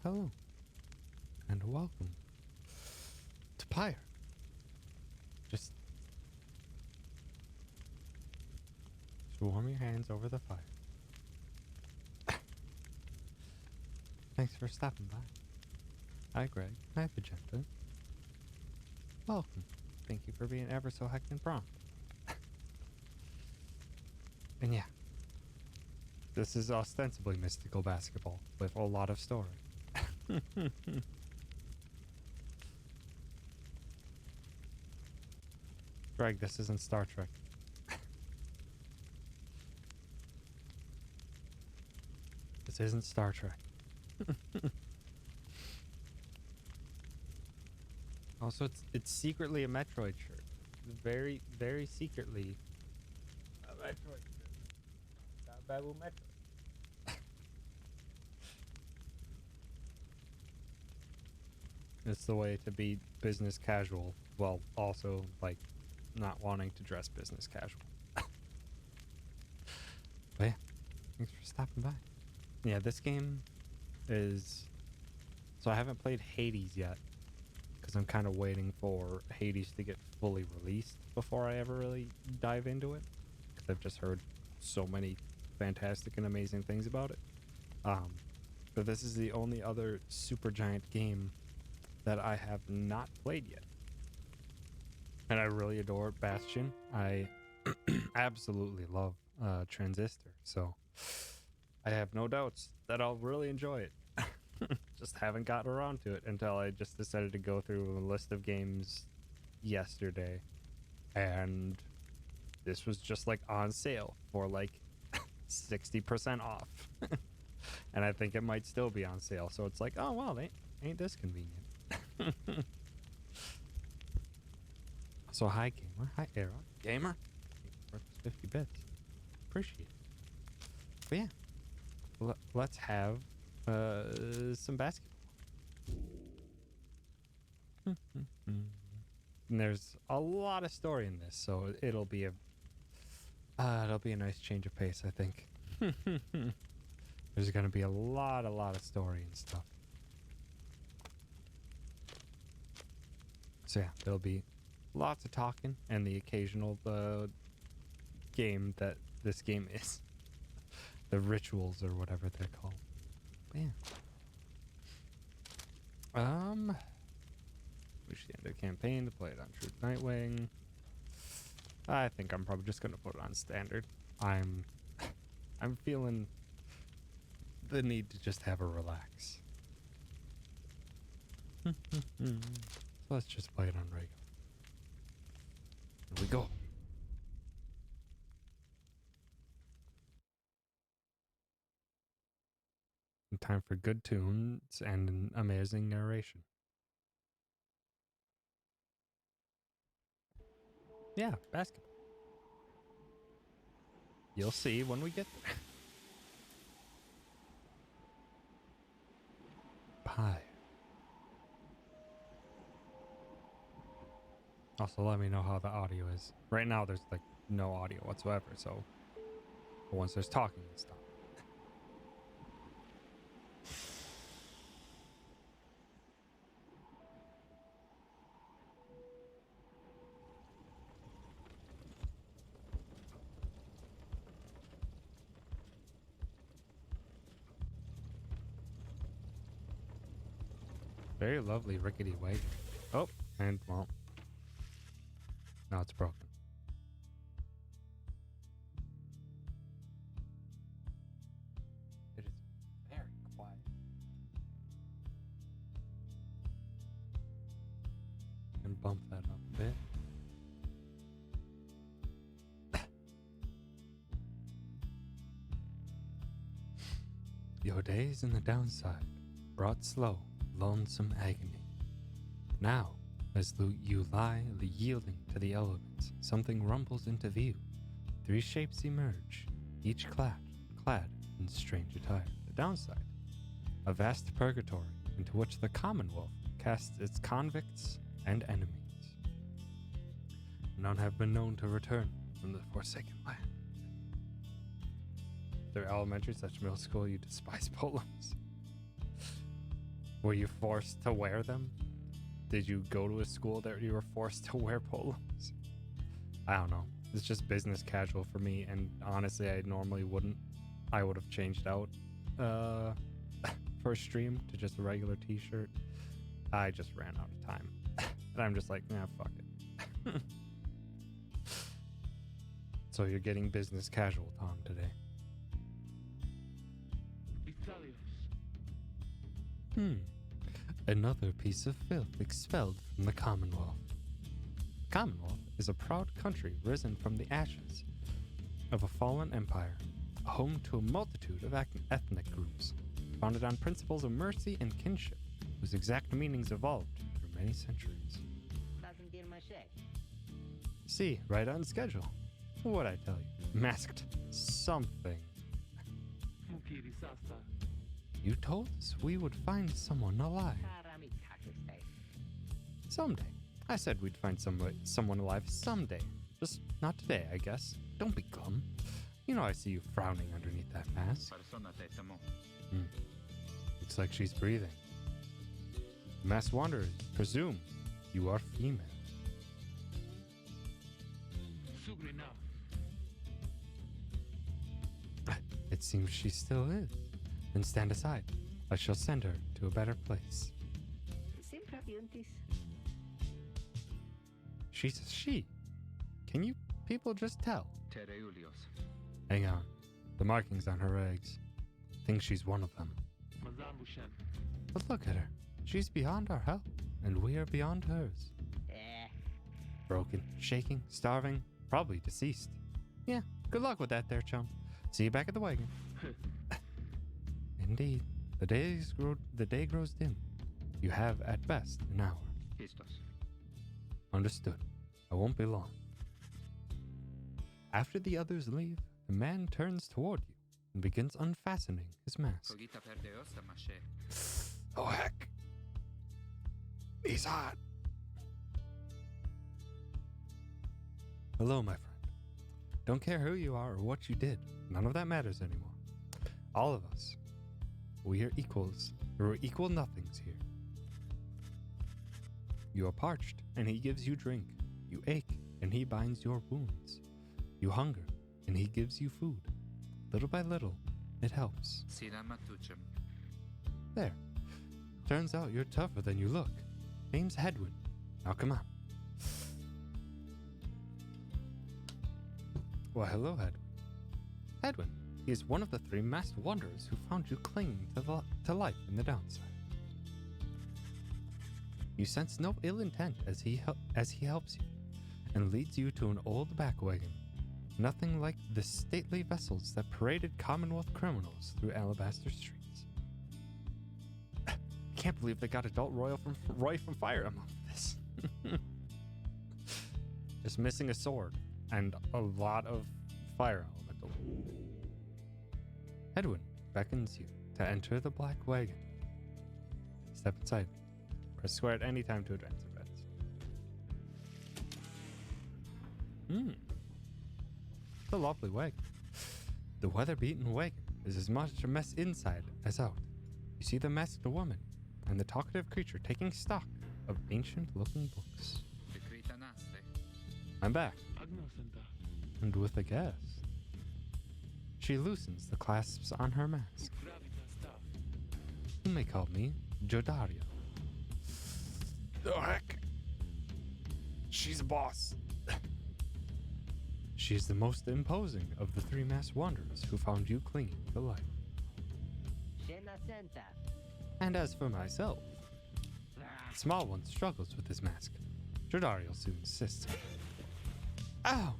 Hello, and welcome to Pyre. Just warm your hands over the fire. Thanks for stopping by. Hi, Greg. Hi, Magenta. Welcome. Thank you for being ever so heckin' prompt. And yeah, this is ostensibly mystical basketball with a lot of story. Greg, this isn't Star Trek. This isn't Star Trek. Also, it's secretly a Metroid shirt. Very, very secretly a Metroid shirt. Not Babu Metroid. It's the way to be business casual while also, like, not wanting to dress business casual. But yeah, thanks for stopping by. Yeah, this game is... So I haven't played Hades yet, because I'm kind of waiting for Hades to get fully released before I ever really dive into it, because I've just heard so many fantastic and amazing things about it. But this is the only other super giant game that I have not played yet. And I really adore Bastion. I absolutely love Transistor, so I have no doubts that I'll really enjoy it. Just haven't gotten around to it until I just decided to go through a list of games yesterday, and this was just like on sale for like 60% off. And I think it might still be on sale, so it's like, oh wow, ain't this convenient. So hi gamer, hi Era gamer, for 50 bits, appreciate it. But yeah, let's have some basketball. And there's a lot of story in this, so it'll be a nice change of pace, I think. There's gonna be a lot of story and stuff. So yeah, there'll be lots of talking and the occasional game that this game is. The rituals or whatever they're called. But yeah. We should end the campaign to play it on True Nightwing. I think I'm probably just gonna put it on standard. I'm feeling the need to just have a relax. So let's just play it on regular. Here we go. Time for good tunes and an amazing narration. Yeah, basketball. You'll see when we get there. Pyre. Also, let me know how the audio is. Right now, there's like no audio whatsoever, so once there's talking and stuff. Very lovely rickety wagon. Oh, and well, now it's broken. It is very quiet. And bump that up a bit. Your days in the downside brought slow, lonesome agony. Now, as you lie yielding to the elements, something rumbles into view. 3 shapes emerge, each clad in strange attire. The downside, a vast purgatory into which the Commonwealth casts its convicts and enemies. None have been known to return from the Forsaken Land. They're elementary, such middle school, you despise polems. Were you forced to wear them? Did you go to a school that you were forced to wear polos? I don't know. It's just business casual for me, and honestly, I normally wouldn't. I would have changed out for a stream to just a regular t-shirt. I just ran out of time. And I'm just like, nah, fuck it. So you're getting business casual, Tom, today. Another piece of filth expelled from the Commonwealth. Commonwealth is a proud country risen from the ashes of a fallen empire, home to a multitude of ethnic groups, founded on principles of mercy and kinship, whose exact meanings evolved through many centuries. See, right on schedule. What'd I tell you? Masked something. You told us we would find someone alive. Someday. I said we'd find someone alive someday. Just not today, I guess. Don't be glum. You know I see you frowning underneath that mask. Looks like she's breathing. Masked Wanderers, presume you are female. It seems she still is. Then stand aside. I shall send her to a better place. She's a she. Can you people just tell? Hang on. The markings on her eggs. Think she's one of them. But look at her. She's beyond our help, and we are beyond hers. Broken, shaking, starving, probably deceased. Yeah, good luck with that there, chum. See you back at the wagon. Indeed, the day grows dim. You have, at best, an hour. Understood. I won't be long. After the others leave, the man turns toward you and begins unfastening his mask. Oh, heck. He's hot. Hello, my friend. Don't care who you are or what you did. None of that matters anymore. All of us. We are equals. We're equal nothings here. You are parched, and he gives you drink. You ache, and he binds your wounds. You hunger, and he gives you food. Little by little, it helps. There. Turns out you're tougher than you look. Name's Hedwin. Now come on. Well, hello, Hedwin. Hedwin, he is one of the 3 masked wanderers who found you clinging to life in the downside. You sense no ill intent as he helps you, and leads you to an old back wagon, nothing like the stately vessels that paraded Commonwealth criminals through Alabaster streets. I can't believe they got adult Roy from Pyre among this. Just missing a sword and a lot of fire elemental. Hedwin beckons you to enter the black wagon. Step inside. Press square at any time to advance events. It's a lovely wagon. The weather-beaten wagon is as much a mess inside as out. You see the masked woman and the talkative creature taking stock of ancient-looking books. I'm back. And with a guest. She loosens the clasps on her mask. You may call me Jodaria. Oh, heck. She's a boss. She is the most imposing of the 3 masked wanderers who found you clinging to life. And as for myself, the small one struggles with his mask. Jodario soon assists him. Ow!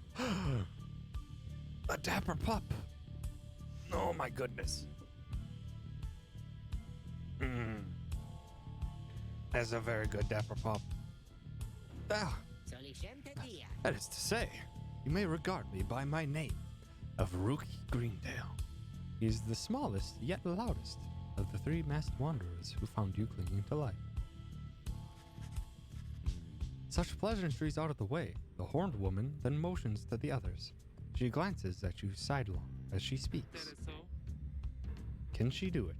A dapper pup! Oh my goodness. That's a very good dapper pup. Ah, that is to say, you may regard me by my name of Rookie Greentail. He is the smallest yet loudest of the 3 masked wanderers who found you clinging to life. Such pleasantries out of the way, the horned woman then motions to the others. She glances at you sidelong as she speaks. Can she do it?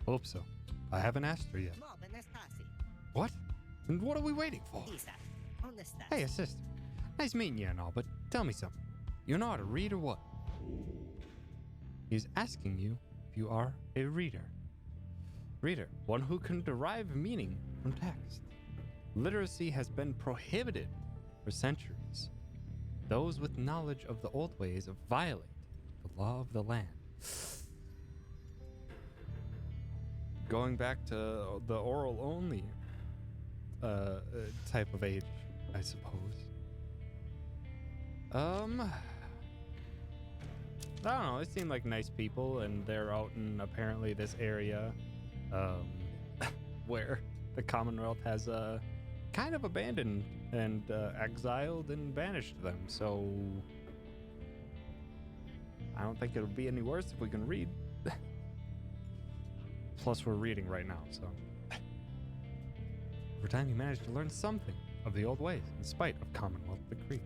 Hope so. I haven't asked her yet. What? And what are we waiting for? Hey, sister. Nice meeting you and all, but tell me something. You know how to read or what? He's asking you if you are a reader. Reader, one who can derive meaning from text. Literacy has been prohibited for centuries. Those with knowledge of the old ways violate the law of the land. Going back to the oral only type of age, I suppose. I don't know. They seem like nice people, and they're out in apparently this area where the Commonwealth has kind of abandoned and exiled and banished them. So I don't think it'll be any worse if we can read. Plus, we're reading right now, so. Over time, you managed to learn something of the old ways, in spite of Commonwealth decree.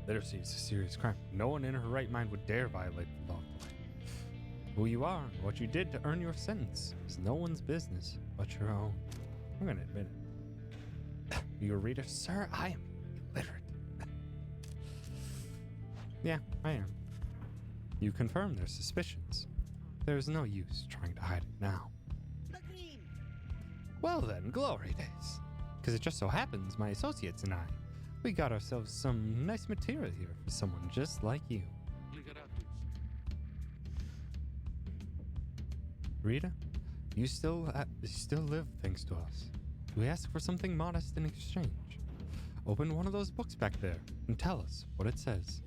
Literacy is a serious crime. No one in her right mind would dare violate the law of the land. Who you are and what you did to earn your sentence is no one's business but your own. I'm gonna admit it. You a reader? Sir, I am illiterate. Yeah, I am. You confirm their suspicions. There is no use trying to hide it now. Well then, glory days. Because it just so happens my associates and I, we got ourselves some nice material here for someone just like you. Rita, you still live thanks to us. We ask for something modest in exchange. Open one of those books back there and tell us what it says.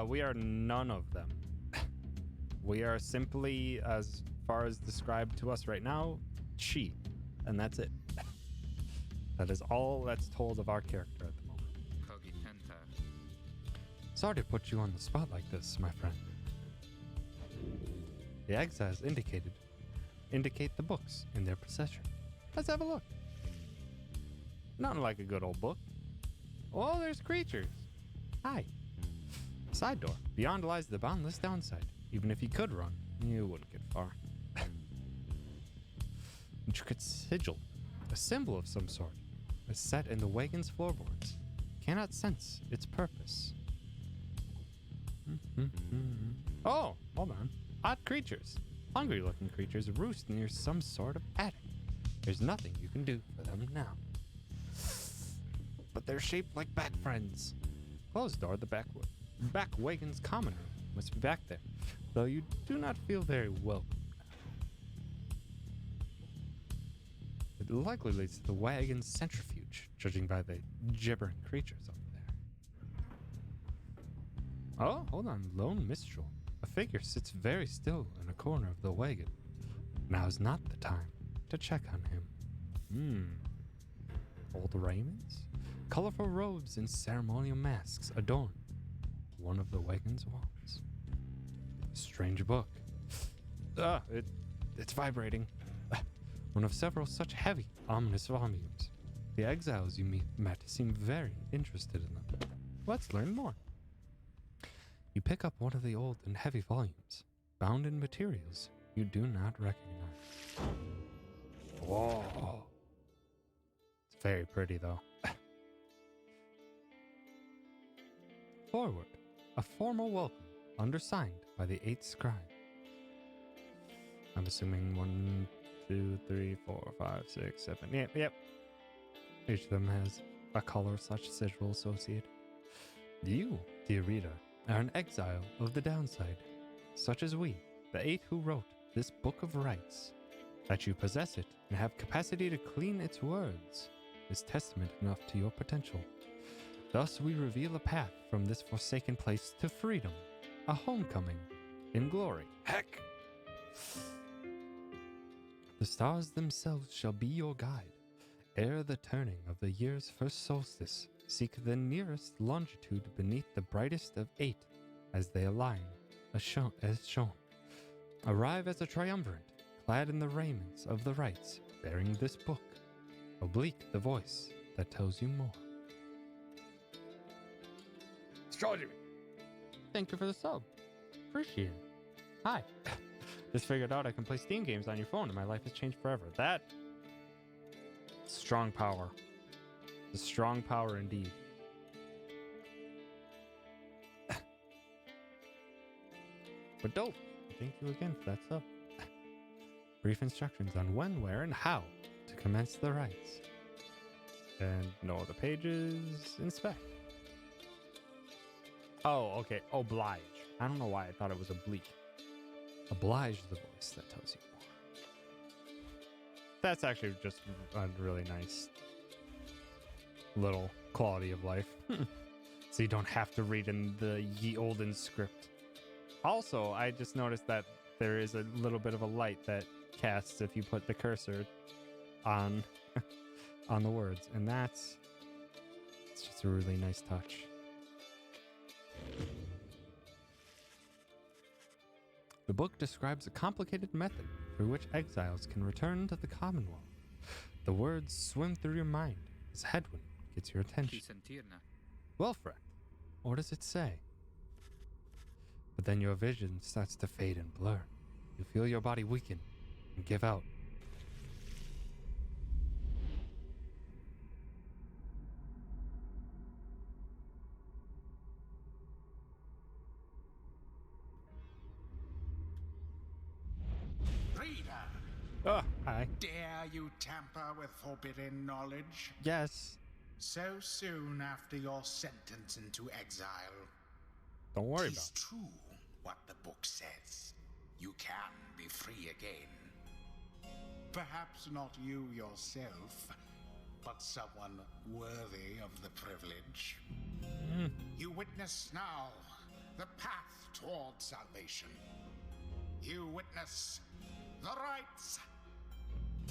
We are none of them. We are simply, as far as described to us right now, she, and that's it. That is all that's told of our character at the moment. Sorry to put you on the spot like this, my friend. The exiles indicate the books in their possession. Let's have a look. Not like a good old book. Oh, there's creatures. Hi. Side door. Beyond lies the boundless downside. Even if you could run, you wouldn't get far. Intricate sigil. A symbol of some sort. Is set in the wagon's floorboards. Cannot sense its purpose. Oh, hold on. Odd creatures. Hungry-looking creatures roost near some sort of attic. There's nothing you can do for them now. But they're shaped like back friends. Closed door, the back wagon's common room must be back there, though you do not feel very welcome. It likely leads to the wagon's centrifuge, judging by the gibbering creatures over there. Oh, hold on. Lone minstrel. A figure sits very still in a corner of the wagon. Now's not the time to check on him. Old raiments? Colorful robes and ceremonial masks adorn one of the wagon's walls. Strange book. It's vibrating. One of several such heavy, ominous volumes. The exiles you met seem very interested in them. Let's learn more. You pick up one of the old and heavy volumes, bound in materials you do not recognize. Whoa. It's very pretty, though. Forward. A formal welcome, undersigned by the 8th scribe. I'm assuming 1, 2, 3, 4, 5, 6, 7. Yep. Each of them has a color such sigil associated. You, dear reader, are an exile of the downside, such as we, the 8 who wrote this book of rights. That you possess it and have capacity to clean its words is testament enough to your potential. Thus we reveal a path from this forsaken place to freedom, a homecoming in glory. Heck! The stars themselves shall be your guide. Ere the turning of the year's first solstice, seek the nearest longitude beneath the brightest of 8 as they align, as shown. Arrive as a triumvirate, clad in the raiments of the rites, bearing this book. Oblique the voice that tells you more. Astrology. Thank you for the sub. Appreciate it. Hi. Just figured out I can play Steam games on your phone and my life has changed forever. That... strong power. The strong power indeed. But dope. Thank you again for that sub. Brief instructions on when, where, and how to commence the rites. And no other pages. Inspect. Oh, okay. Oblige. I don't know why I thought it was oblique. Oblige the voice that tells you more. That's actually just a really nice little quality of life. So you don't have to read in the ye olden script. Also, I just noticed that there is a little bit of a light that casts if you put the cursor on on the words, and it's just a really nice touch. The book describes a complicated method through which exiles can return to the Commonwealth. The words swim through your mind as Hedwyn gets your attention. Well, friend, what does it say? But then your vision starts to fade and blur. You feel your body weaken and give out. Reader! Oh, hi. Dare you tamper with forbidden knowledge? Yes. So soon after your sentence into exile. Don't worry It's about true what the book says. You can be free again. Perhaps not you yourself, but someone worthy of the privilege. You witness now the path toward salvation. You witness the rites,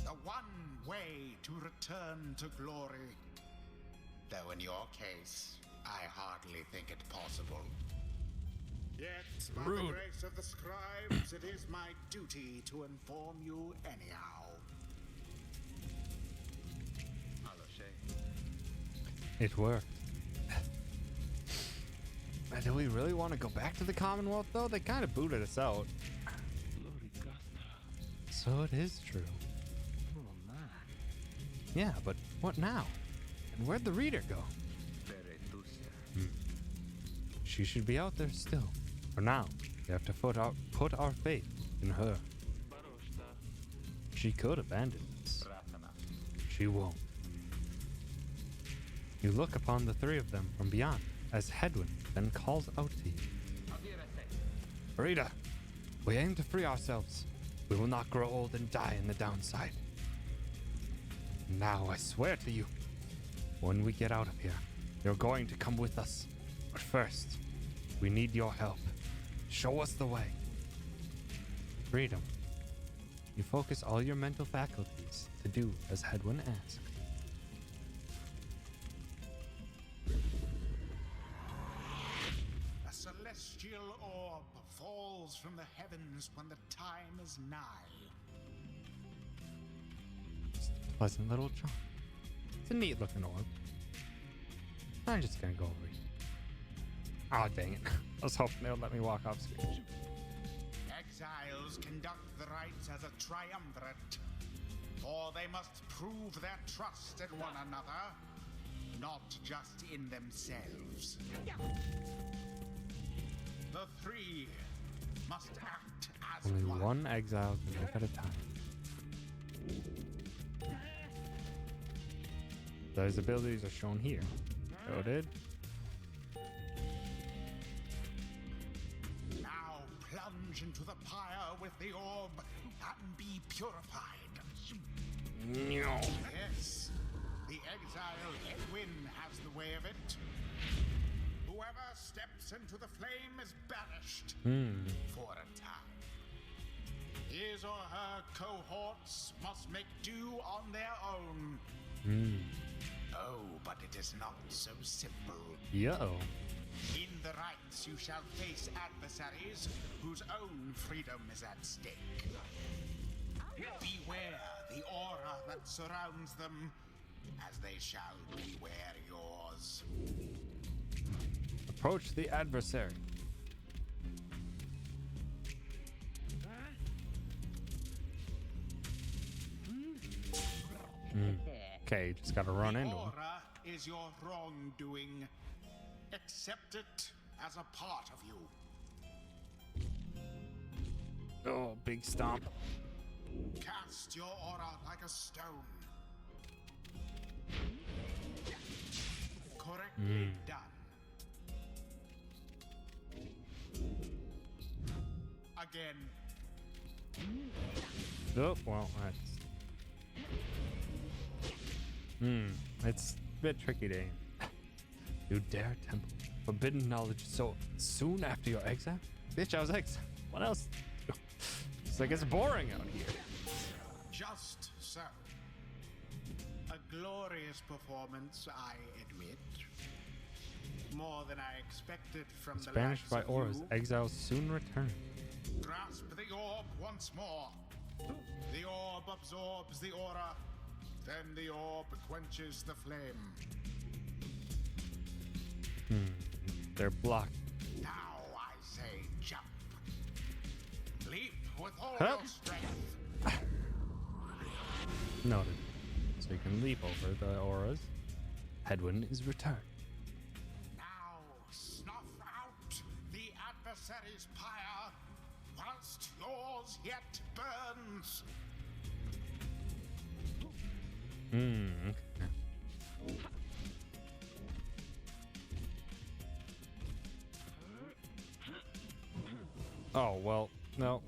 the one way to return to glory. Though in your case, I hardly think it possible. Yet, by the grace of the scribes, it is my duty to inform you anyhow. It worked. Do we really want to go back to the Commonwealth, though? They kind of booted us out. So it is true. Yeah, but what now? And where'd the reader go? She should be out there still. For now, we have to put our faith in her. She could abandon us. She won't. You look upon the three of them from beyond as Hedwyn then calls out to you. Rita, we aim to free ourselves. We will not grow old and die in the downside. Now I swear to you, when we get out of here, you're going to come with us. But first, we need your help. Show us the way. Freedom. You focus all your mental faculties to do as Hedwyn asks. A celestial orb falls from the heavens when the time is nigh. Just a pleasant little charm. It's a neat looking orb. I'm just gonna go over here. Oh, dang it. I was hoping they would let me walk off screen. Exiles conduct the rites as a triumvirate, for they must prove their trust in one another, not just in themselves. The three must act as Only one exile can live at a time. Those abilities are shown here. Noted. Now plunge into the pyre with the orb and be purified. No. Yes, the exile Hedwyn has the way of it. Whoever steps into the flame is banished for a time. His or her cohorts must make do on their own. Oh, but it is not so simple. Yo. In the rites you shall face adversaries whose own freedom is at stake. Beware the aura that surrounds them, as they shall beware yours. Approach the adversary. Okay, you just gotta run The into him. aura is your wrongdoing. Accept it as a part of you. Oh, big stomp. Cast your aura like a stone. Correctly done. Again. Oh, well, that's... It's a bit tricky to aim. You dare temple forbidden knowledge so soon after your exile? Bitch, I was exiled. What else? It's like it's boring out here. Just so. A glorious performance, I admit. More than I expected from the Banished by likes of auras, you. exiles soon return. Grasp the orb once more. The orb absorbs the aura. Then the orb quenches the flame. They're blocked. Now I say jump. Leap with all Huh? your strength. Noted. So you can leap over the auras. Headwind is returned. Now snuff out the adversary's pyre whilst yours yet burns. Okay. Oh, well, no.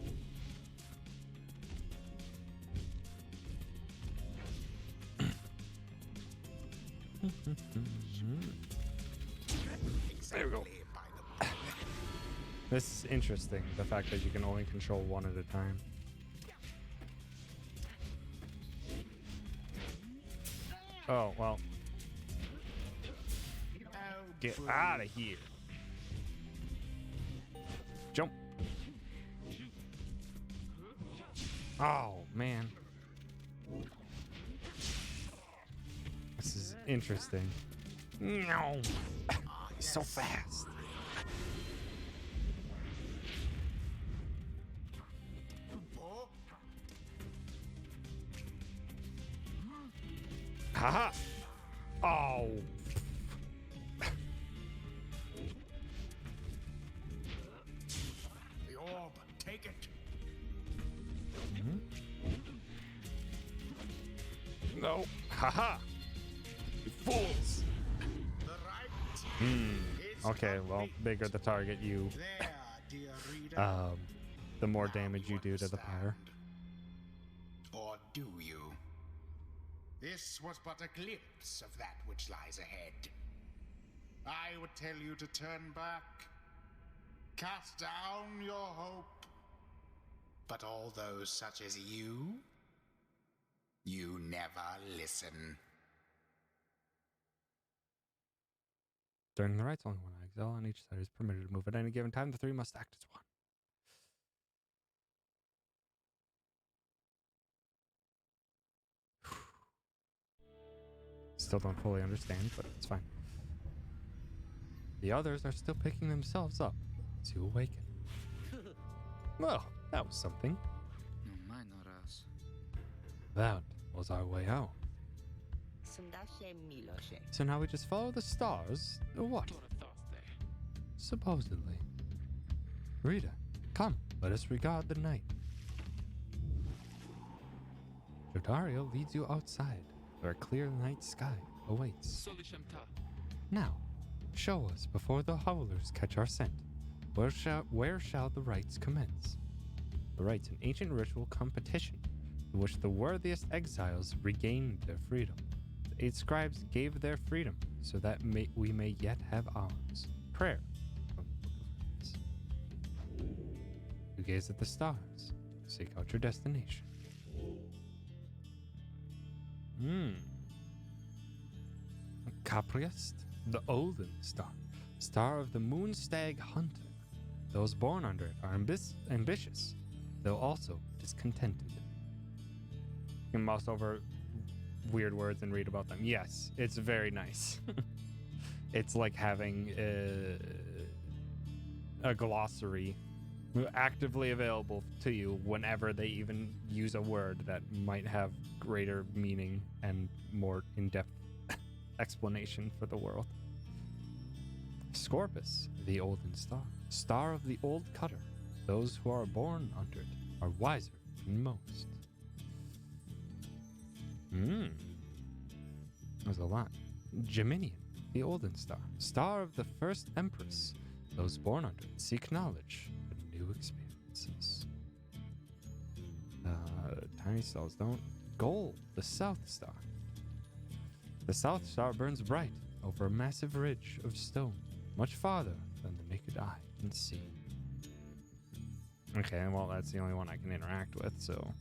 There we go. Exactly by the book. This is interesting, the fact that you can only control one at a time. Oh, well. Oh, Get boo. out of here. Jump. Oh, man. This is interesting. No. He's so fast. Oh, Haha. Oh. the orb, take it. No. Haha. You fools. The right is Okay, well, complete. bigger the target you, There, dear reader. the more Now damage you do to the understand. pyre. Or do you? This was but a glimpse of that which lies ahead. I would tell you to turn back, cast down your hope. But all those such as you never listen. During the rites, only one exile on each side is permitted to move at any given time. The three must act as one. Still don't fully understand, but it's fine. The others are still picking themselves up to awaken. Well, that was something. Non mai naraz. That was our way out. So now we just follow the stars, or what? Supposedly. Rita, come, let us regard the night. Jodario leads you outside, where a clear night sky awaits. Now, show us before the howlers catch our scent. Where shall the rites commence? The rites, an ancient ritual competition in which the worthiest exiles regained their freedom. The 8 scribes gave their freedom so that we may yet have ours. Prayer from the Book of Rites. You gaze at the stars, seek out your destination. Capriest, the Olden Star, star of the moon stag hunter. Those born under it are ambitious, though also discontented. You can mouse over weird words and read about them. Yes, it's very nice. It's like having a glossary actively available to you whenever they even use a word that might have greater meaning and more in-depth explanation for the world. Scorpus, the olden star, star of the old cutter. Those who are born under it are wiser than most. There's a lot. Geminian, the olden star, star of the first empress. Those born under it seek knowledge and new experiences. Tiny stars don't. Gold, the south star. The south star burns bright over a massive ridge of stone, much farther than the naked eye can see. Okay, well, that's the only one I can interact with, so.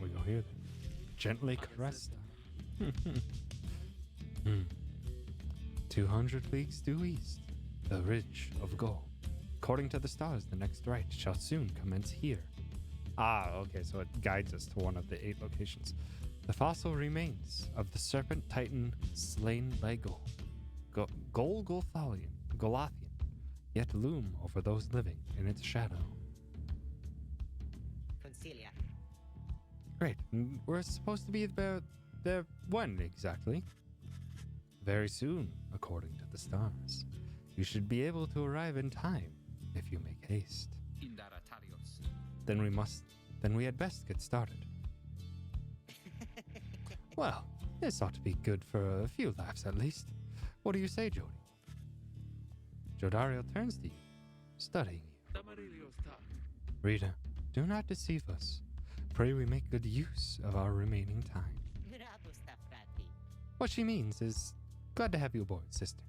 We go here then. Gently caressed. 200 leagues due east, the ridge of gold. According to the stars, the next rite shall soon commence here. Ah, okay, so it guides us to one of the 8 locations. The fossil remains of the serpent titan slain by Golgothian, yet loom over those living in its shadow. Concilia. Great. We're supposed to be about there when exactly? Very soon, according to the stars. You should be able to arrive in time if you make haste. Indaratarios. Then we had best get started. Well, this ought to be good for a few laughs at least. What do you say, Jody? Jodario turns to you, studying you. Rita, do not deceive us. Pray we make good use of our remaining time. What she means is, glad to have you aboard, sister.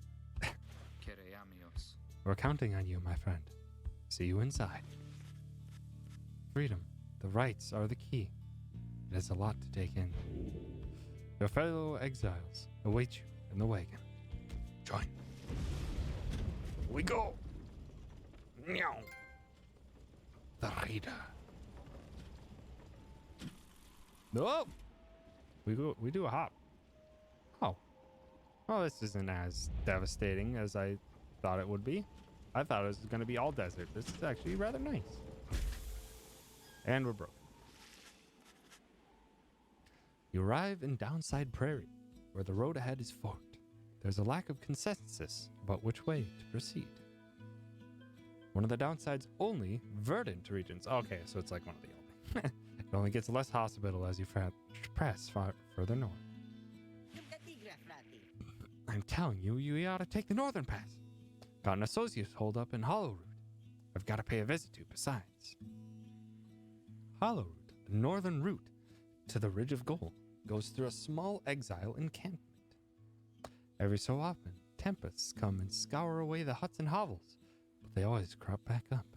Kereamios. We're counting on you, my friend. See you inside. Freedom. The rights are the key. It is a lot to take in. Your fellow exiles await you in the wagon. Join. We go. Meow. The reader. No. We do a hop. Oh. Well, this isn't as devastating as I thought it would be. I thought it was going to be all desert. This is actually rather nice. And we're broken. You arrive in Downside Prairie, where the road ahead is forked. There's a lack of consensus about which way to proceed. One of the Downside's only verdant regions. Okay, so it's like one of the only. It only gets less hospitable as you press further north. I'm telling you, you ought to take the northern pass. Got an associate hold up in Hollowroot. I've got to pay a visit to besides. Hollowroot, the northern route to the Ridge of Gold, goes through a small exile encampment. Every so often, tempests come and scour away the huts and hovels, but they always crop back up.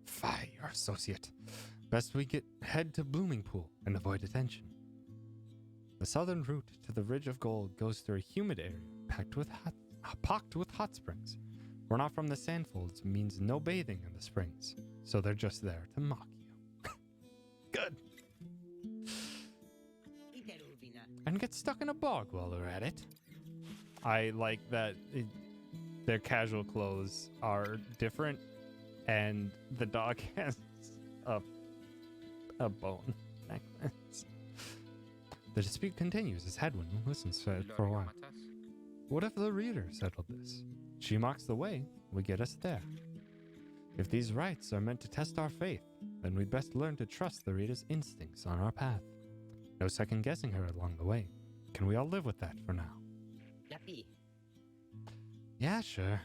Fie, your associate. Best we head to Bloomingpool and avoid attention. The southern route to the Ridge of Gold goes through a humid area pocked with hot springs. We're not from the sandfolds means no bathing in the springs, so they're just there to mock you. Good. And get stuck in a bog while they're at it. I like that their casual clothes are different, and the dog has a bone necklace. The dispute continues as Hedwin listens to it for a while. What if the reader settled this? She mocks the way, we get us there. If these rites are meant to test our faith, then we'd best learn to trust the reader's instincts on our path. No second guessing her along the way. Can we all live with that for now? Yeah, sure.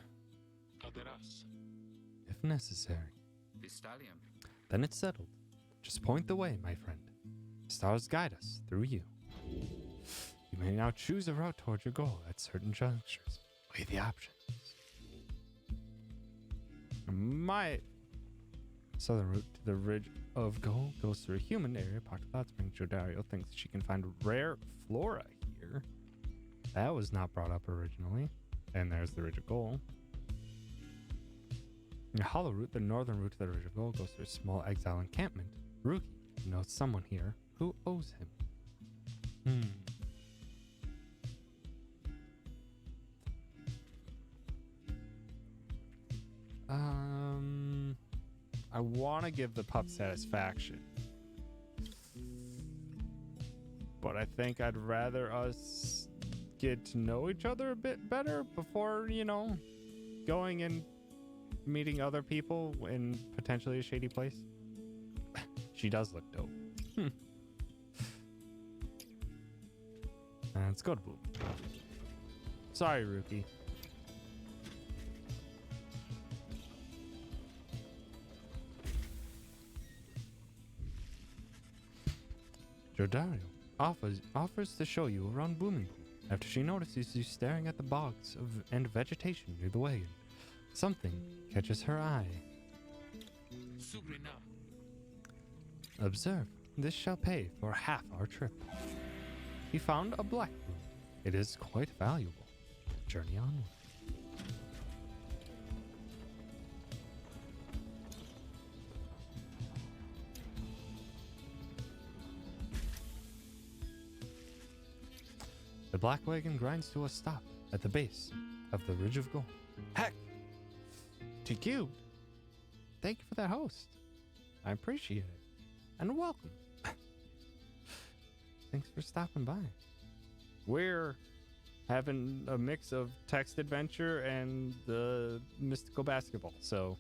If necessary. Then it's settled. Just point the way, my friend. The stars guide us through you. You may now choose a route toward your goal at certain junctures. Weigh the options. My southern route to the Ridge of Gold goes through a human area pocked with hot springs. Jodario thinks she can find rare flora here. That was not brought up originally. And there's the Ridge of Gold. The hollow route, the northern route to the Ridge of Gold, goes through a small exile encampment. Rookie knows someone here who owes him. Hmm. I want to give the pup satisfaction, but I think I'd rather us get to know each other a bit better before, you know, going and meeting other people in potentially a shady place. She does look dope. Let's go to Bloom. Sorry, Rookie. Jordario offers to show you around Blooming Pool after she notices you staring at the bogs and vegetation near the wagon. Something catches her eye. Observe, this shall pay for half our trip. He found a black bloom. It is quite valuable. Journey onward. The black wagon grinds to a stop at the base of the Ridge of Gold. Heck! TQ! Thank you for that host. I appreciate it. And welcome. Thanks for stopping by. We're having a mix of text adventure and mystical basketball, so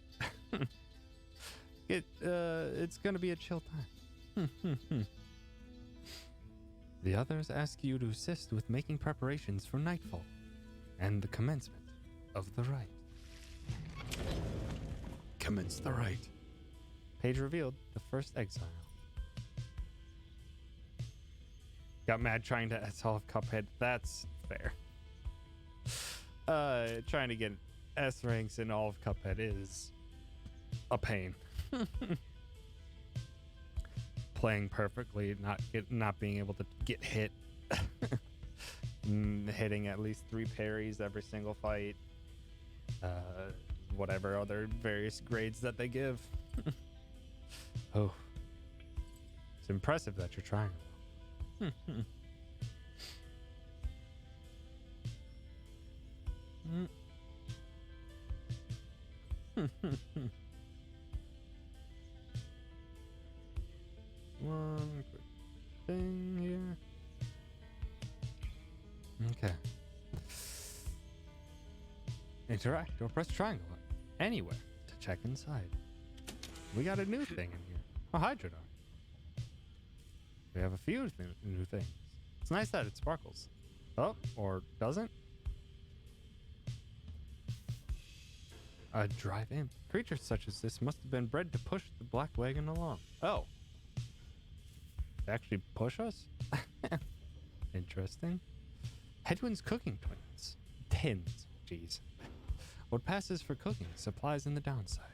it's gonna be a chill time. The others ask you to assist with making preparations for nightfall and the commencement of the rite. Commence the rite. Page revealed the first exile. Got mad trying to solve Cuphead. That's fair. Trying to get S ranks in all of Cuphead is a pain. Playing perfectly, not being able to get hit. Hitting at least 3 parries every single fight. Whatever other various grades that they give. Oh. It's impressive that you're trying. One quick thing here. Okay. Interact or press triangle anywhere to check inside. We got a new thing in here. A Hydrodar. We have a few new things. It's nice that it sparkles. Oh, or doesn't? A drive imp. Creatures such as this must have been bred to push the black wagon along. Oh. They actually push us? Interesting. Headwind's cooking twins. Tins. Jeez. What passes for cooking supplies in the downside.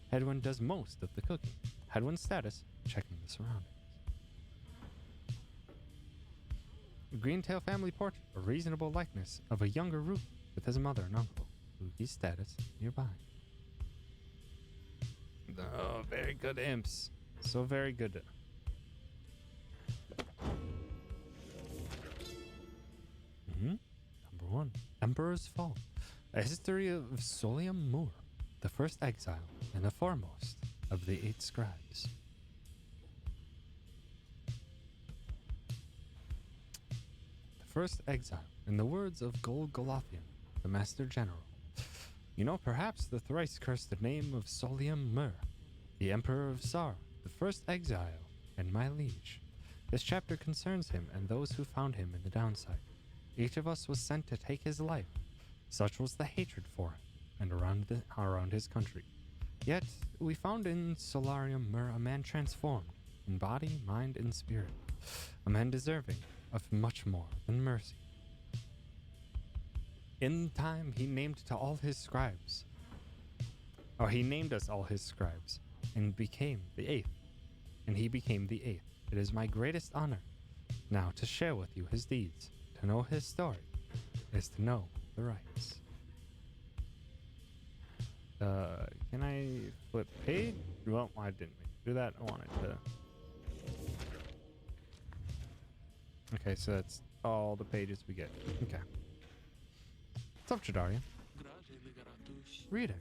Headwind does most of the cooking. Headwind status, checking the surroundings. Greentail family portrait, a reasonable likeness of a younger Rook with his mother and uncle. Rookie's status nearby. Oh, very good imps. So very good. Number 1. Emperor's Fall. A history of Solium Moor, the first exile and the foremost of the 8 scribes. The first exile, in the words of Golgothian, the Master General. You know perhaps the thrice cursed name of Solium Moor, the Emperor of Sar, the first exile, and my liege. This chapter concerns him and those who found him in the downside. Each of us was sent to take his life. Such was the hatred for him, and around his country. Yet, we found in Solarium Mur a man transformed, in body, mind, and spirit. A man deserving of much more than mercy. In time, he named us all his scribes, and became the 8th. And he became the 8th. It is my greatest honor now to share with you his deeds. To know his story is to know the rights. Can I flip page? Well, I didn't mean to do that. I wanted to. Okay, so that's all the pages we get. Okay. What's up, Jadaria? Reader,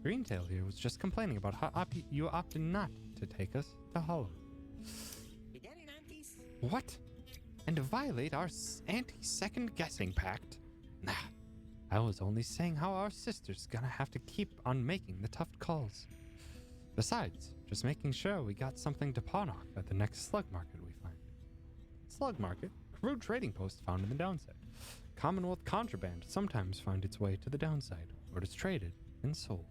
Greentail here was just complaining about how you opted not to take us to Hollow. What? And to violate our anti-second guessing pact? Nah, I was only saying how our sister's gonna have to keep on making the tough calls. Besides, just making sure we got something to pawn off at the next slug market we find. Slug market? Crude trading post found in the downside. Commonwealth contraband sometimes find its way to the downside, where it is traded and sold.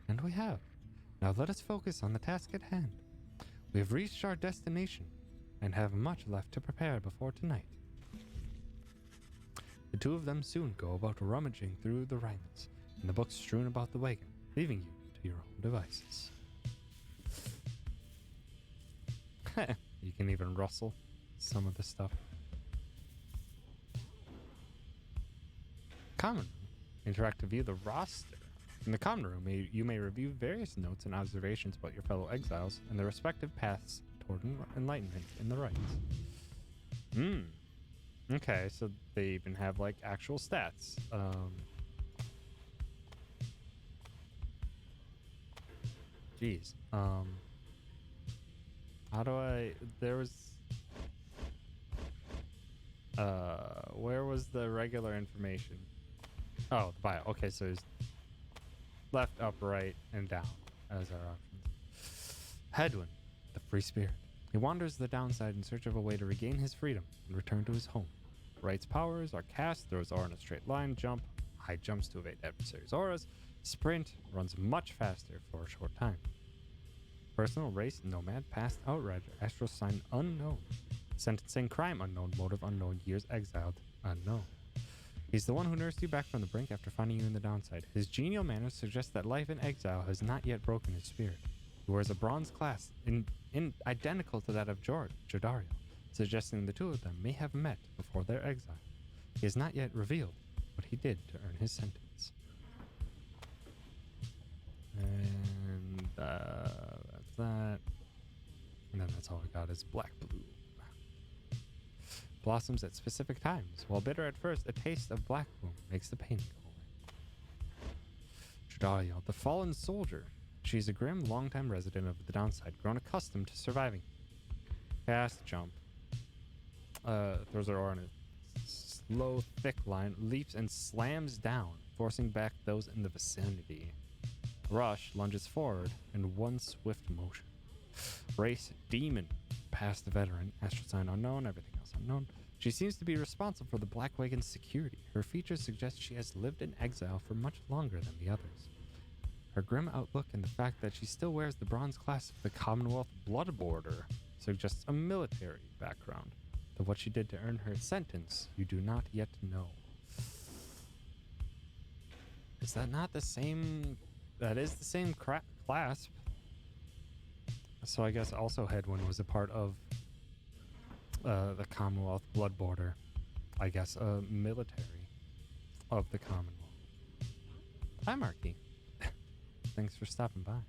And we have. Now let us focus on the task at hand. We have reached our destination and have much left to prepare before tonight. The two of them soon go about rummaging through the raiments and the books strewn about the wagon, leaving you to your own devices. You can even rustle some of the stuff. Common room. Interact to view the roster. In the common room, you may review various notes and observations about your fellow exiles and their respective paths toward enlightenment in the rites. Okay, so they even have like actual stats. Jeez. How do I? There was. Where was the regular information? Oh, the bio. Okay, so it's left, up, right, and down as our options. Hedwin, the free spirit. He wanders the downside in search of a way to regain his freedom and return to his home. Right's powers are cast, throws aura in a straight line, jump, high jumps to evade adversaries' auras, sprint, runs much faster for a short time. Personal race, nomad, past outrider, astral sign unknown. Sentencing crime unknown, motive unknown, years exiled unknown. He's the one who nursed you back from the brink after finding you in the downside. His genial manners suggest that life in exile has not yet broken his spirit. He wears a bronze class identical to that of Jodariel, suggesting the two of them may have met before their exile. He has not yet revealed what he did to earn his sentence. And that's that. And then that's all we got is black blue. Blossoms at specific times. While bitter at first, a taste of black bloom makes the pain go away. Jodariel, the fallen soldier. She's a grim, longtime resident of the downside, grown accustomed to surviving. Fast jump. Throws her aura in a slow, thick line, leaps and slams down, forcing back those in the vicinity. Rush lunges forward in one swift motion. Race demon. Past veteran, astral sign unknown, everything else unknown. She seems to be responsible for the Black Wagon's security. Her features suggest she has lived in exile for much longer than the others. Her grim outlook and the fact that she still wears the bronze class of the Commonwealth Blood Border suggests a military background. Though what she did to earn her sentence, you do not yet know. Is that not the same? That is the same clasp. So I guess also Hedwin was a part of the Commonwealth Blood Border. I guess military of the Commonwealth. Hi, Marky. Thanks for stopping by.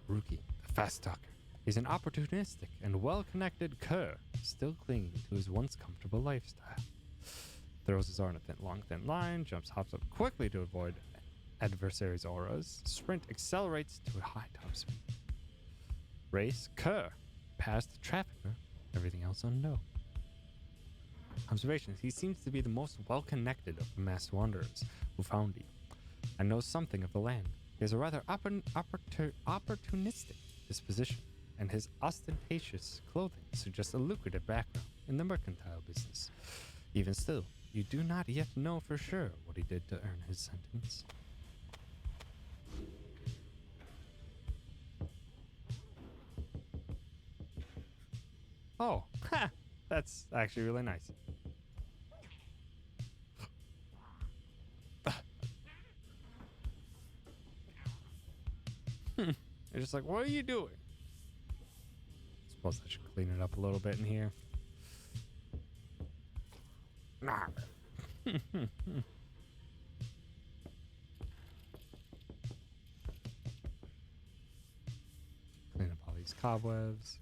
Rookie, the fast talker. He's an opportunistic and well-connected cur, still clinging to his once comfortable lifestyle. Throws his aura in a thin line, jumps, hops up quickly to avoid adversaries' auras. Sprint accelerates to a high top speed. Race, cur. Past trafficker. Everything else unknown. Observations. He seems to be the most well-connected of the masked wanderers who found you, and knows something of the land. He has a rather opportunistic disposition, and his ostentatious clothing suggests a lucrative background in the mercantile business. Even still, you do not yet know for sure what he did to earn his sentence. Oh, ha! That's actually really nice. They're just like, what are you doing? Suppose I should clean it up a little bit in here. Nah. Clean up all these cobwebs.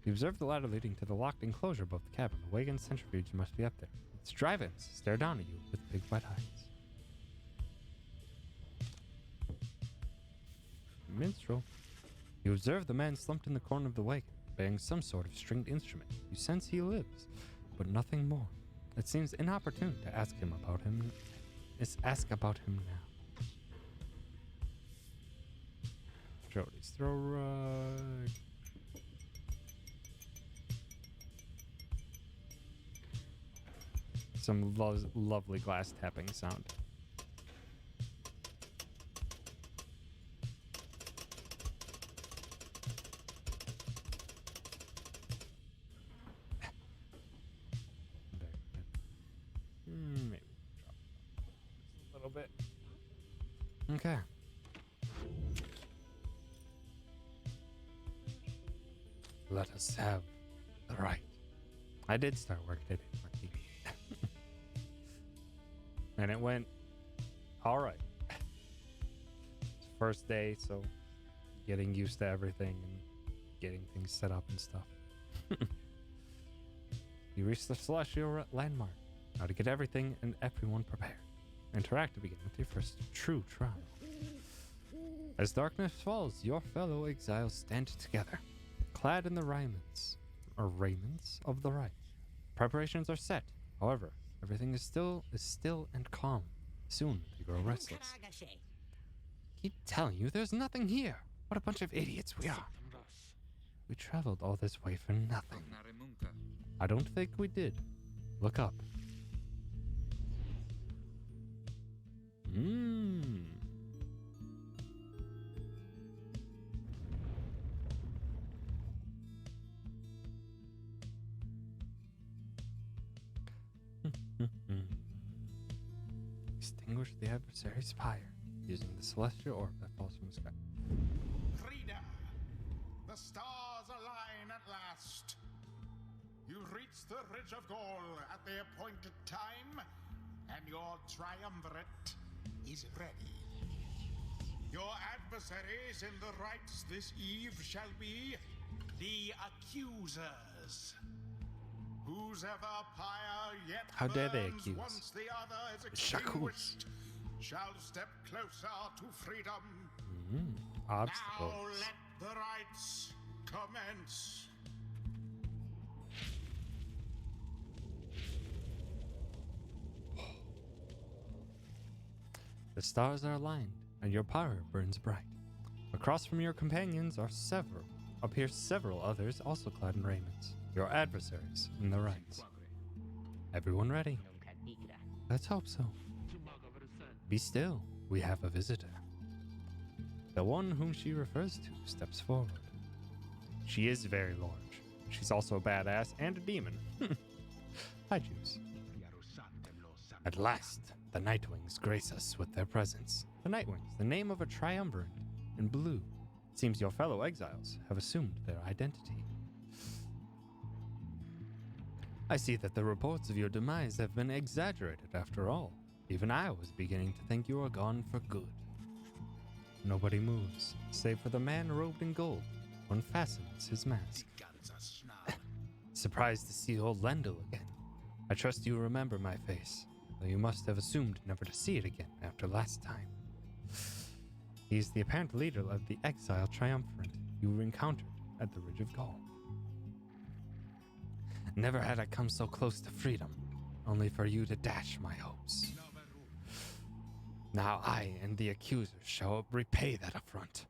You observe the ladder leading to the locked enclosure above the cabin. The wagon centrifuge must be up there. Its drive-ins stare down at you with big wet eyes. Minstrel. You observe the man slumped in the corner of the wagon, bearing some sort of stringed instrument. You sense he lives, but nothing more. It seems inopportune to ask about him now. Jody's throw rug. Some lovely glass tapping sound. Maybe drop a little bit. Okay. Let us have the right. I did start work today, Marquis. And it went all right. It's the first day, so getting used to everything and getting things set up and stuff. You reach the celestial landmark. Now to get everything and everyone prepared. Interact to begin with your first true trial. As darkness falls, your fellow exiles stand together, clad in the raiments of the right. Preparations are set. However, everything is still and calm. Soon they grow restless. Keep telling you there's nothing here. What a bunch of idiots we are. We traveled all this way for nothing. I don't think we did. Look up. Extinguish the adversary's pyre using the celestial orb that falls from the sky. Frida, the stars align at last. You reach the Ridge of Gaul at the appointed time, and your triumvirate is ready. Your adversaries in the rites this eve shall be the accusers. Whose ever pyre yet How dare they burns accuse? once the other is Shakus. extinguished shall step closer to freedom. Obstacles. Now let the rites commence. The stars are aligned, and your pyre burns bright. Across from your companions appear several others also clad in raiments. Your adversaries in the rites. Everyone ready? Let's hope so. Be still, we have a visitor. The one whom she refers to steps forward. She is very large. She's also a badass and a demon. Hi, Jews. At last, the Nightwings grace us with their presence. The Nightwings, the name of a triumvirate in blue. It seems your fellow exiles have assumed their identity. I see that the reports of your demise have been exaggerated after all. Even I was beginning to think you were gone for good. Nobody moves, save for the man robed in gold, who unfastens his mask. Surprised to see old Lendl again. I trust you remember my face, though you must have assumed never to see it again after last time. He is the apparent leader of the exile triumvirate you encountered at the Ridge of Gaul. Never had I come so close to freedom, only for you to dash my hopes. Now I and the accusers shall repay that affront.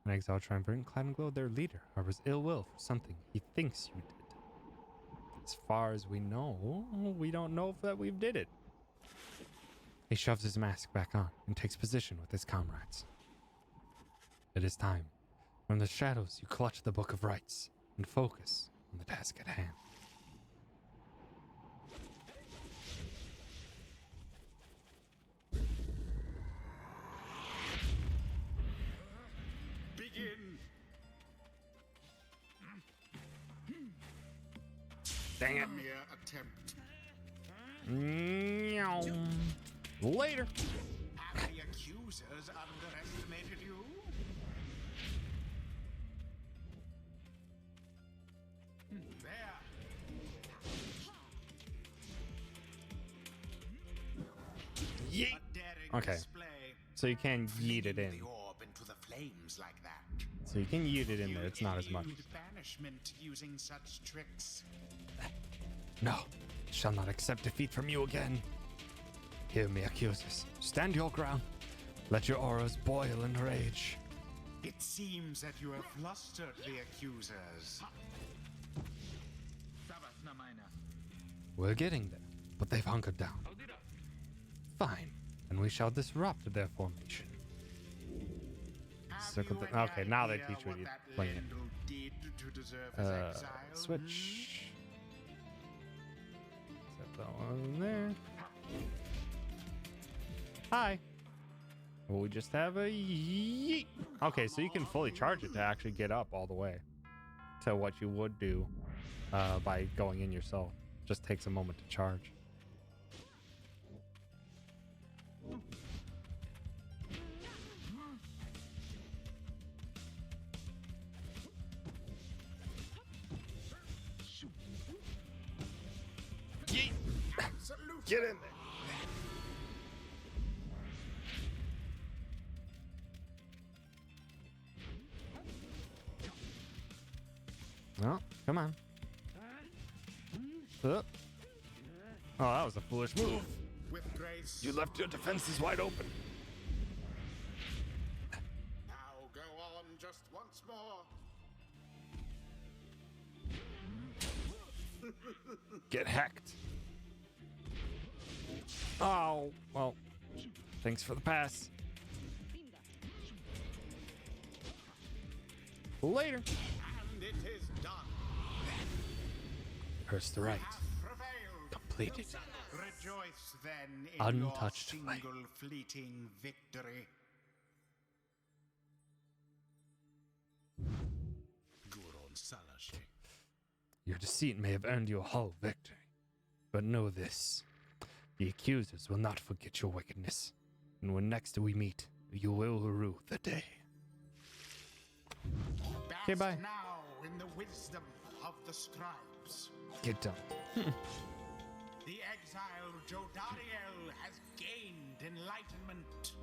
An exile triumvirate clad in gold, their leader harbors ill will for something he thinks you did. As far as we know, we don't know if that we did it. He shoves his mask back on and takes position with his comrades. It is time. From the shadows, you clutch the Book of Rites and focus on the task at hand. Begin. Dang it. A mere attempt. Meow. Later. Have the accusers underestimated you? Okay. display. So you can yeet it Flinging in. the orb into the flames like that. So you can yeet it in there. You'll It's not as much. elude banishment using such tricks. No, shall not accept defeat from you again. Hear me, accusers. Stand your ground. Let your auras boil in rage. It seems that you have flustered the accusers. Sabat Namaina. We're getting there, but they've hunkered down. Fine, and we shall disrupt their formation. Have Circle you the- any okay, now they idea teach you what to that play it. Lendl did to deserve his exile? Switch. Set that one there. Hi. Well, we just have a yeet. Okay, so you can fully charge it to actually get up all the way to what you would do by going in yourself. Just takes a moment to charge. Yeet. Get in there. No, come on. Oh, that was a foolish move. With grace. You left your defenses wide open. Now go on just once more. Get hacked. Oh, well, thanks for the pass. Later. And it is done. Curse the right. Hath prevailed. Completed. Rejoice then in Untouched your flame. single fleeting victory. Guron Salashi. Your deceit may have earned you a hollow victory. But know this. The accusers will not forget your wickedness. And when next we meet, you will rue the day. Okay, bye. Now in the wisdom of the scribes. Get done. The exiled Jodariel has gained enlightenment.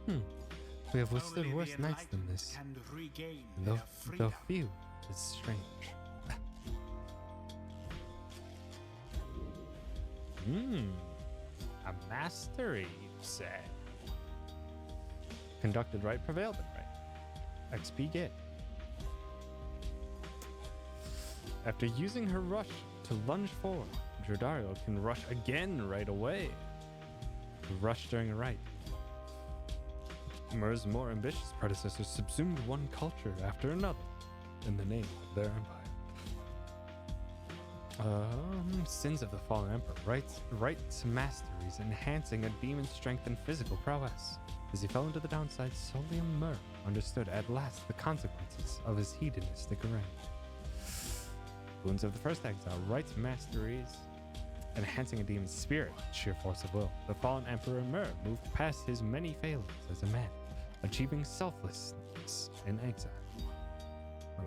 We have withstood Only worse the nights than enlightened this. can regain Though their freedom. few is strange. A mastery, you say? Conducted right, prevailed in right. XP get. After using her rush to lunge forward, Jordario can rush again right away. Rush during a right. Mur's more ambitious predecessors subsumed one culture after another in the name of their empire. Sins of the Fallen Emperor. Right to masteries, enhancing a demon's strength and physical prowess. As he fell into the downside, Solium Mur understood at last the consequences of his hedonistic array. Wounds of the First Exile. Right masteries, enhancing a demon's spirit, sheer force of will. The fallen Emperor Mur moved past his many failings as a man, achieving selflessness in exile.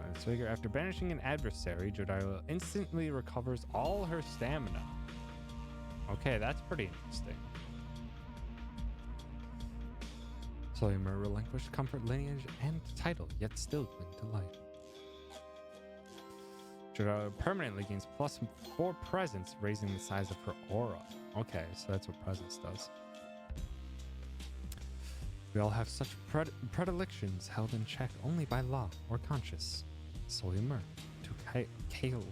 Let's figure after banishing an adversary, Jordario instantly recovers all her stamina. Okay, that's pretty interesting. Solimer relinquished comfort, lineage, and title, yet still cling to life. Jordario permanently gains +4 presence, raising the size of her aura. Okay, so that's what presence does. We all have such predilections held in check only by law or conscience. Solimer to Kale.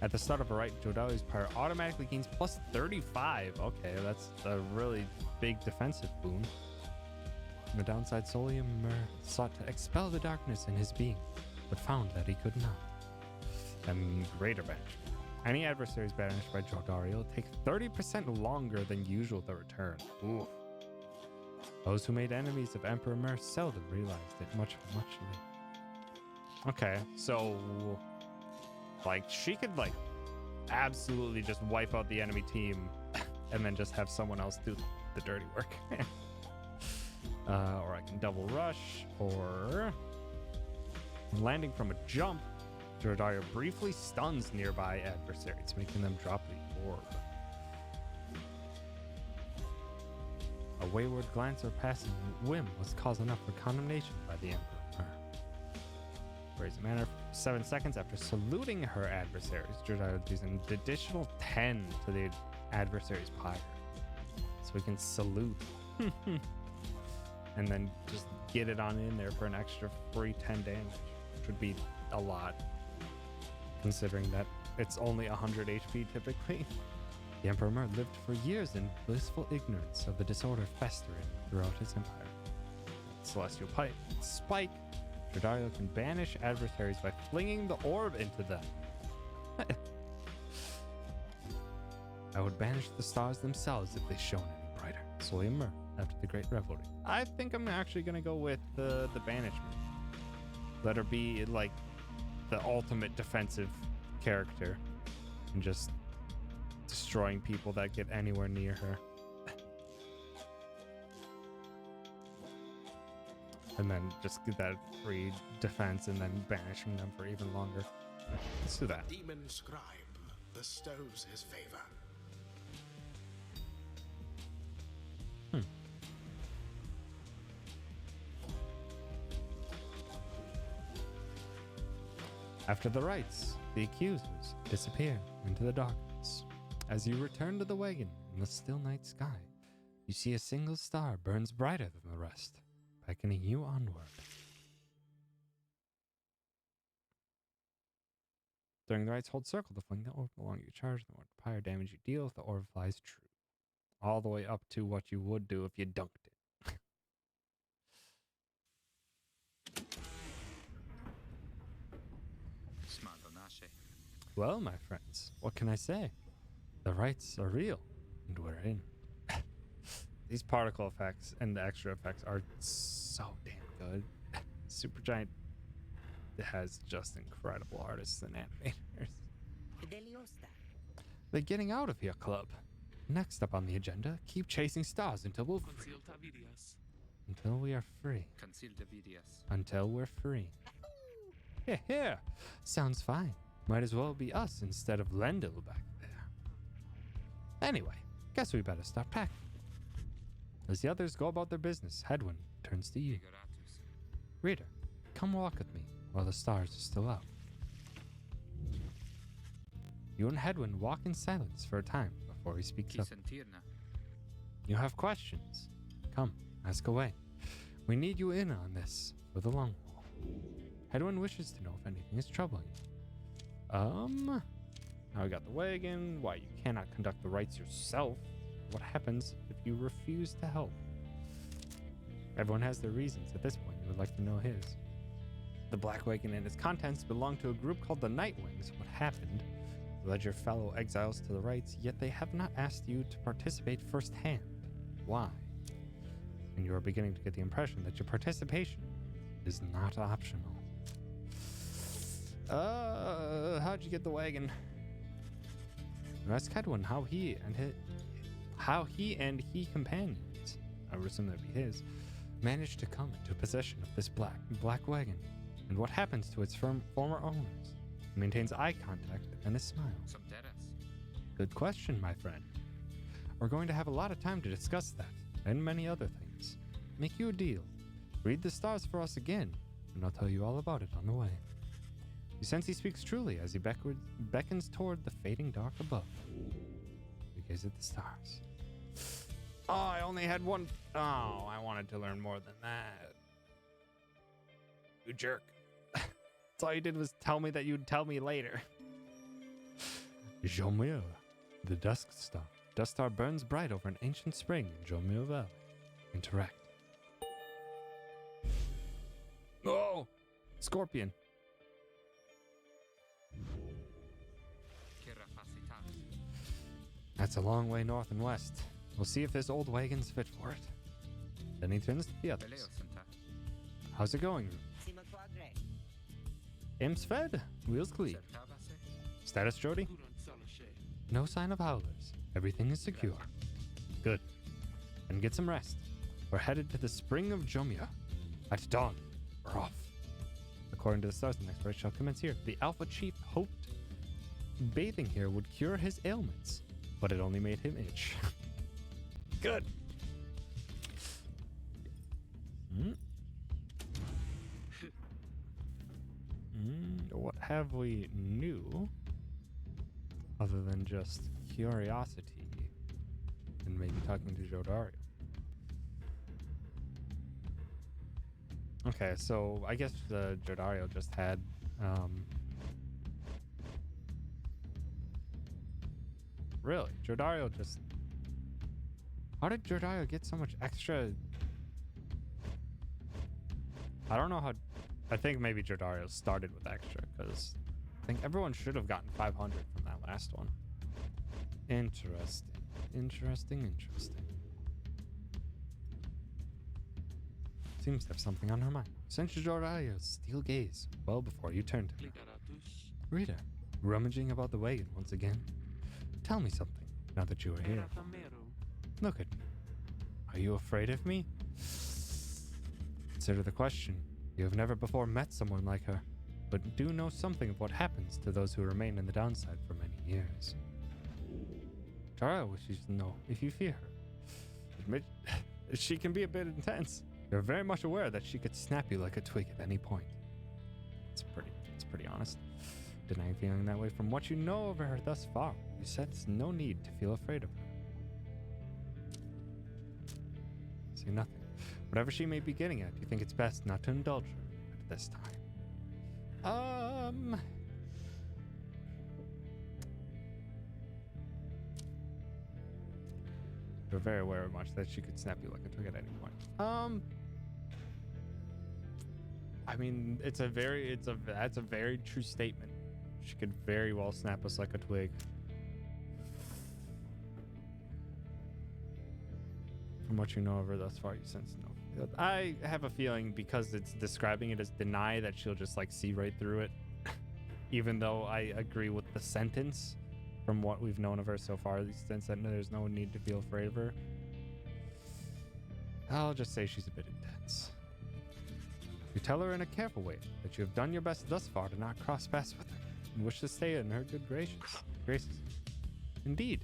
At the start of a right, Jodari's Pyre automatically gains +35. Okay, that's a really big defensive boon. On the downside, Solimer sought to expel the darkness in his being, but found that he could not. And greater banishment. Any adversaries banished by Jordario take 30% longer than usual to return. Ooh. Those who made enemies of Emperor Mur seldom realized it much later. Okay, so like she could like absolutely just wipe out the enemy team and then just have someone else do the dirty work. Or I can double rush, or landing from a jump, Jordario briefly stuns nearby adversaries, making them drop the orb. A wayward glance or passing whim was cause enough for condemnation by the Emperor. Raise a manner for 7 seconds after saluting her adversaries. Jedi deals an additional 10 to the adversary's pyre. So we can salute. And then just get it on in there for an extra free 10 damage, which would be a lot, considering that it's only 100 HP typically. The Emperor lived for years in blissful ignorance of the disorder festering throughout his empire. Celestial Spike, Jordario can banish adversaries by flinging the orb into them. I would banish the stars themselves if they shone any brighter. Soyamur, after the Great Revelry. I think I'm actually going to go with the banishment. Let her be like the ultimate defensive character and just destroying people that get anywhere near her. And then just get that free defense and then banishing them for even longer. Let's do that. Demon Scribe bestows his favor. After the rites, the accusers disappear into the darkness. As you return to the wagon in the still night sky, you see a single star burns brighter than the rest, beckoning you onward. During the rites, hold circle to fling the orb along your charge. The more pyre damage you deal, if the orb flies true. All the way up to what you would do if you dunked it. Well, my friends, what can I say? The rites are real, and we're in. These particle effects and the extra effects are so damn good. Supergiant has just incredible artists and animators. The Getting Out of Here Club. Next up on the agenda, keep chasing stars until we're free. Until we are free. Until we're free. Yeah, sounds fine. Might as well be us instead of Lendil back there. Anyway, guess we better start packing. As the others go about their business, Hedwyn turns to you. Reader, come walk with me while the stars are still out. You and Hedwyn walk in silence for a time before he speaks up. You have questions? Come, ask away. We need you in on this for the long haul. Hedwyn wishes to know if anything is troubling you. How we got the wagon, why you cannot conduct the rites yourself, what happens if you refuse to help. Everyone has their reasons. At this point, you would like to know his. The Black Wagon and its contents belong to a group called the Nightwings. What happened? You led your fellow exiles to the rites, yet they have not asked you to participate firsthand. Why? And you are beginning to get the impression that your participation is not optional. How'd you get the wagon? You ask Hedwyn how he and he companions, I would assume that'd be his, managed to come into possession of this black wagon, and what happens to its former owners. He maintains eye contact and a smile. Good question, my friend. We're going to have a lot of time to discuss that, and many other things. Make you a deal. Read the stars for us again, and I'll tell you all about it on the way. You sense he speaks truly as he beckons toward the fading dark above. You gaze at the stars. Oh, I only had one. Oh, I wanted to learn more than that. You jerk. That's all you did was tell me that you'd tell me later. Jomir, the Dusk Star. Dusk Star burns bright over an ancient spring in Jomir Valley. Interact. Oh! Scorpion. That's a long way north and west. We'll see if this old wagon's fit for it. Then he turns to the others. How's it going? Imps fed, wheels clean. Status, Jody? No sign of howlers. Everything is secure. Good. Then get some rest. We're headed to the spring of Jomia. At dawn, we're off. According to the stars, the next rite shall commence here. The Alpha Chief hoped bathing here would cure his ailments, but it only made him itch. Good. What have we new other than just curiosity and maybe talking to Jodario? Okay, so I guess Jodario just had really? Jodario just... How did Jodario get so much extra? I don't know how... I think maybe Jodario started with extra, because I think everyone should have gotten 500 from that last one. Interesting. Interesting. Seems to have something on her mind. Sense Jodaria's steel gaze well before you turned to her. Rita, rummaging about the wagon once again. Tell me something, now that you are here. Look at me. Are you afraid of me? Consider the question. You have never before met someone like her, but do know something of what happens to those who remain in the downside for many years. Tara wishes to know if you fear her. Admit she can be a bit intense. You're very much aware that she could snap you like a twig at any point. It's pretty honest. Denying feeling that way from what you know of her thus far. You sense no need to feel afraid of her. Say nothing. Whatever she may be getting at, you think it's best not to indulge her at this time. You're very aware of much that she could snap you like a twig at any point. I mean, that's a very true statement. She could very well snap us like a twig. From what you know of her thus far, you sense no. I have a feeling because it's describing it as deny that she'll just like see right through it. Even though I agree with the sentence from what we've known of her so far, the sense that there's no need to feel afraid of her. I'll just say she's a bit intense. You tell her in a careful way that you have done your best thus far to not cross paths with her and wish to stay in her good graces. Indeed,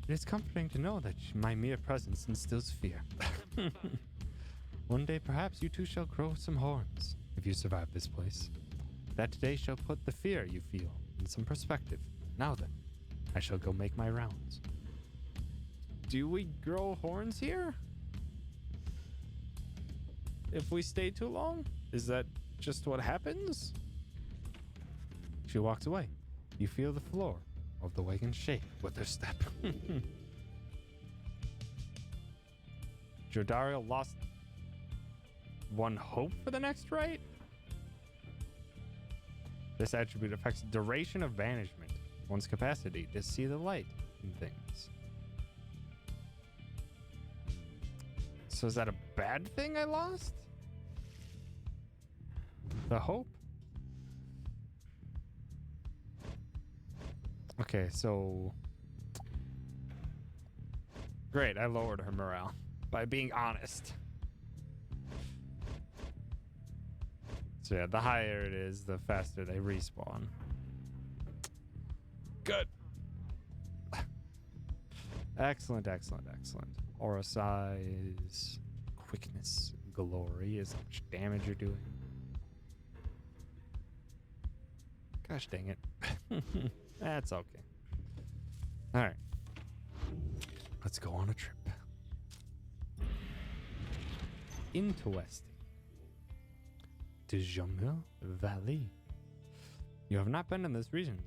it is comforting to know that my mere presence instills fear. One day perhaps you two shall grow some horns if you survive this place. That today shall put the fear you feel in some perspective. Now then, I shall go make my rounds. Do we grow horns here? If we stay too long? Is that just what happens? She walks away. You feel the floor of the wagon shake with her step. Jodario lost one hope for the next right? This attribute affects duration of banishment, one's capacity to see the light in things. So is that a bad thing I lost? The hope? Okay, so... Great, I lowered her morale by being honest. So yeah, the higher it is, the faster they respawn. Good. Excellent. Aura size, quickness, glory is how much damage you're doing. Gosh dang it. That's okay. Alright. Let's go on a trip. Interesting. To Jamil Valley. You have not been in this region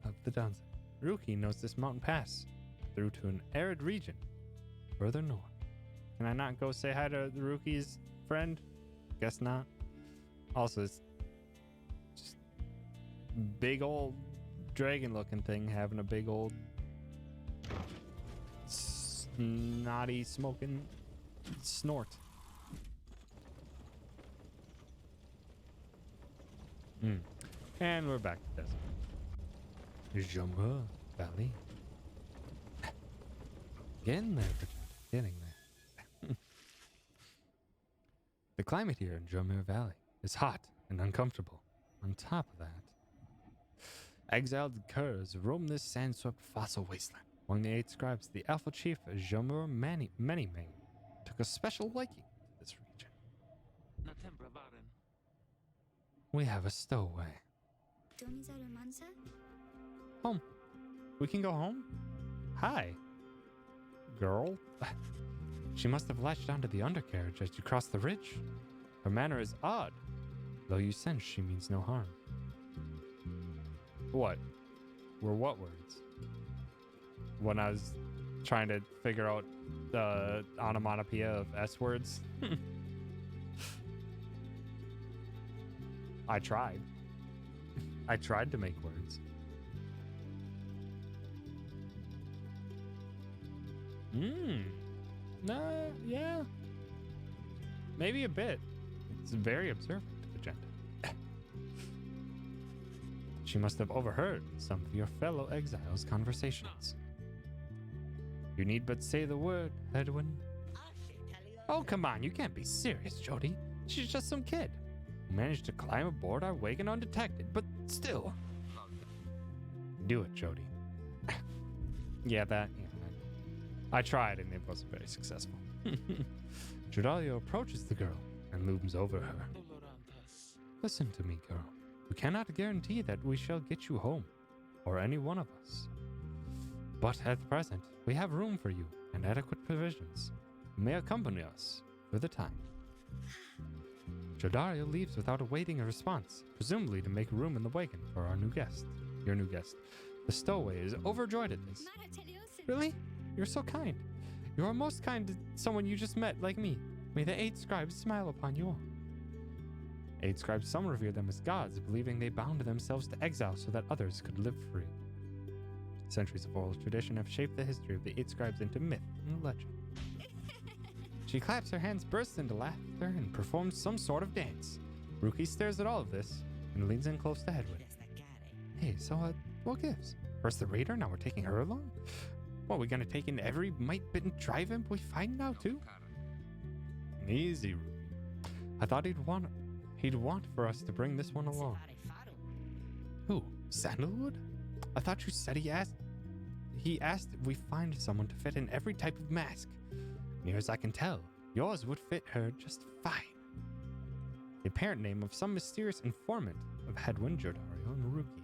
of the downside. Ruki knows this mountain pass through to an arid region further north. Can I not go say hi to the Ruki's friend? Guess not. Also, it's just big old dragon looking thing having a big old snotty smoking snort. And we're back to desert. Jamur Valley. Getting there. The climate here in Jamur Valley is hot and uncomfortable. On top of that, exiled curs roam this sand-swept fossil wasteland. Among the 8 scribes, the Alpha Chief Jamur Manimane took a special liking to this region. We have a stowaway, Home. We can go home? Hi. Girl. She must have latched onto the undercarriage as you crossed the ridge. Her manner is odd, though you sense she means no harm. What? Were what words? When I was trying to figure out the onomatopoeia of S words. I tried. I tried to make words. Yeah. Maybe a bit. It's very observant of agenda. She must have overheard some of your fellow exiles' conversations. You need but say the word, Edwin. Oh, come on, you can't be serious, Jody. She's just some kid who managed to climb aboard our wagon undetected, but still. Do it, Jody. Yeah. I tried and it wasn't very successful. Jodalio approaches the girl and looms over her. Listen to me, girl. We cannot guarantee that we shall get you home, or any one of us. But at present, we have room for you and adequate provisions. You may accompany us for the time. Jodalio leaves without awaiting a response, presumably to make room in the wagon for our new guest. Your new guest. The stowaway is overjoyed at this. Really? You're so kind. You are most kind to someone you just met, like me. May the 8 scribes smile upon you all. 8 scribes, some revere them as gods, believing they bound themselves to exile so that others could live free. Centuries of oral tradition have shaped the history of the 8 scribes into myth and legend. She claps her hands, bursts into laughter, and performs some sort of dance. Ruki stares at all of this and leans in close to Hedwig. Hey, so what gives? First the raider, now we're taking her along? What, we gonna take in every mite-bitten tri-vamp we find now too? Easy, Ruki. I thought he'd want for us to bring this one along. Who? Sandalwood? I thought you said he asked if we find someone to fit in every type of mask. Near as I can tell, yours would fit her just fine. The apparent name of some mysterious informant of Hedwin, Jordario, and Ruki.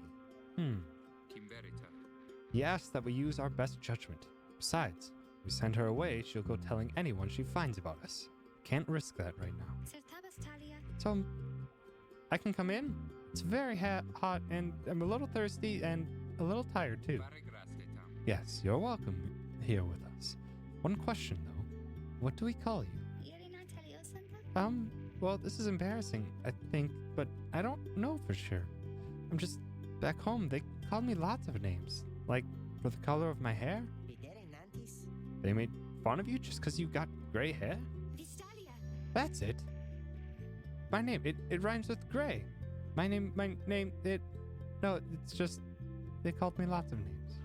He asked that we use our best judgment. Besides, if we send her away, she'll go telling anyone she finds about us. Can't risk that right now. So, I can come in? It's very hot, and I'm a little thirsty and a little tired too. Yes, you're welcome here with us. One question though, what do we call you? Well, this is embarrassing, I think, but I don't know for sure. I'm just back home. They called me lots of names, like for the color of my hair. They made fun of you just because you got gray hair? That's it. My name, it rhymes with gray. It's just, they called me lots of names.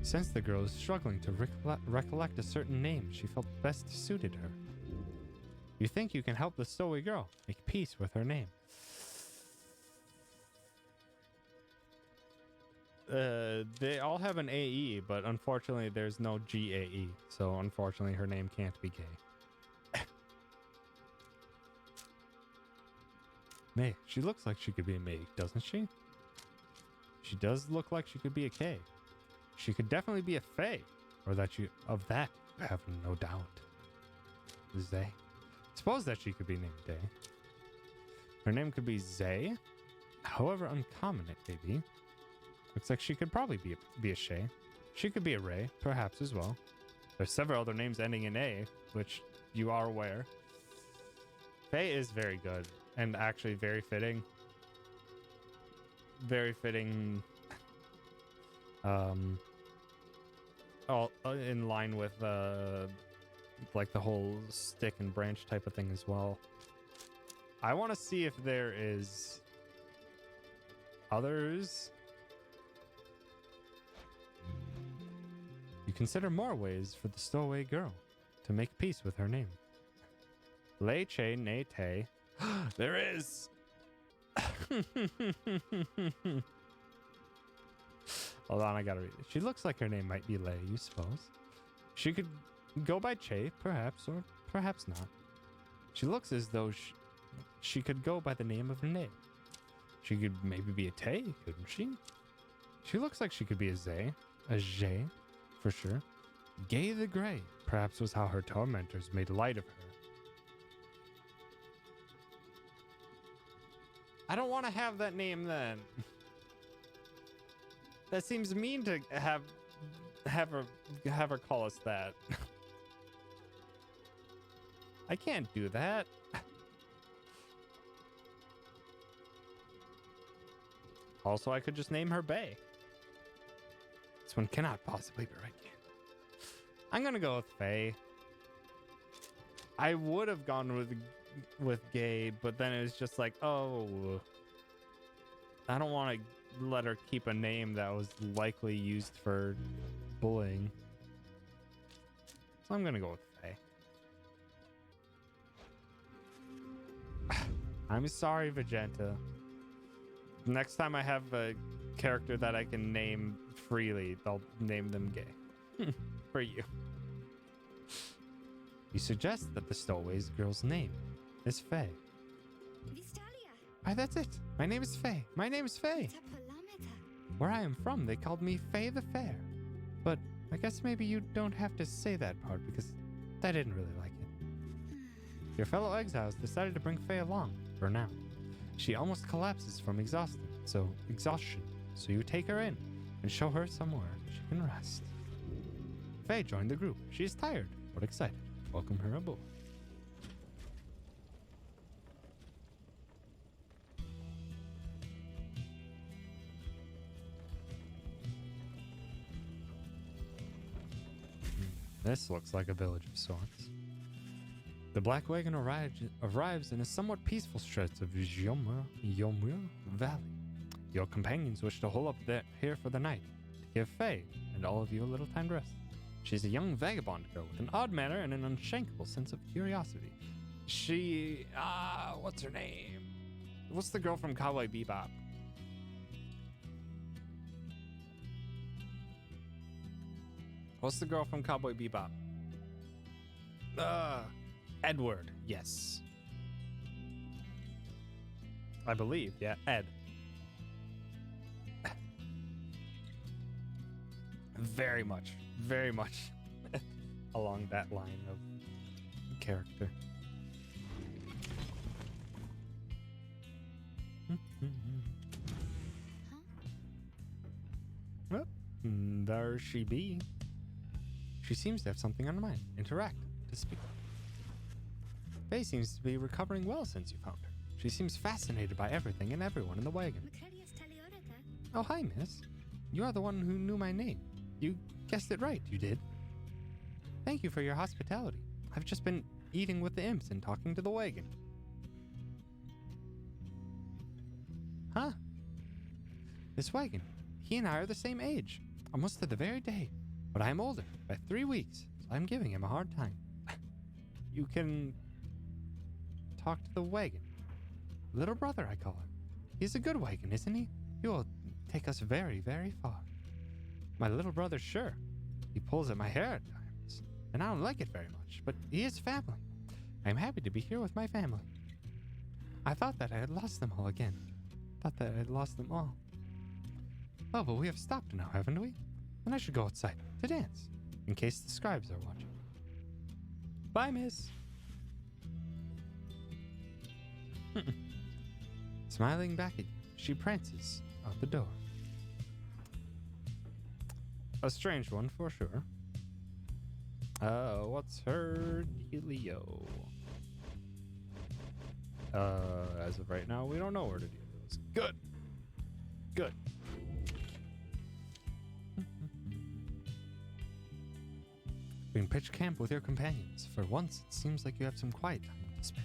Since the girl is struggling to recollect a certain name she felt best suited her. You think you can help the stowaway girl make peace with her name? They all have an AE, but unfortunately there's no GAE, so unfortunately her name can't be gay. May, she looks like she could be a May, doesn't she? She does look like she could be a K. She could definitely be a Fae, or that you have no doubt. Zay. Suppose that she could be named Day. Her name could be Zay, however uncommon it may be. Looks like she could probably be a Shay. She could be a Ray, perhaps as well. There's several other names ending in A, which you are aware. Faye is very good, and actually very fitting. Very fitting. All in line with like the whole stick and branch type of thing as well. I want to see if there is others. You consider more ways for the stowaway girl to make peace with her name. Lei Che Ne Te. There is. Hold on, I gotta read it. She looks like her name might be Lei, you suppose. She could go by Che, perhaps, or perhaps not. She looks as though she could go by the name of Ne. She could maybe be a Tay, couldn't she? She looks like she could be a Zay. A Jay, for sure. Gay the Grey, perhaps was how her tormentors made light of her. I don't want to have that name then. That seems mean to have her call us that. I can't do that. Also, I could just name her Bay. This one cannot possibly be right. I'm gonna go with Faye. I would have gone with Gay, but then it was just like, oh, I don't want to let her keep a name that was likely used for bullying. So I'm gonna go with Faye. I'm sorry, Vegeta. Next time I have a character that I can name freely, I'll name them Gay. For you. You suggest that the stowaway's girl's name is Faye. Vistalia. Why, that's it. My name is Faye. My name is Faye. Where I am from, they called me Faye the Fair. But I guess maybe you don't have to say that part because I didn't really like it. Your fellow exiles decided to bring Faye along, for now. She almost collapses from exhaustion, so you take her in and show her somewhere she can rest. Faye joined the group. She is tired, but excited. Welcome her aboard. This looks like a village of sorts. The black wagon arrives in a somewhat peaceful stretch of Yomur Valley. Your companions wish to hole up here for the night, to give Faye and all of you a little time to rest. She's a young vagabond girl with an odd manner and an unshakable sense of curiosity. What's her name? What's the girl from Cowboy Bebop? What's the girl from Cowboy Bebop? Edward, yes. I believe, yeah, Ed. Very much along that line of character. Well, there she be. She seems to have something on her mind. Interact, to speak. Faye seems to be recovering well since you found her. She seems fascinated by everything and everyone in the wagon. Oh, hi, miss. You are the one who knew my name. You guessed it right, you did. Thank you for your hospitality. I've just been eating with the imps and talking to the wagon. Huh? This wagon, he and I are the same age, almost to the very day, but I am older by 3 weeks, so I'm giving him a hard time. You can talk to the wagon. Little brother, I call him. He's a good wagon, isn't he? He will take us very, very far. My little brother, sure. He pulls at my hair at times, and I don't like it very much, but he is family. I am happy to be here with my family. I thought that I had lost them all again. Thought that I had lost them all. Oh, but we have stopped now, haven't we? Then I should go outside to dance, in case the scribes are watching. Bye, miss. Smiling back at you, she prances out the door. A strange one, for sure. What's her dealio? As of right now, we don't know where the deal is. Good. Good. You can pitch camp with your companions. For once, it seems like you have some quiet time to spare.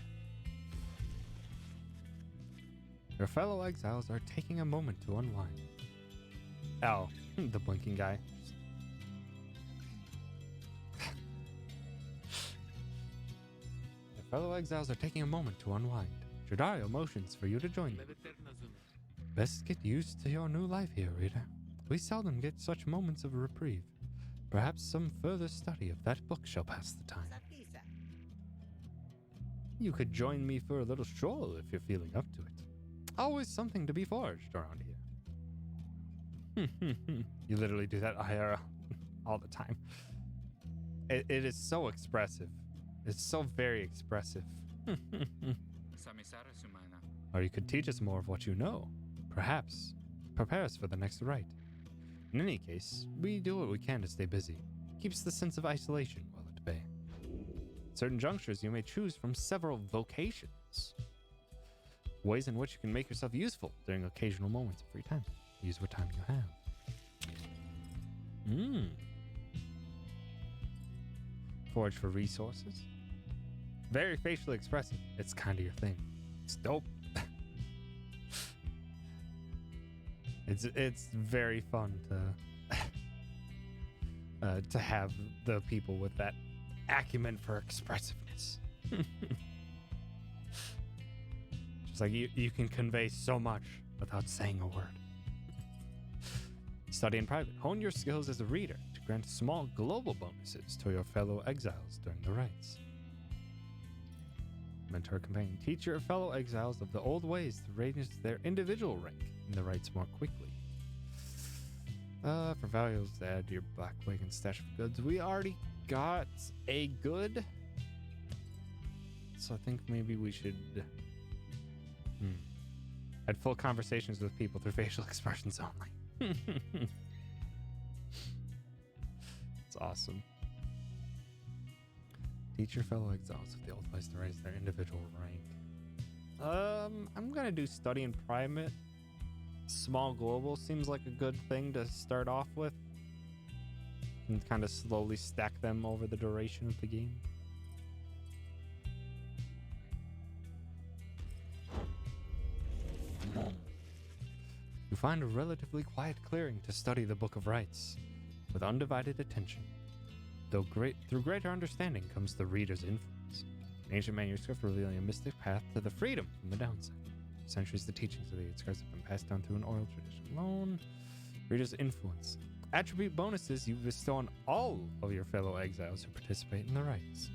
Your fellow exiles are taking a moment to unwind. Oh, the blinking guy. Your fellow exiles are taking a moment to unwind. Jodario motions for you to join them. Best get used to your new life here, reader. We seldom get such moments of reprieve. Perhaps some further study of that book shall pass the time. You could join me for a little stroll if you're feeling up to it. Always something to be forged around here. You literally do that IRL all the time. It is so expressive. It's so very expressive. Samisara Sumana. Or you could teach us more of what you know. Perhaps prepare us for the next rite. In any case, we do what we can to stay busy. Keeps the sense of isolation well at bay. At certain junctures, you may choose from several vocations. Ways in which you can make yourself useful during occasional moments of free time. Use what time you have. Forage for resources. Very facially expressive. It's kind of your thing. It's dope. It's very fun to have the people with that acumen for expressiveness. Just like you can convey so much without saying a word. Study in private. Hone your skills as a reader to grant small global bonuses to your fellow exiles during the rites. Mentor companion. Teach your fellow exiles of the old ways to raise their individual rank in the rites more quickly. For values to add to your black wagon stash of goods. We already got a good. So I think maybe we should had full conversations with people through facial expressions only. It's awesome. Teach your fellow exiles of the old ways to raise their individual rank. I'm gonna do study in private. Small global seems like a good thing to start off with. And kind of slowly stack them over the duration of the game. You find a relatively quiet clearing to study the Book of Rites with undivided attention. Through greater understanding comes the reader's influence. An ancient manuscript revealing a mystic path to the freedom from the downside. For centuries, the teachings of the eight scribes have been passed down through an oral tradition alone. Reader's influence. Attribute bonuses you bestow on all of your fellow exiles who participate in the rites.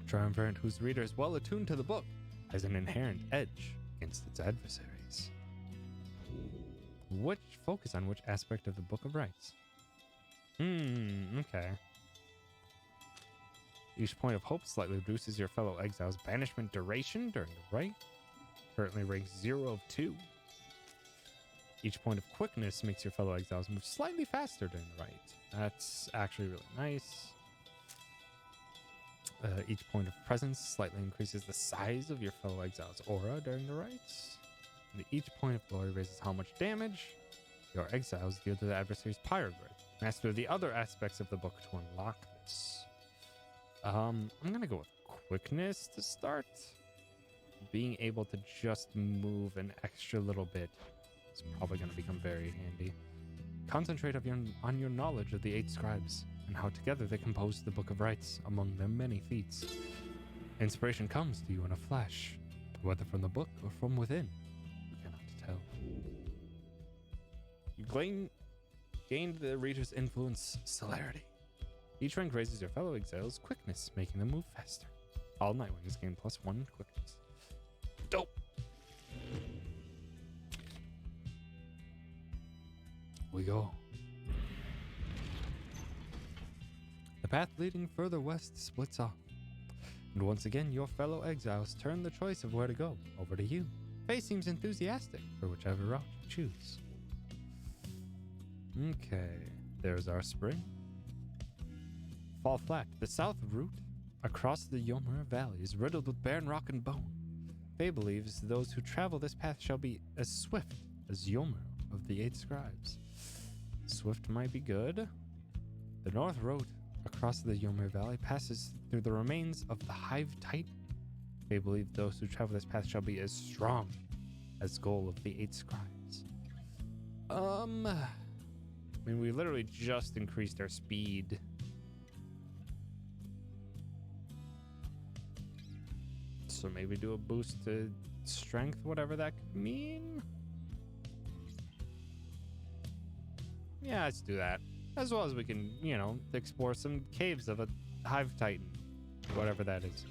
Triumvirate, whose reader is well attuned to the book, has an inherent edge against its adversaries. Focus on which aspect of the Book of Rites? Okay. Each point of hope slightly reduces your fellow exile's banishment duration during the rite. Currently ranks 0 of 2. Each point of quickness makes your fellow exiles move slightly faster during the rite. That's actually really nice. Each point of presence slightly increases the size of your fellow exile's aura during the rites. And each point of glory raises how much damage your exiles deal to the adversary's Pyre grid. Master the other aspects of the book to unlock this. I'm gonna go with quickness to start. Being able to just move an extra little bit is probably gonna become very handy. Concentrate on your knowledge of the 8 scribes and how together they compose the Book of Rites among their many feats. Inspiration comes to you in a flash, whether from the book or from within. You cannot tell. You gained the reader's influence celerity. Each rank raises your fellow exiles' quickness, making them move faster. All Nightwings gain +1 quickness. Dope! We go. The path leading further west splits off. And once again, your fellow exiles turn the choice of where to go over to you. Faye seems enthusiastic for whichever route you choose. Okay, there's our spring. Fall flat. The south route across the Yomer Valley is riddled with barren rock and bone. Faye believes those who travel this path shall be as swift as Yomer of the 8 scribes. Swift might be good. The north road across the Yomer Valley passes through the remains of the Hive Titan. They believe those who travel this path shall be as strong as goal of the 8 scribes. I mean, we literally just increased our speed. So maybe do a boost to strength, whatever that could mean. Yeah, let's do that. As well as we can, you know, explore some caves of a Hive Titan, whatever that is.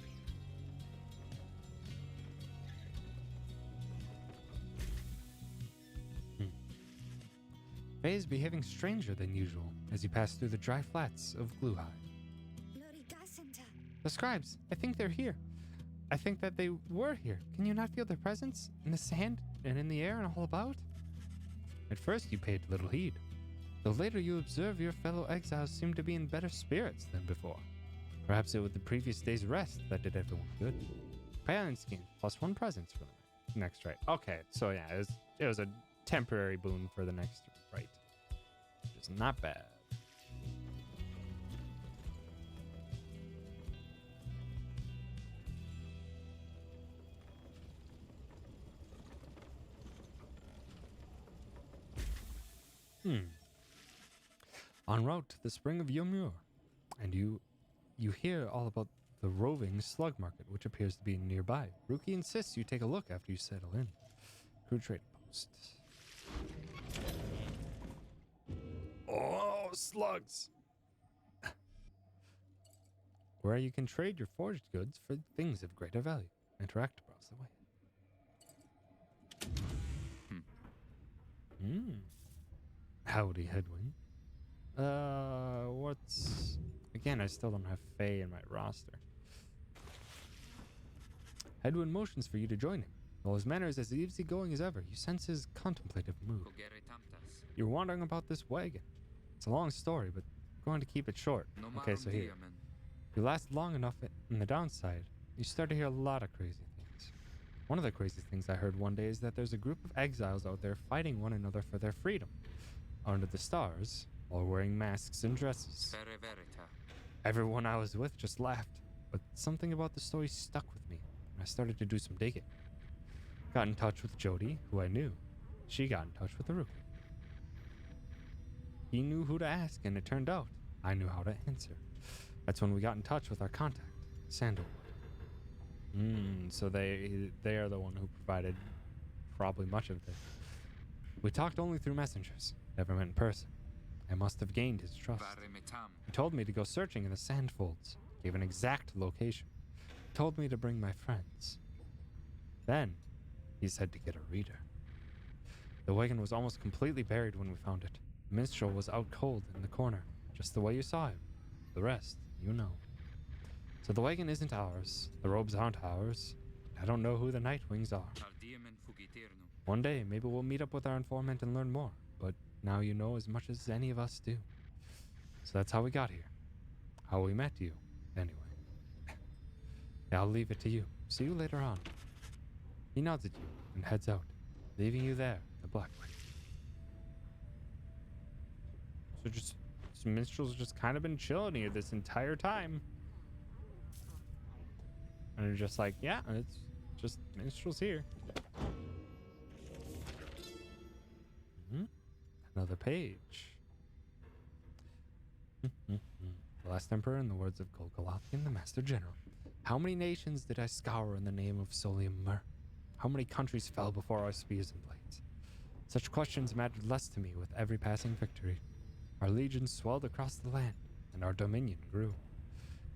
Faye is behaving stranger than usual as you pass through the dry flats of Gluehide. Loricasenta. The scribes, I think they're here. I think that they were here. Can you not feel their presence in the sand and in the air and all about? At first you paid little heed, though later you observe your fellow exiles seem to be in better spirits than before. Perhaps it was the previous day's rest that did everyone good. Paladin skin, +1 presence for the next right. Okay, so yeah, it was a temporary boon for the next right. Which is not bad. En route to the spring of Yomur, and you hear all about the roving slug market, which appears to be nearby. Ruki insists you take a look after you settle in. Crew trade post. Oh, slugs! Where you can trade your forged goods for things of greater value. Interact across the way. Howdy, Headwind. What's... Again, I still don't have Faye in my roster. Headwind motions for you to join him. While his manner is as easygoing as ever, you sense his contemplative mood. You're wandering about this wagon. It's a long story, but I'm going to keep it short. Okay, so here. You last long enough in the downside, you start to hear a lot of crazy things. One of the crazy things I heard one day is that there's a group of exiles out there fighting one another for their freedom. Under the stars, while wearing masks and dresses. Everyone I was with just laughed, but something about the story stuck with me, and I started to do some digging. Got in touch with Jody, who I knew. She got in touch with the Rook. He knew who to ask, and it turned out I knew how to answer. That's when we got in touch with our contact, Sandalwood. So they are the one who provided probably much of this. We talked only through messengers, never met in person. I must have gained his trust. He told me to go searching in the sandfolds, gave an exact location, told me to bring my friends. Then, he said to get a reader. The wagon was almost completely buried when we found it. The minstrel was out cold in the corner, just the way you saw him. The rest, you know. So the wagon isn't ours, the robes aren't ours. I don't know who the Nightwings are. One day, maybe we'll meet up with our informant and learn more, but now you know as much as any of us do. So that's how we got here. How we met you, anyway. I'll leave it to you. See you later on. He nods at you and heads out, leaving you there, the Black Way. So this minstrel's just kind of been chilling here this entire time. And you're just like, yeah, it's just minstrel's here. Another page. The last emperor, in the words of Golgothian, the Master General. How many nations did I scour in the name of Solium Mur? How many countries fell before our spears and blades? Such questions mattered less to me with every passing victory. Our legions swelled across the land, and our dominion grew.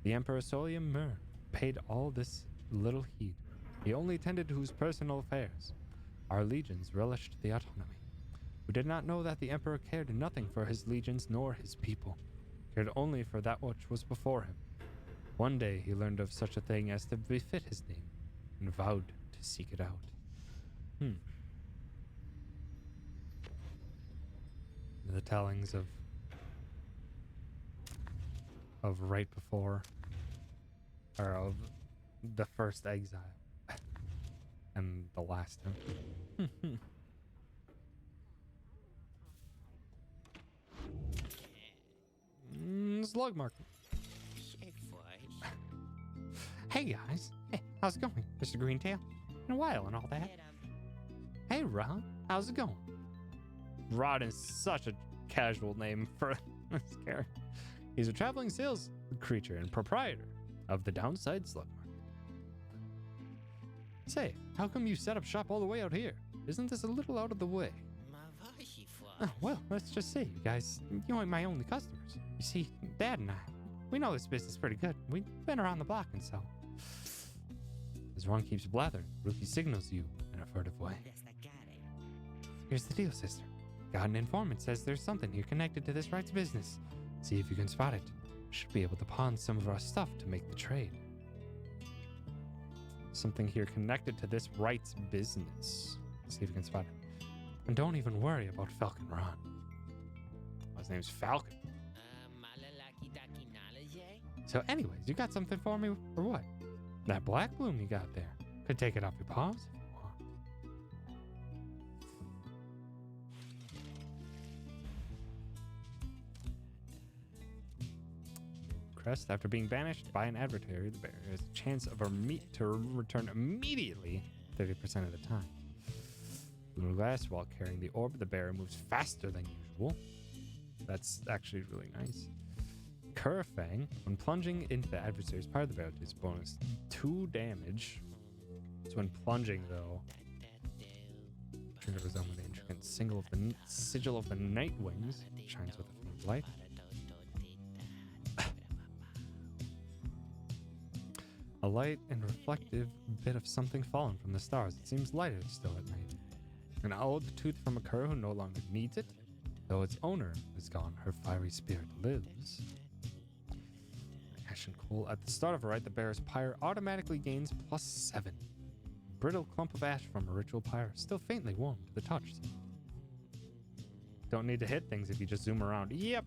The Emperor Solium Mur paid all this little heed. He only tended to his personal affairs. Our legions relished the autonomy. We did not know that the Emperor cared nothing for his legions nor his people, cared only for that which was before him. One day he learned of such a thing as to befit his name, and vowed to seek it out. The tellings of right before, or of the first exile, and the last emperor. Slug market. Hey guys, hey, how's it going, Mr. Greentail? Been a while and all that. Hey Rod, how's it going? Rod is such a casual name for this character. He's a traveling sales creature and proprietor of the Downside Slug Market. Say, how come you set up shop all the way out here? Isn't this a little out of the way? Oh, well, let's just say, you guys, you ain't my only customers. You see, Dad and I, we know this business pretty good. We've been around the block and so. As Ron keeps blathering, Ruki signals you in a furtive way. Here's the deal, sister. Got an informant says there's something here connected to this rights business. See if you can spot it. Should be able to pawn some of our stuff to make the trade. Something here connected to this rights business. See if you can spot it. And don't even worry about Falcon Ron. His name's Falcon. So anyways, you got something for me or what? That black bloom you got there. Could take it off your paws if you want. Crest, after being banished by an adversary, the bear has a chance of a meat to return immediately 30% of the time. Blue glass, while carrying the orb, the bear moves faster than usual. That's actually really nice. Curfang, when plunging into the adversary's part of the bear, does bonus 2 damage. So when plunging, though, trigger resume with the intricate sigil of the night wings, shines with a faint light. A light and reflective bit of something fallen from the stars. It seems lighter still at night. An old tooth from a cur who no longer needs it. Though its owner is gone, her fiery spirit lives. Ash and cool. At the start of a rite, the bear's pyre automatically gains +7. Brittle clump of ash from a ritual pyre, still faintly warm to the touch. Don't need to hit things if you just zoom around. Yep.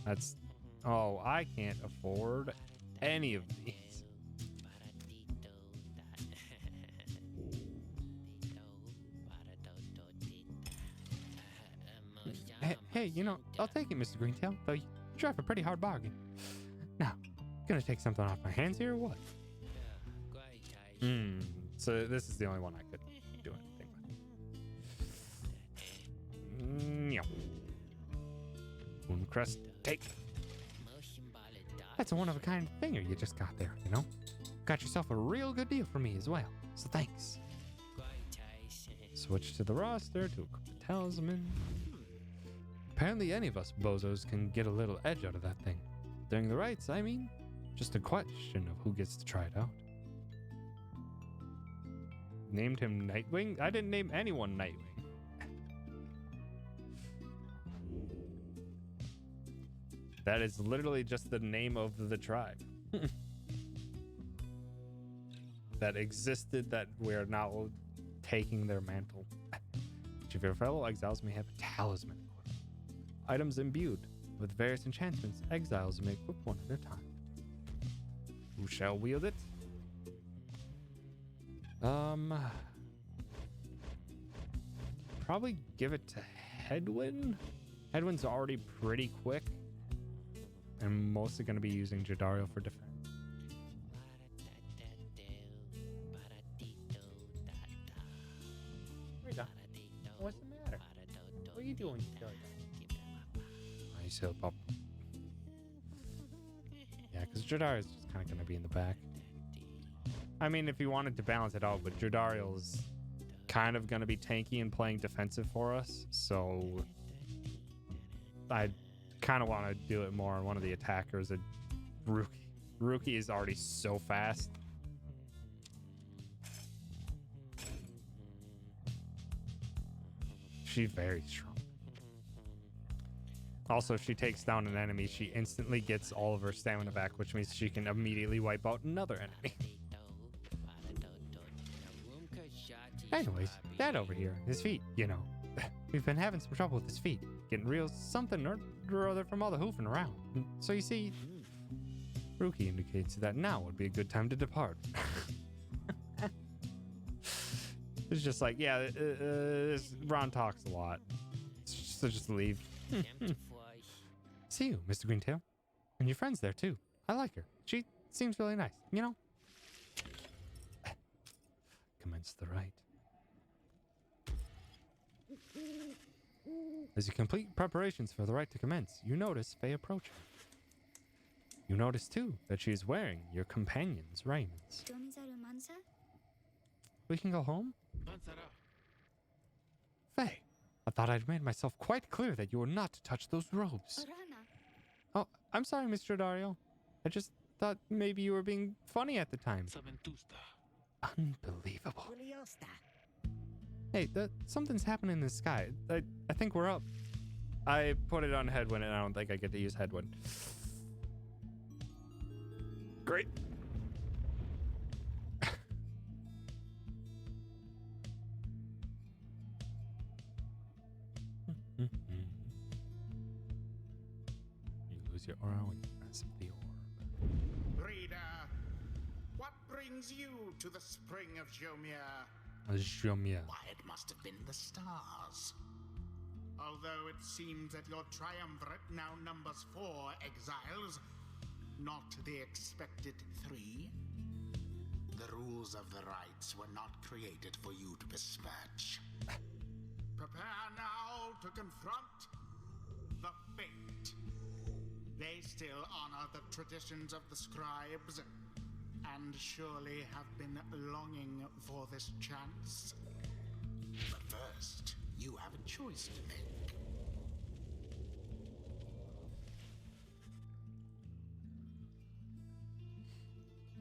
That's... Oh, I can't afford any of these. Hey, you know, I'll take it, Mr. Greentail, though you drive a pretty hard bargain. Now, gonna take something off my hands here or what? So this is the only one I could do anything with. Mooncrest, take. That's a one-of-a-kind finger you just got there, you know? Got yourself a real good deal for me as well, so thanks. Switch to the roster to equip the talisman. Apparently any of us bozos can get a little edge out of that thing. During the rites, I mean. Just a question of who gets to try it out. Named him Nightwing? I didn't name anyone Nightwing. That is literally just the name of the tribe. That existed, that we're now taking their mantle. Each of your fellow exiles may have a talisman. Items imbued with various enchantments, exiles may equip one at a time. Who shall wield it? Probably give it to Hedwyn. Hedwyn's already pretty quick. I'm mostly going to be using Jadario for defense. Rita, what's the matter? What are you doing? I still pop. Yeah, because Jadariel's just kind of going to be in the back. I mean, if you wanted to balance it out, but Jadariel's kind of going to be tanky and playing defensive for us, so I kind of want to do it more on one of the attackers. Ruki. Ruki is already so fast. She's very strong. Also, if she takes down an enemy, she instantly gets all of her stamina back, which means she can immediately wipe out another enemy. Anyways, Dad over here, his feet, you know. We've been having some trouble with his feet. Getting real something or other from all the hoofing around. So you see, Ruki indicates that now would be a good time to depart. It's just like, yeah, Ron talks a lot. So just leave. See you, Mr. Greentail. And your friend's there too. I like her. She seems really nice, you know? Commence the rite. As you complete preparations for the rite to commence, you notice Faye approaching. You notice too that she is wearing your companion's raiments. We can go home? Faye, I thought I'd made myself quite clear that you were not to touch those robes. Oh, I'm sorry, Mr. Dario. I just thought maybe you were being funny at the time. Unbelievable. Hey, something's happening in the sky. I think we're up. I put it on headwind, and I don't think I get to use headwind. Great. You lose your aura when you grasp the orb. Reader, what brings you to the spring of Jomir? Jomir. Why, it must have been the stars. Although it seems that your triumvirate now numbers 4 exiles, not the expected 3. The rules of the rites were not created for you to besmirch. Prepare now to confront the fate. They still honor the traditions of the scribes, and surely have been longing for this chance. But first, you have a choice to make.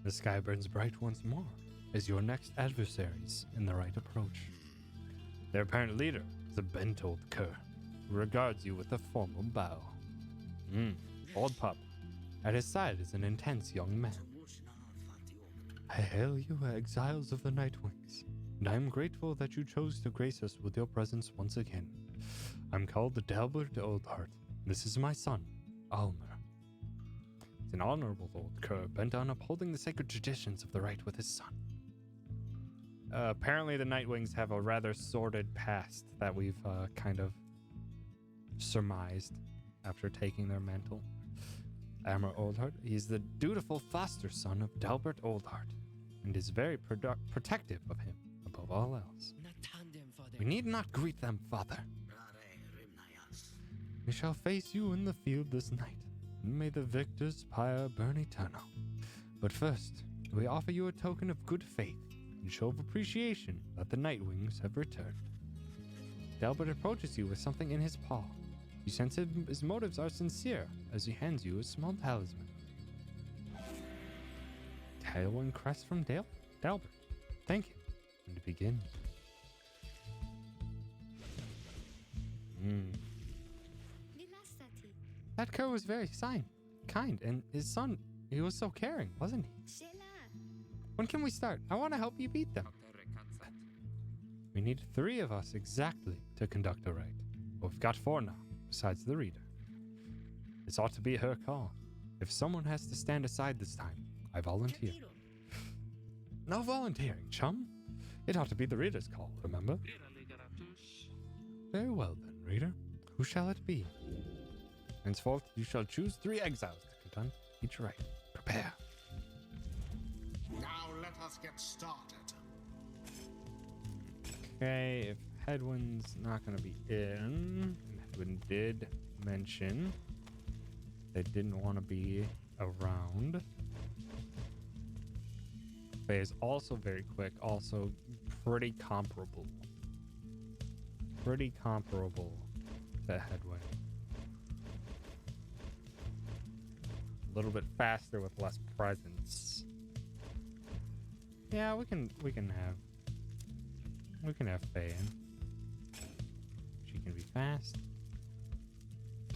The sky burns bright once more as your next adversaries in the right approach. Their apparent leader is a bent-old cur who regards you with a formal bow. Old pup. At his side is an intense young man. I hail you, exiles of the Nightwings, and I am grateful that you chose to grace us with your presence once again. I'm called Delbert Oldheart. This is my son, Almer. He's an honorable old cur bent on upholding the sacred traditions of the right with his son. Apparently the Nightwings have a rather sordid past that we've kind of surmised after taking their mantle. Almer Oldheart, he's the dutiful foster son of Delbert Oldheart, and is very protective of him above all else. We need not greet them, father. We shall face you in the field this night. May the victor's pyre burn eternal. But first, we offer you a token of good faith and show of appreciation that the Nightwings have returned. Delbert approaches you with something in his paw. You sense his motives are sincere as he hands you a small talisman. Tailwind crest from Delbert. Thank you. And to begin. That cur was very kind, and his son, he was so caring, wasn't he? When can we start? I want to help you beat them. We need 3 of us exactly to conduct a rite. Well, we've got 4 now, besides the reader. This ought to be her call. If someone has to stand aside this time, I volunteer. No volunteering, chum. It ought to be the reader's call, remember? Very well then, reader. Who shall it be? Henceforth, you shall choose 3 exiles to conduct each rite. Prepare. Now let us get started. Okay, if Headwind's not going to be in, and Headwind did mention they didn't want to be around. Faye is also very quick, also pretty comparable. Pretty comparable to Headwind. A little bit faster with less presence. Yeah, we can have Faye in. She can be fast.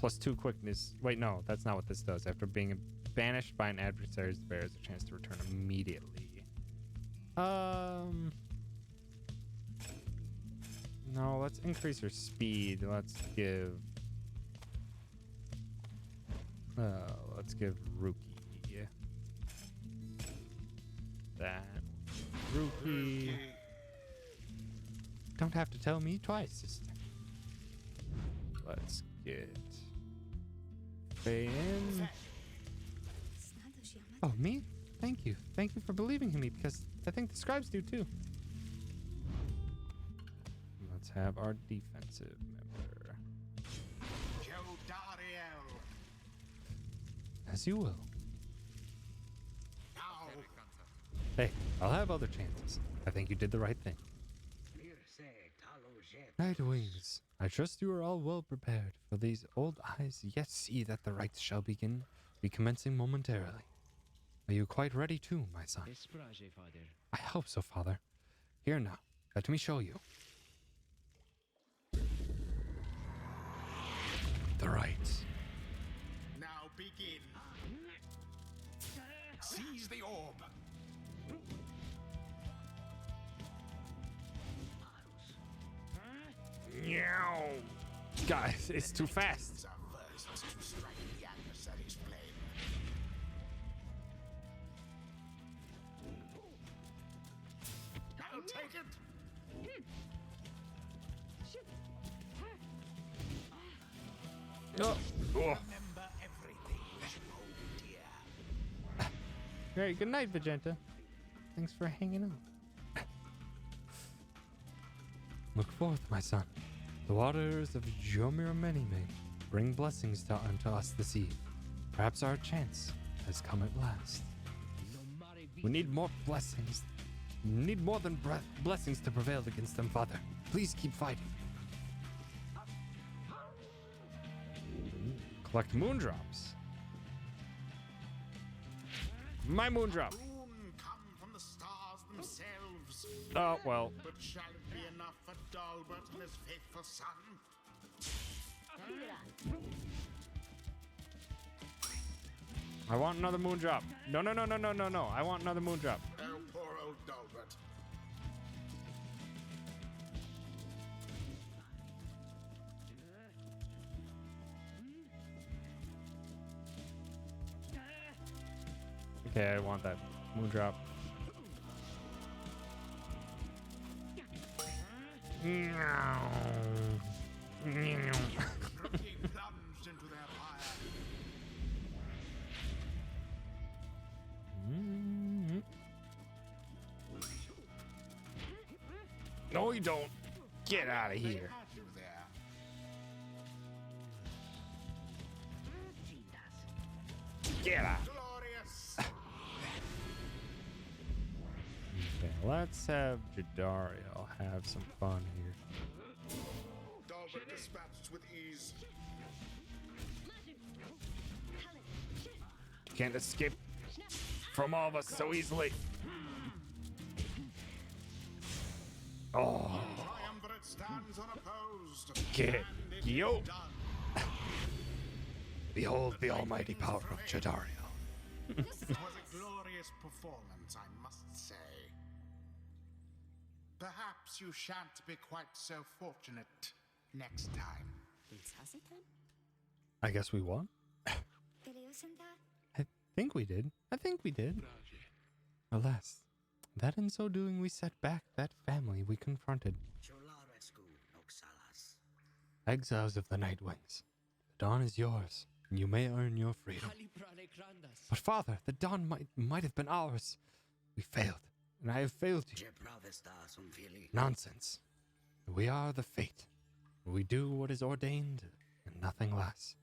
+2 quickness. Wait, no, that's not what this does. After being banished by an adversary's bear, has a chance to return immediately. No, let's increase her speed. Let's give Rookie that. Rookie. Don't have to tell me twice, sister. Let's get Faye in. Oh, me? Thank you. Thank you for believing in me, because I think the scribes do too. Let's have our defensive member. Jodariel. As you will. Now, Hey, I'll have other chances. I think you did the right thing. Nightwings, I trust you are all well prepared, for these old eyes yet see that the rites shall be commencing momentarily. Are you quite ready too, my son? I hope so, father. Here now, let me show you. the rites. Now begin. Seize the orb. Meow. Guys, it's too fast. Are first to strike the adversary's flame. I'll take it. Oh. Remember everything. Oh dear. Very good night, Vegeta. Thanks for hanging out. Look forth, my son. The waters of Jomir Menime bring blessings unto us this eve. Perhaps our chance has come at last. We need more blessings. We need more than blessings to prevail against them, Father. Please keep fighting. Collect moondrops. My moondrop. Boon come from the stars themselves. Oh, well. But shall it be enough for Dalbert and his faithful son? I want another moondrop. No, no, no, no, no, no, no. I want another moondrop. Oh, poor old Dalbert. Okay, I want that moondrop. Rookie plunged into their fire. No, you don't. Get out of They here. had you there. Get out. Glorious. Okay, let's have Jadario have some fun here. Dalbert dispatched with ease. You can't escape from all of us so easily. Oh, Triumvirate stands unopposed. get And it yo. is done. Behold the almighty power of Jadario. It was a glorious performance, I must say. Perhaps you shan't be quite so fortunate next time. I guess we won. I think we did. I think we did. Alas, that in so doing we set back that family we confronted. Exiles of the Nightwings, the dawn is yours, and you may earn your freedom. But father, the dawn might have been ours. We failed, and I have failed you. Nonsense. We are the fate. We do what is ordained, and nothing less.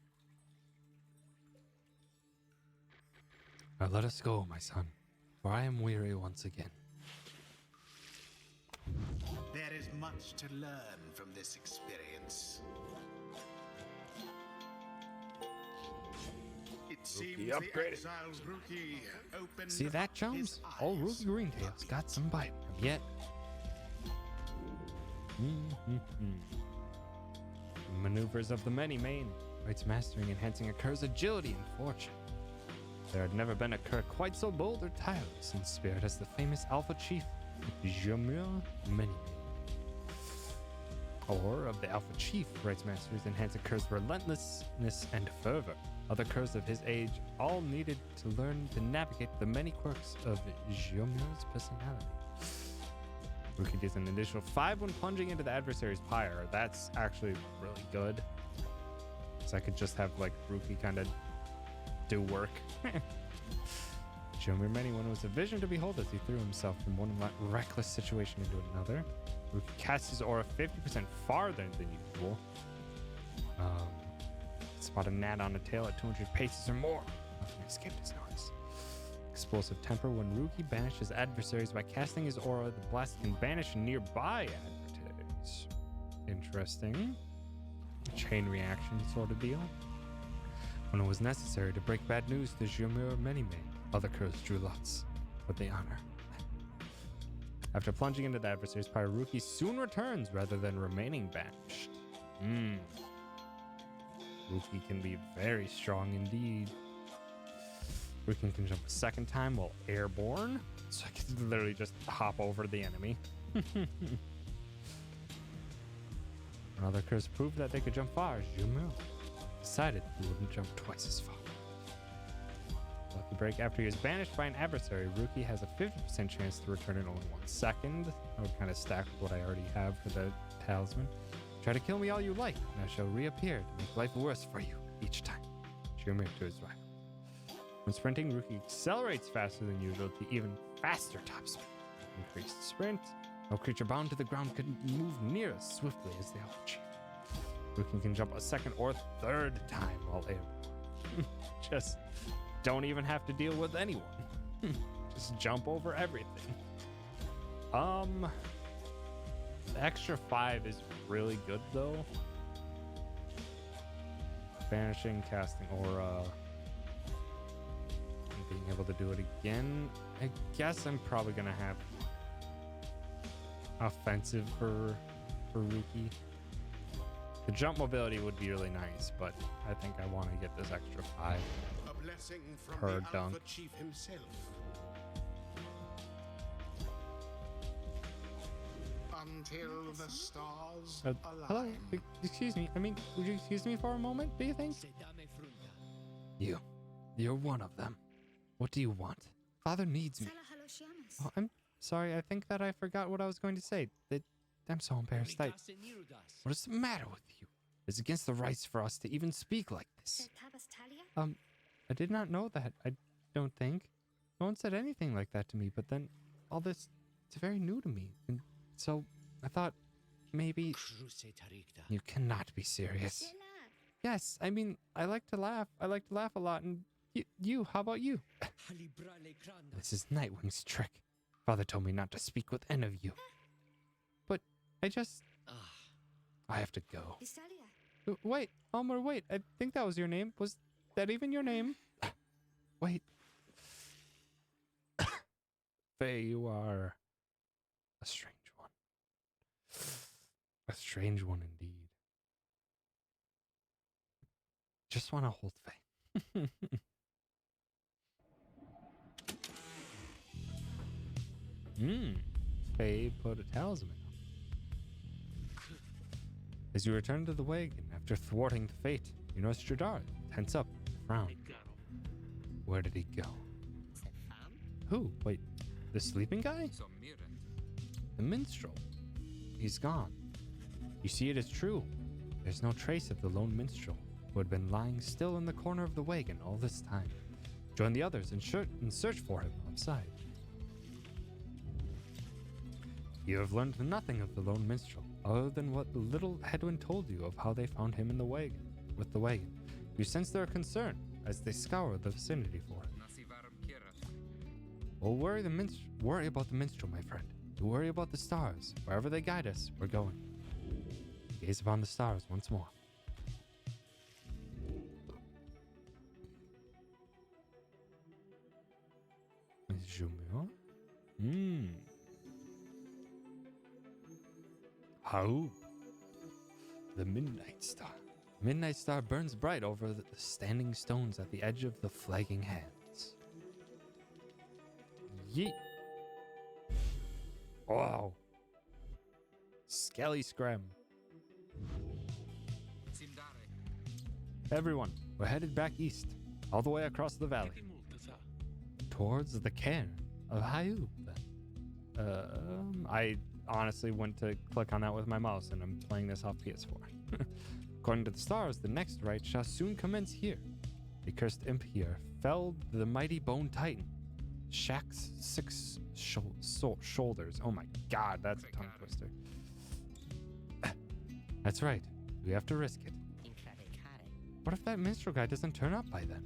Now let us go, my son, for I am weary once again. There is much to learn from this experience. It seems the upgraded. exiled Rookie opened See that, up chums? his Old eyes. Rookie Greentail's got some bite, and yet... Maneuvers of the many main. Rights mastering enhancing a cur's agility and fortune. There had never been a cur quite so bold or tireless in spirit as the famous Alpha Chief, Jomir Many. Or of the Alpha Chief, Rights masters enhance a cur's relentlessness and fervor. Other curs of his age all needed to learn to navigate the many quirks of Jomir's personality. Rookie does an additional 5 when plunging into the adversary's pyre. That's actually really good. So I could just have like Rookie kind of do work. Jomir Many, when it was a vision to behold as he threw himself from one reckless situation into another. Rookie casts his aura 50% farther than usual. Spot a gnat on a tail at 200 paces or more. Nothing escaped his notice. Explosive temper. When Rookie banishes adversaries by casting his aura, the blast can banish nearby adversaries. Interesting. Chain reaction sort of deal. When it was necessary to break bad news to Jomir Many, other curs drew lots for the honor. After plunging into the adversary's pyre, Rookie soon returns rather than remaining banished. Ruki can be very strong indeed. Ruki can jump a second time while airborne, so I can literally just hop over the enemy. Another curse proved that they could jump far. Jumu decided he wouldn't jump twice as far. Lucky break. After he is banished by an adversary, Ruki has a 50% chance to return in only 1 second. I would kind of stack what I already have for the talisman. Try to kill me all you like, and I shall reappear to make life worse for you each time. Jumir to his right. When sprinting, Ruki accelerates faster than usual to even faster top speed. Increased sprint. No creature bound to the ground could move near as swiftly as they all achieve. Ruki can jump a second or third time while airborne. Just don't even have to deal with anyone. Just jump over everything. The extra 5 is really good though. Banishing, casting aura, and being able to do it again. I guess I'm probably gonna have offensive for Ruki. The jump mobility would be really nice, but I think I want to get this extra 5 A blessing from per the dunk. Alpha Chief himself. Until the stars Hello? align. Excuse me. I mean, would you excuse me for a moment, do you think? You're one of them. What do you want? Father needs me. Sala haloshiamas. Oh, I'm sorry. I think that I forgot what I was going to say. I'm so embarrassed. What is the matter with you? It's against the rights for us to even speak like this. Tabas Talia? I did not know that. I don't think. No one said anything like that to me, but then all this, it's very new to me. And so I thought maybe you cannot be serious. Sela. Yes, I mean, I like to laugh. I like to laugh a lot. And how about you? This is Nightwing's trick. Father told me not to speak with any of you. But I have to go. Isalia. Wait, Elmer, wait. I think that was your name. Was that even your name? Wait. Faye, you are a strange one. A strange one indeed. Just want to hold Faye. Faye put a talisman on. As you return to the wagon after thwarting the fate, you notice Jadar tense up, frown. Where did he go? Who? Wait, the sleeping guy? The minstrel. He's gone. You see, it is true. There's no trace of the lone minstrel, who had been lying still in the corner of the wagon all this time. Join the others and search for him outside. You have learned nothing of the lone minstrel, other than what the little Hedwin told you of how they found him in the wagon. With the wagon, you sense their concern as they scour the vicinity for him. Well, worry about the minstrel, my friend. You worry about the stars. Wherever they guide us, we're going. Gaze upon the stars once more. How? The Midnight Star. Midnight Star burns bright over the standing stones at the edge of the flagging hands. Yeet. Wow. Skelly Scram. Everyone, we're headed back east, all the way across the valley, towards the cairn of Hayub. I honestly went to click on that with my mouse, and I'm playing this off PS4. According to the stars, the next rite shall soon commence here. The cursed imp here felled the mighty bone titan, Shaq's 6 shoulders. Oh my god, that's a tongue twister. That's right, we have to risk it. What if that minstrel guy doesn't turn up by then?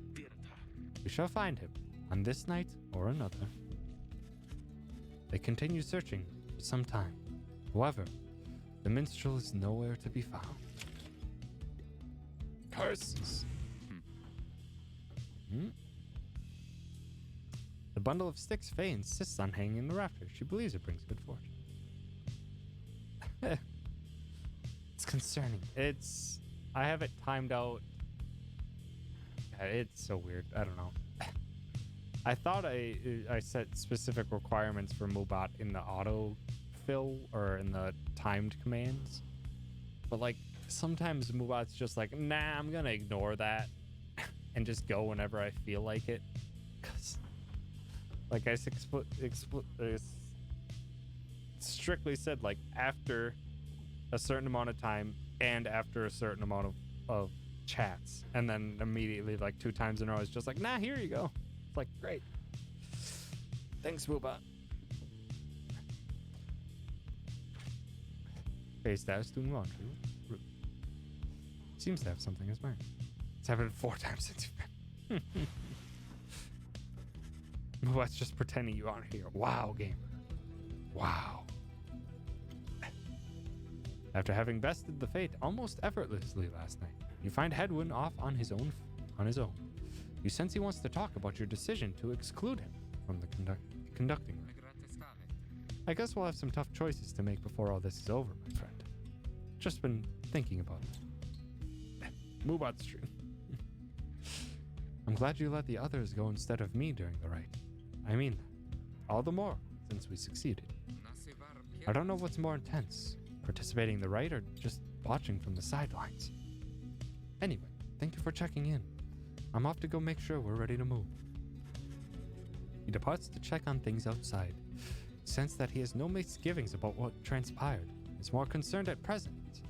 We shall find him, on this night or another. They continue searching for some time. However, the minstrel is nowhere to be found. Curses! The bundle of sticks Faye insists on hanging in the rafters. She believes it brings good fortune. It's concerning. I have it timed out it's so weird. I don't know. I thought I set specific requirements for Moobot in the auto fill or in the timed commands, but like sometimes Moobot's just like, nah, I'm gonna ignore that and just go whenever I feel like it. Cause like I strictly said, like after a certain amount of time and after a certain amount of chats, and then immediately like 2 times in a row it's just like, nah, here you go. It's like, great, thanks Moobot. Face status doing laundry. Seems to have something as mine. It's happened 4 times since you've been. Moobot's just pretending you aren't here. Wow, gamer. Wow. After having bested the fate almost effortlessly last night, you find Hedwin off on his own. You sense he wants to talk about your decision to exclude him from the conducting room. I guess we'll have some tough choices to make before all this is over, my friend. Just been thinking about it. Moobot stream. I'm glad you let the others go instead of me during the rite. I mean, all the more since we succeeded. I don't know what's more intense, participating in the rite or just watching from the sidelines. Anyway, thank you for checking in. I'm off to go make sure we're ready to move. He departs to check on things outside. Sense that he has no misgivings about what transpired. Is more concerned at present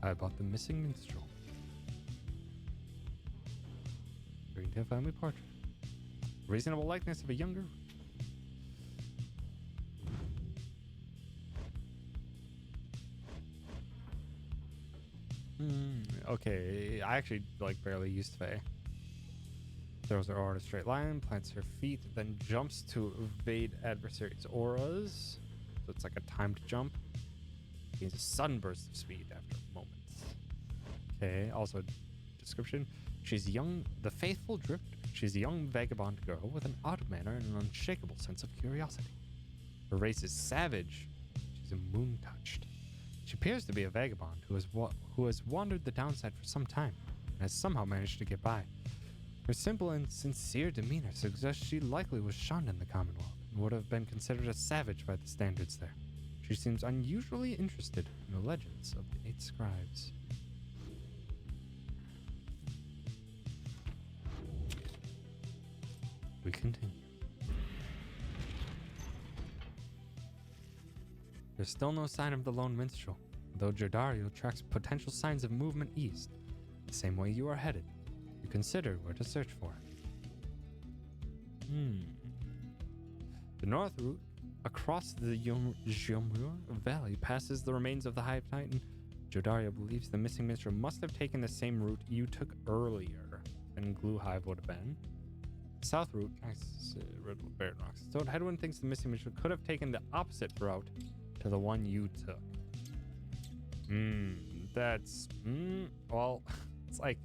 about the missing minstrel. Green family portrait. Reasonable likeness of a younger. Okay, I actually like barely used Faye. Throws her aura in a straight line, plants her feet, then jumps to evade adversaries' auras. So it's like a timed jump. Gains a sudden burst of speed after a moment. Okay, also description. She's young, the faithful drifter. She's a young vagabond girl with an odd manner and an unshakable sense of curiosity. Her race is savage. She's a moon-touched. She appears to be a vagabond who has wandered the downside for some time and has somehow managed to get by. Her simple and sincere demeanor suggests she likely was shunned in the Commonwealth and would have been considered a savage by the standards there. She seems unusually interested in the legends of the 8 scribes. We continue. There's still no sign of the lone minstrel, though Jordario tracks potential signs of movement east, the same way you are headed. You consider where to search for it. The north route across the Jomur Valley passes the remains of the Hive Titan. Jordario believes the missing minstrel must have taken the same route you took earlier than Glue Hive would have been. South route, Barren Rocks. So Hedwin thinks the missing minstrel could have taken the opposite route to the one you took. That's well, it's like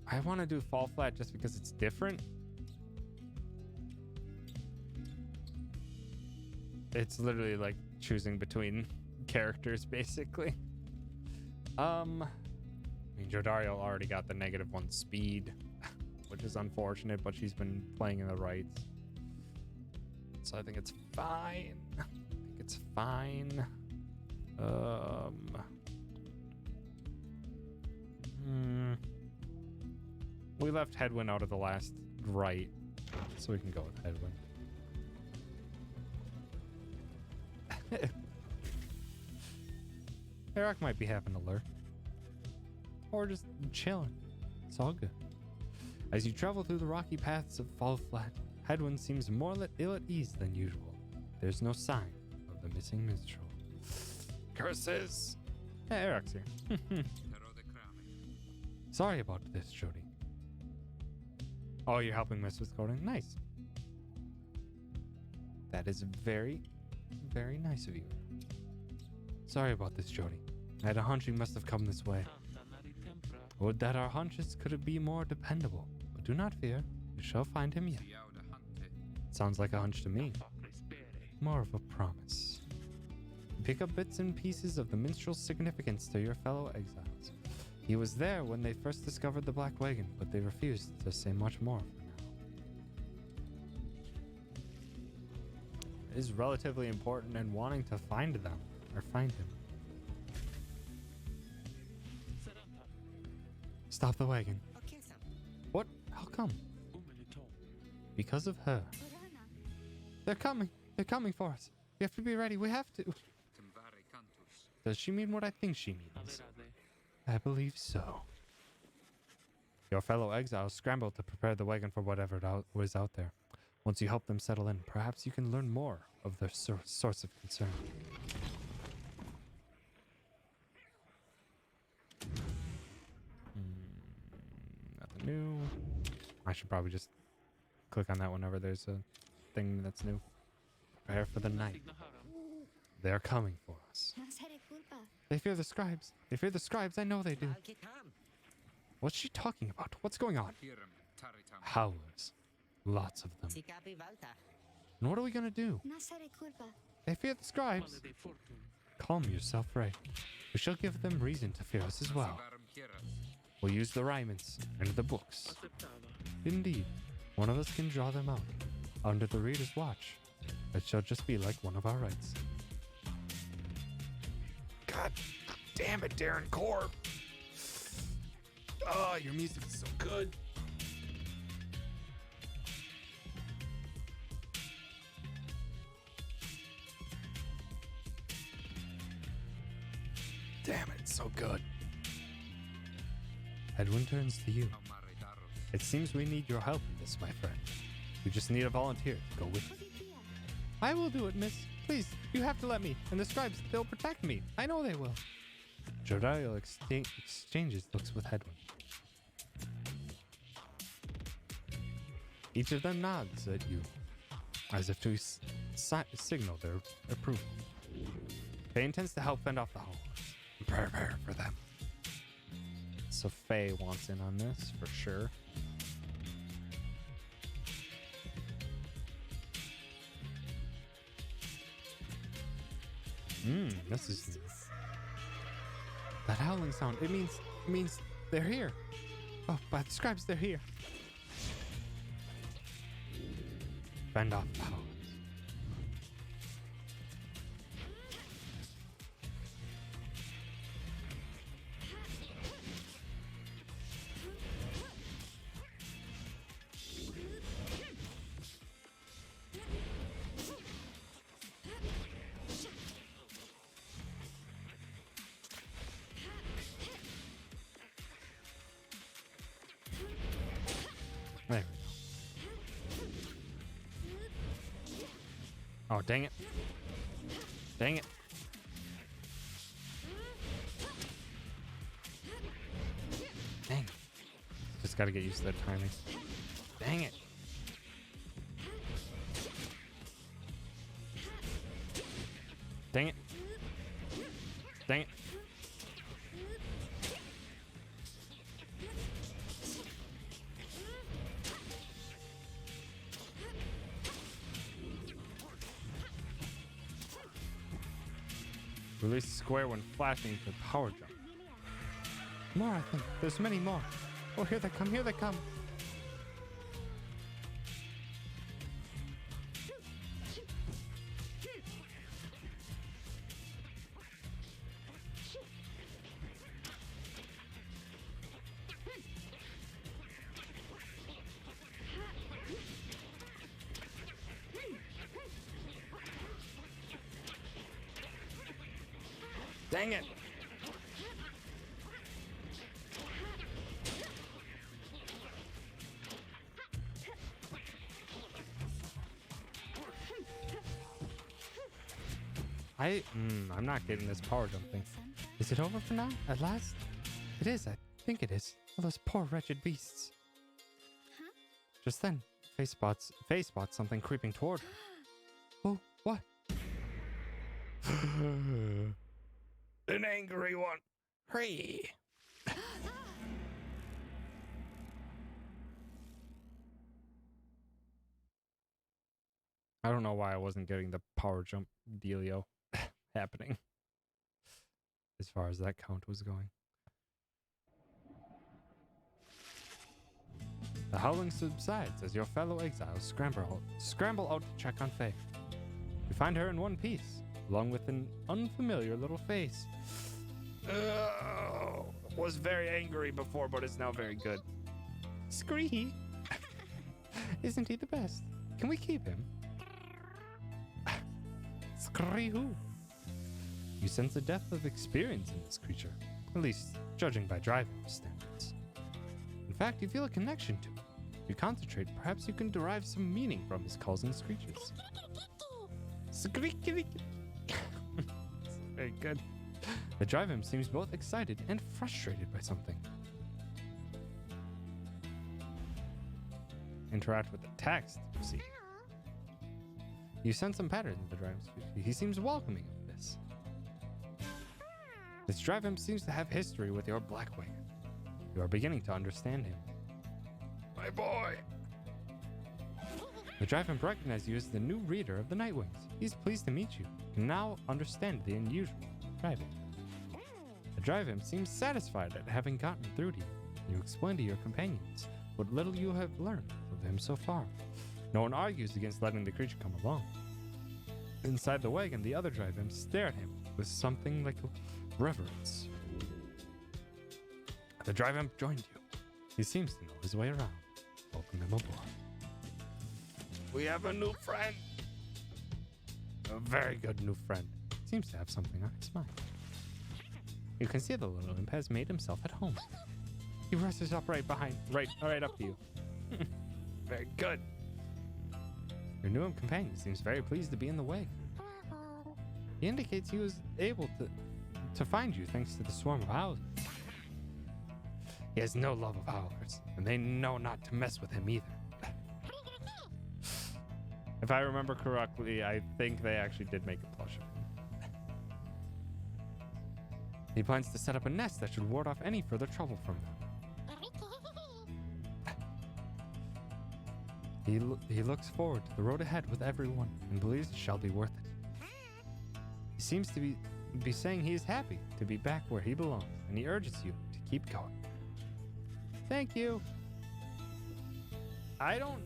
I want to do Fall Flat just because it's different. It's literally like choosing between characters, basically. I mean, Jordario already got the -1 speed, which is unfortunate, but she's been playing in the rights. So I think it's fine. We left Hedwin out of the last right, so we can go with Hedwin. Eric might be having a lurk. Or just chilling. It's all good. As you travel through the rocky paths of Fall Flat, Hedwin seems more ill at ease than usual. There's no sign of the missing minstrel. Curses! Hey, Eric's here. Sorry about this, Jody. Oh, you're helping Miss with coding? Nice. That is very, very nice of you. Sorry about this, Jody. I had a hunch you must have come this way. Would that our hunches could be more dependable. But do not fear, you shall find him yet. Sounds like a hunch to me. More of a promise. Pick up bits and pieces of the minstrel's significance to your fellow exiles. He was there when they first discovered the Black Wagon, but they refused to say much more for now. It is relatively important in wanting to find them, or find him. Stop the wagon. What? How come? Because of her. They're coming. They're coming for us. We have to be ready. We have to. Timvare cantus. Does she mean what I think she means? I believe so. Your fellow exiles scrambled to prepare the wagon for whatever was out there. Once you help them settle in, perhaps you can learn more of their source of concern. Nothing new. I should probably just click on that whenever there's a thing that's new. Prepare for the night. They're coming for us. They fear the scribes. They fear the scribes. I know they do. What's she talking about? What's going on? Pyre taritam. Howlers. Lots of them. And what are we gonna do? They fear the scribes. Calm yourself, Ray. We shall give them reason to fear us as well. Sivarum hieras. We'll use the rhymes and the books. Indeed, one of us can draw them out. Under the reader's watch. It shall just be like one of our rights. God damn it, Darren Korb. Oh, your music is so good. Damn it, it's so good. Edwin turns to you. Aumare daros. It seems we need your help in this, my friend. We just need a volunteer to go with you. I will do it, miss. Please, you have to let me. And the scribes, they'll protect me. I know they will. Jordario exchanges looks with Edwin. Each of them nods at you, as if to signal their approval. Faye intends to help fend off the Howlers. Prepare for them. So Faye wants in on this, for sure. This is new. That howling sound, it means they're here. Oh, by the scribes, they're here. Fend off the Howlers. There we go. Oh, dang it. Dang it. Dang. Just gotta get used to that timing. Dang it. Dang it. Dang it. Release square when flashing to power jump. More, I think. There's many more. Oh, here they come. Here they come. Dang it. I'm not getting this power jump thing. Is it over for now? At last? It is, I think it is. All those poor wretched beasts. Huh? Just then, Faye spots something creeping toward her. Oh, what? An angry one. Hurry! I don't know why I wasn't getting the power jump dealio. happening as far as that count was going. The howling subsides as your fellow exiles scramble out to check on Faye. You find her in one piece, along with an unfamiliar little face. Was very angry before, but is now very good. Scree! Isn't he the best? Can we keep him? Scree-hoo! You sense a depth of experience in this creature, at least judging by driving standards. In fact, you feel a connection to him. If you concentrate, perhaps you can derive some meaning from his calls and screeches. Screek-a-leek. Very good. The drive-him seems both excited and frustrated by something. Interact with the text, you see. You sense some pattern in the drive-him. He seems welcoming of this. This drive-him seems to have history with your black wagon. You are beginning to understand him. My boy! The drive-him recognizes you as the new reader of the Nightwings. He's pleased to meet you. You can now understand the unusual driving. The drive-him seems satisfied at having gotten through to you. You explain to your companions what little you have learned of him so far. No one argues against letting the creature come along. Inside the wagon, the other drive-him stare at him with something like reverence. The drive-him joined you. He seems to know his way around. Welcome him aboard. We have a new friend. A very good new friend. Seems to have something on his mind. You can see the little imp has made himself at home. He rushes up right up to you. Very good. Your new companion seems very pleased to be in the wagon. He indicates he was able to find you thanks to the swarm of howlers. He has no love of howlers, and they know not to mess with him either. If I remember correctly, I think they actually did make a plush of him. He plans to set up a nest that should ward off any further trouble from them. He looks forward to the road ahead with everyone and believes it shall be worth it. He seems to be saying he is happy to be back where he belongs, and he urges you to keep going. Thank you. I don't...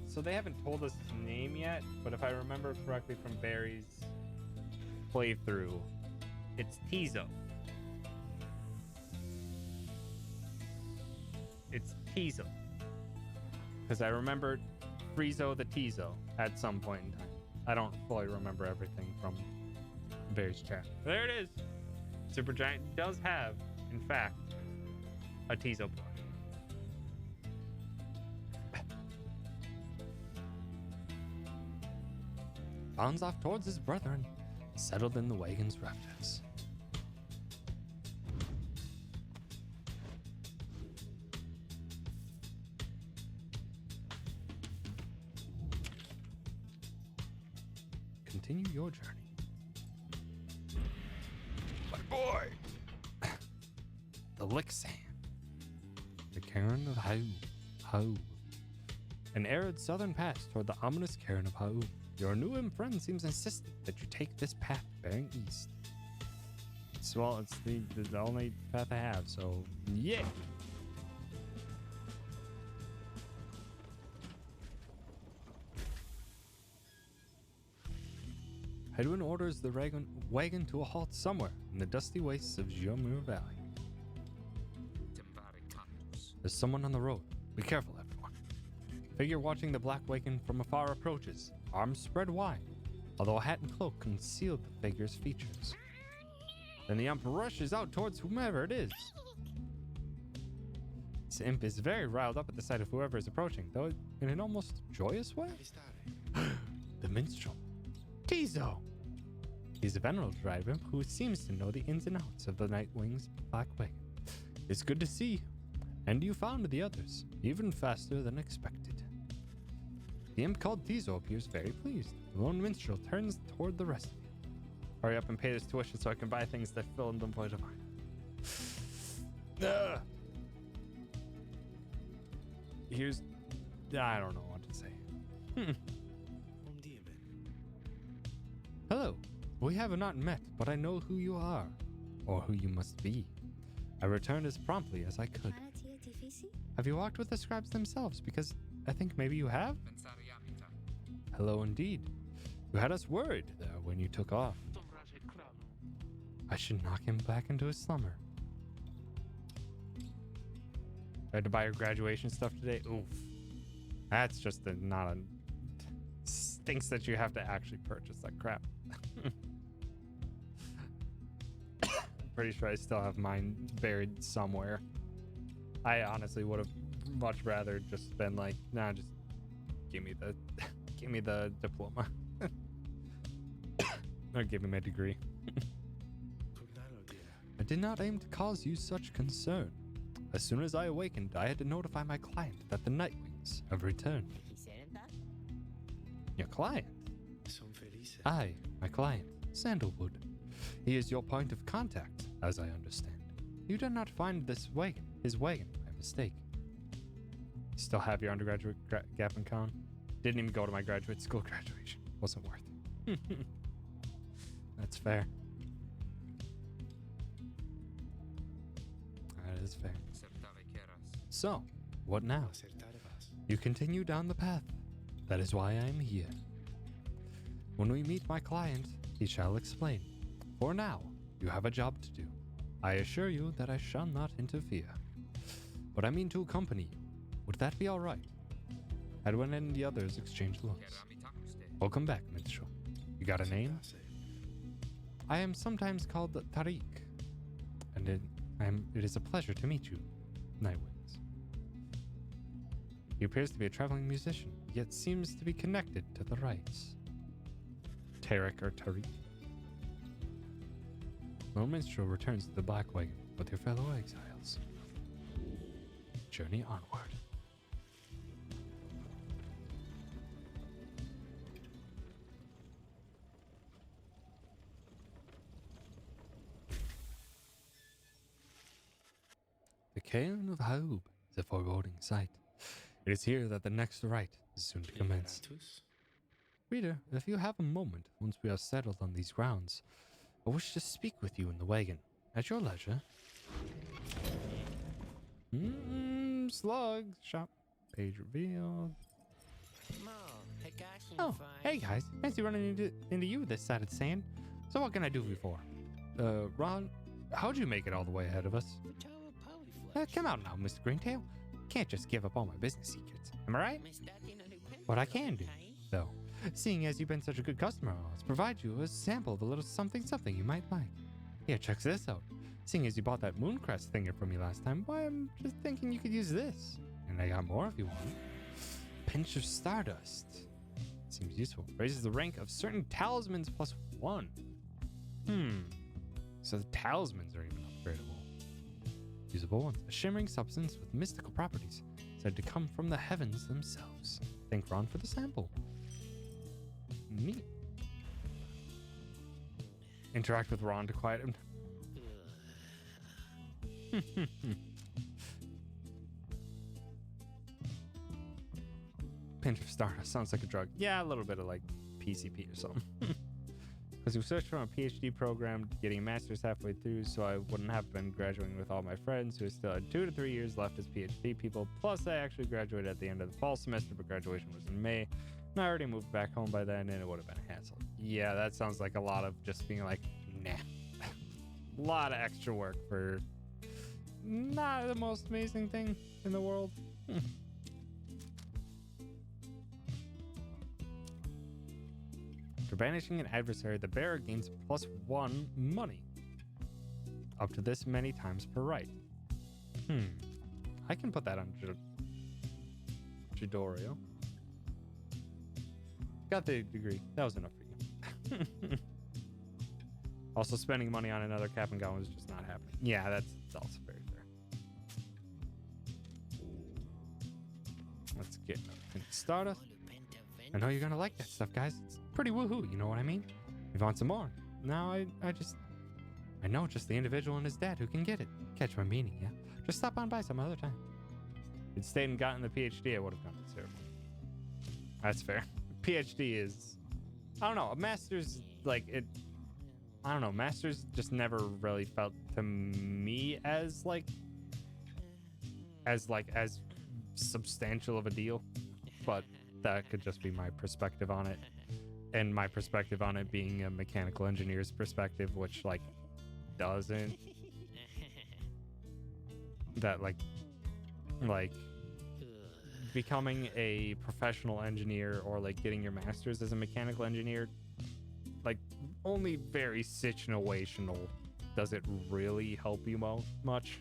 So they haven't told us his name yet, but if I remember correctly from Barry's playthrough, it's Tizo. It's Tizo. Because I remember Friezo the Tizo at some point in time. I don't fully remember everything from Barry's chat. There it is. Supergiant does have, in fact, a Tizo plush. Bounds off towards his brethren, settled in the wagon's rafters. Continue your journey. My boy! The Licksand. The cairn of Hau. An arid southern pass toward the ominous cairn of Hau. Your new friend seems insistent that you take this path bearing east. It's the only path I have, so yeah. Hedwin orders the wagon to a halt somewhere in the dusty wastes of Jomur Valley. There's someone on the road. Be careful, everyone. Figure watching the black wagon from afar approaches, arms spread wide, although a hat and cloak conceal the figure's features. Then the imp rushes out towards whomever it is. This imp is very riled up at the sight of whoever is approaching, though in an almost joyous way. The minstrel. Tizo! He's a venerable driver who seems to know the ins and outs of the Nightwing's black wagon. It's good to see. And you found the others, even faster than expected. The imp called Tizo appears very pleased. The lone minstrel turns toward the rest of you. Hurry up and pay this tuition so I can buy things that fill in the void of mine. Here's... I don't know what to say. Hello. We have not met, but I know who you are, or who you must be. I returned as promptly as I could. Manatia difficile? Have you walked with the scribes themselves? Because I think maybe you have? Pensare amita. Hello indeed. You had us worried there when you took off. I should knock him back into his slumber. I had to buy your graduation stuff today. Oof. That's just not a... Stinks that you have to actually purchase that crap. Pretty sure I still have mine buried somewhere. I honestly would have much rather just been like, nah, just give me the give me the diploma. Or give me my degree. I did not aim to cause you such concern. As soon as I awakened, I had to notify my client that the Nightwings have returned. Your client? I, my client, Sandalwood. He is your point of contact, as I understand. You did not find his wagon, by mistake. You still have your undergraduate gap and con? Didn't even go to my graduate school graduation. Wasn't worth it. That's fair. That is fair. Certave keras. So, what now? You continue down the path. That is why I am here. When we meet my client, he shall explain. For now, you have a job to do. I assure you that I shall not interfere. But I mean to accompany you. Would that be all right? Edwin and the others exchanged looks. Keramitakuste. Welcome back, minstrel. You got a name? I am sometimes called Tariq, and it is a pleasure to meet you, Nightwings. He appears to be a traveling musician, yet seems to be connected to the rites. Tarek or Tariq. Lone Minstrel returns to the Black Wagon with your fellow exiles. Journey onward. The Cairn of Haub is a foreboding sight. It is here that the next rite is soon to commence. Reader, if you have a moment, once we are settled on these grounds, I wish to speak with you in the wagon. At your leisure. Slug shop. Page revealed. Oh, hey guys. Fancy running into you this side of the sand. So what can I do you for? Ron, how'd you make it all the way ahead of us? Come out now, Mr. Greentail. Can't just give up all my business secrets. Am I right? What I can do, though, seeing as you've been such a good customer, I'll provide you a sample of a little something you might like. Here, check this out. Seeing as you bought that Mooncrest thinger from me last time, why, I'm just thinking you could use this. And I got more if you want. Pinch of Stardust. Seems useful. Raises the rank of certain talismans +1. So the talismans are even upgradable. Usable ones. A shimmering substance with mystical properties, said to come from the heavens themselves. Thank Ron for the sample. Neat. Interact with Ron to quiet him. Pinch of Stardust sounds like a drug. Yeah, a little bit of like PCP or something. Because we switched from a PhD program to getting a master's halfway through, so I wouldn't have been graduating with all my friends who still had 2 to 3 years left as PhD people. Plus, I actually graduated at the end of the fall semester, but graduation was in May. And I already moved back home by then, and it would have been a hassle. Yeah, that sounds like a lot of just being like, nah. A lot of extra work for not the most amazing thing in the world. After banishing an adversary, the bearer gains +1 money. Up to this many times per rite. I can put that on Jidorio. Got the degree. That was enough for you. Also, spending money on another cap and gown was just not happening. Yeah, that's also very fair. Let's get Stardust. I know you're gonna like that stuff, guys. It's pretty woohoo, you know what I mean? You want some more? Now I know just the individual and his dad who can get it. Catch my meaning, yeah? Just stop on by some other time. If you'd stayed and gotten the PhD, I would have gone to the ceremony. That's fair. PhD is, I don't know, a master's like it. I don't know. Masters just never really felt to me as as substantial of a deal, but that could just be my perspective on it, and my perspective on it being a mechanical engineer's perspective, which like doesn't that like becoming a professional engineer or like getting your master's as a mechanical engineer, like only very situational does it really help you much.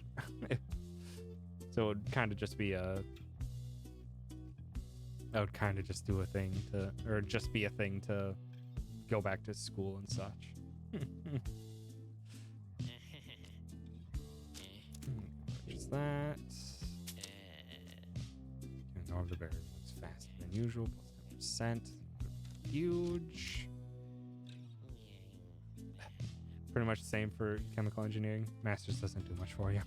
So it would kind of just be a I would kind of just do a thing to, or just be a thing to go back to school and such. Just that. Ignore the variables faster than usual, plus 10%. Huge. Pretty much the same for chemical engineering. Masters doesn't do much for you.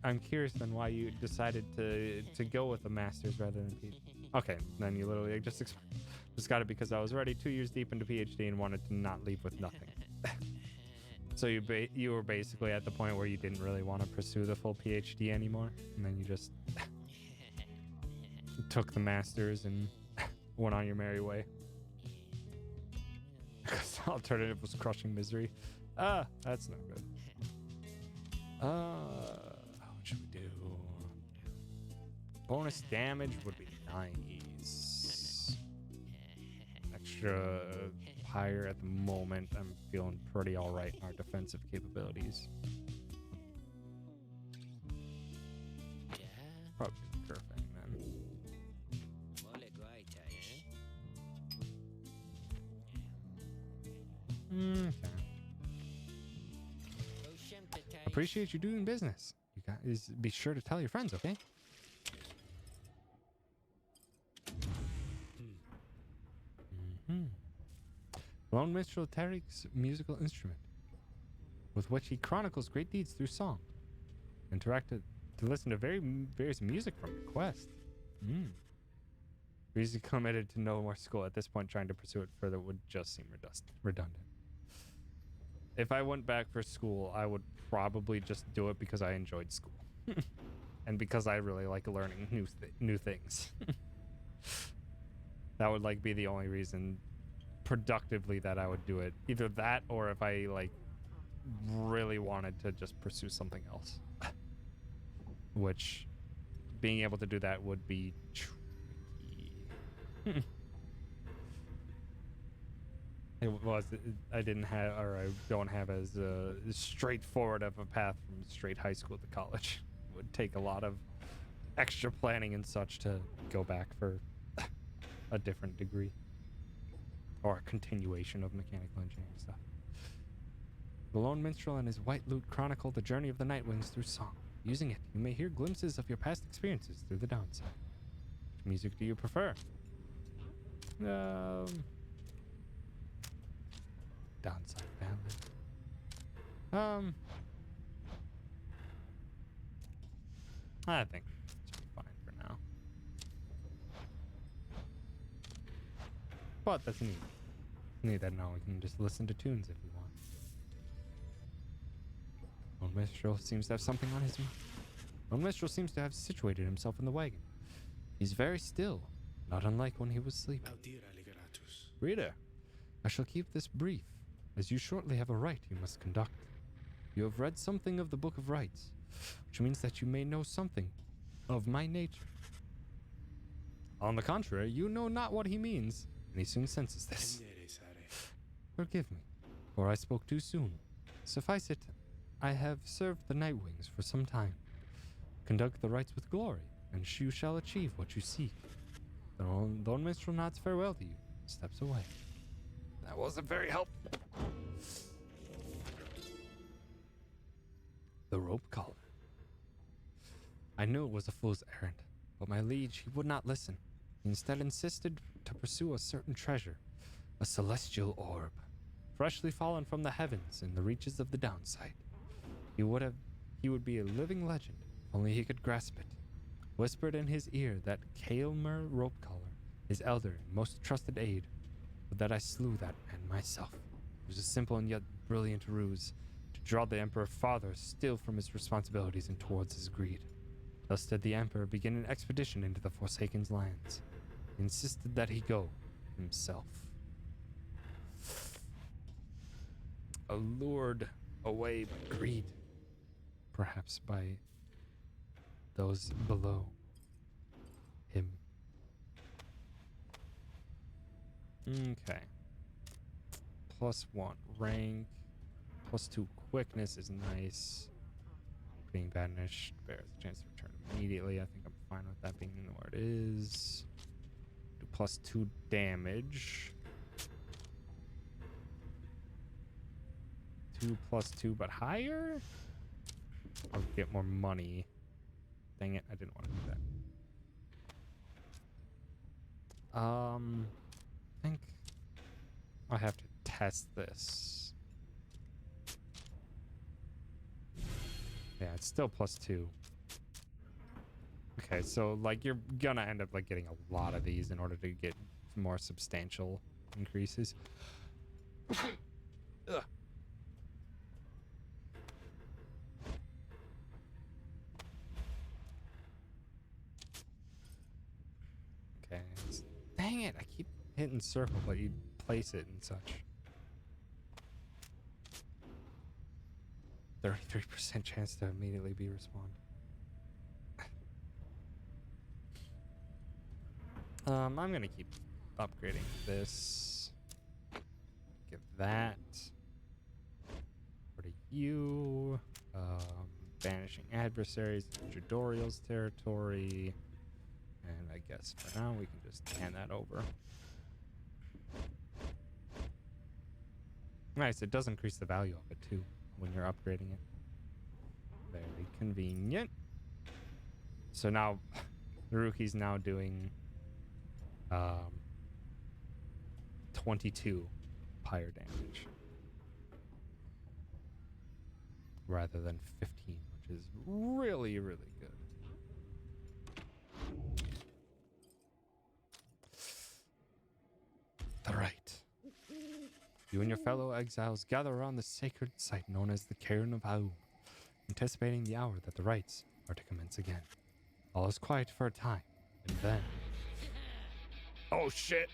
I'm curious then why you decided to go with a master's rather than PhD. Okay, then you literally just got it because I was already 2 years deep into PhD and wanted to not leave with nothing. So you were basically at the point where you didn't really want to pursue the full PhD anymore, and then you just took the master's and went on your merry way. Because the alternative was crushing misery. That's not good. What should we do? Bonus damage would be nice. Extra Pyre at the moment. I'm feeling pretty alright in our defensive capabilities. Probably the curve thing then. Okay. Appreciate you doing business. You guys be sure to tell your friends, okay? Lone Minstrel Tariq's musical instrument, with which he chronicles great deeds through song. Interacted to listen to various music from your quest. Reason committed to no more school at this point. Trying to pursue it further would just seem redundant. If I went back for school, I would probably just do it because I enjoyed school. And because I really like learning new things. That would like be the only reason productively that I would do it. Either that or if I like really wanted to just pursue something else. Which being able to do that would be tricky. I didn't have, or I don't have as straightforward of a path from straight high school to college. It would take a lot of extra planning and such to go back for a different degree or a continuation of mechanical engineering stuff. The Lone Minstrel and his white lute chronicle the journey of the Nightwings through song. Using it, you may hear glimpses of your past experiences through the downside. Which music do you prefer? Downside family. I think it's fine for now. But that's neat. Neither now we can just listen to tunes if we want. Lone Minstrel seems to have something on his mind. Lone Minstrel seems to have situated himself in the wagon. He's very still, not unlike when he was sleeping. Reader, I shall keep this brief, as you shortly have a rite you must conduct. You have read something of the Book of Rites, which means that you may know something of my nature. On the contrary, you know not what he means, and he soon senses this. Forgive me, for I spoke too soon. Suffice it, I have served the Nightwings for some time. Conduct the rites with glory, and you shall achieve what you seek. The Lone Minstrel nods farewell to you, and steps away. That wasn't very helpful. The rope collar. I knew it was a fool's errand, but my liege, he would not listen. He instead insisted to pursue a certain treasure, a celestial orb, freshly fallen from the heavens in the reaches of the downside. He would be a living legend if only he could grasp it. Whispered in his ear that Kaelmer rope collar his elder and most trusted aide, but that I slew that man myself. It was a simple and yet brilliant ruse to draw the Emperor farther still from his responsibilities and towards his greed. Thus did the Emperor begin an expedition into the Forsaken's lands. He insisted that he go himself. Allured away by greed, perhaps by those below him. Okay. +1 rank. +2 quickness is nice. Being banished bears a chance to return immediately. I think I'm fine with that being where it is. Do +2 damage. 2 +2, but higher? I'll get more money. Dang it, I didn't want to do that. I think I have to test this. Yeah, it's still +2. Okay, so like you're gonna end up like getting a lot of these in order to get more substantial increases. Ugh. Okay. Dang it, I keep hitting circle, but you place it and such. 33% chance to immediately be respawned. I'm gonna keep upgrading this. Give that. Go to you. Banishing adversaries, Jadoriel's territory. And I guess for now we can just hand that over. Nice, it does increase the value of it too when you're upgrading it. Very convenient. So now Naruki's now doing 22 pyre damage rather than 15, which is really, really good. The right. You and your fellow exiles gather around the sacred site known as the Cairn of Aum, anticipating the hour that the rites are to commence again. All is quiet for a time, and then... Oh shit!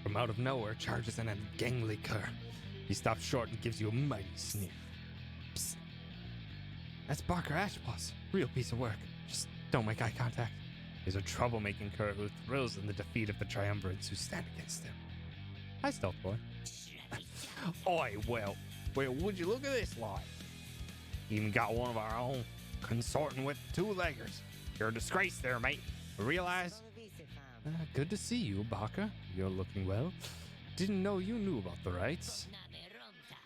From out of nowhere charges an ungainly cur. He stops short and gives you a mighty sneer. Psst. That's Barker Ashboss. Real piece of work. Just don't make eye contact. He's a troublemaking cur who thrills in the defeat of the triumvirates who stand against him. Hi, Stealth Boy. Oi, well, would you look at this lot? Even got one of our own, consorting with two-leggers. You're a disgrace there, mate. Realize? Good to see you, Barker. You're looking well. Didn't know you knew about the rites.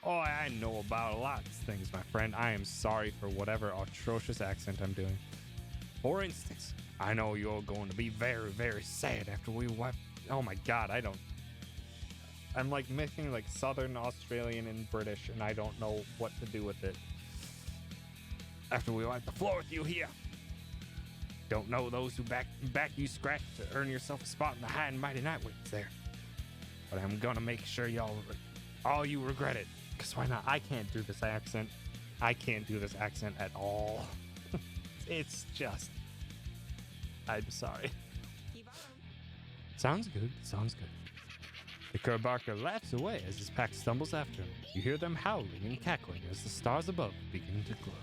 Oh, I know about a lot of things, my friend. I am sorry for whatever atrocious accent I'm doing. For instance, I know you're going to be very, very sad after we wipe... Oh my god, I'm like mixing like Southern Australian and British, and I don't know what to do with it. After we wipe the floor with you here. Don't know those who back you scratch to earn yourself a spot in the high and mighty Nightwings there. But I'm gonna make sure all you regret it. Cause why not? I can't do this accent. I can't do this accent at all. It's just... I'm sorry. Sounds good. Sounds good. The cur Barker laughs away as his pack stumbles after him. You hear them howling and cackling as the stars above begin to glow.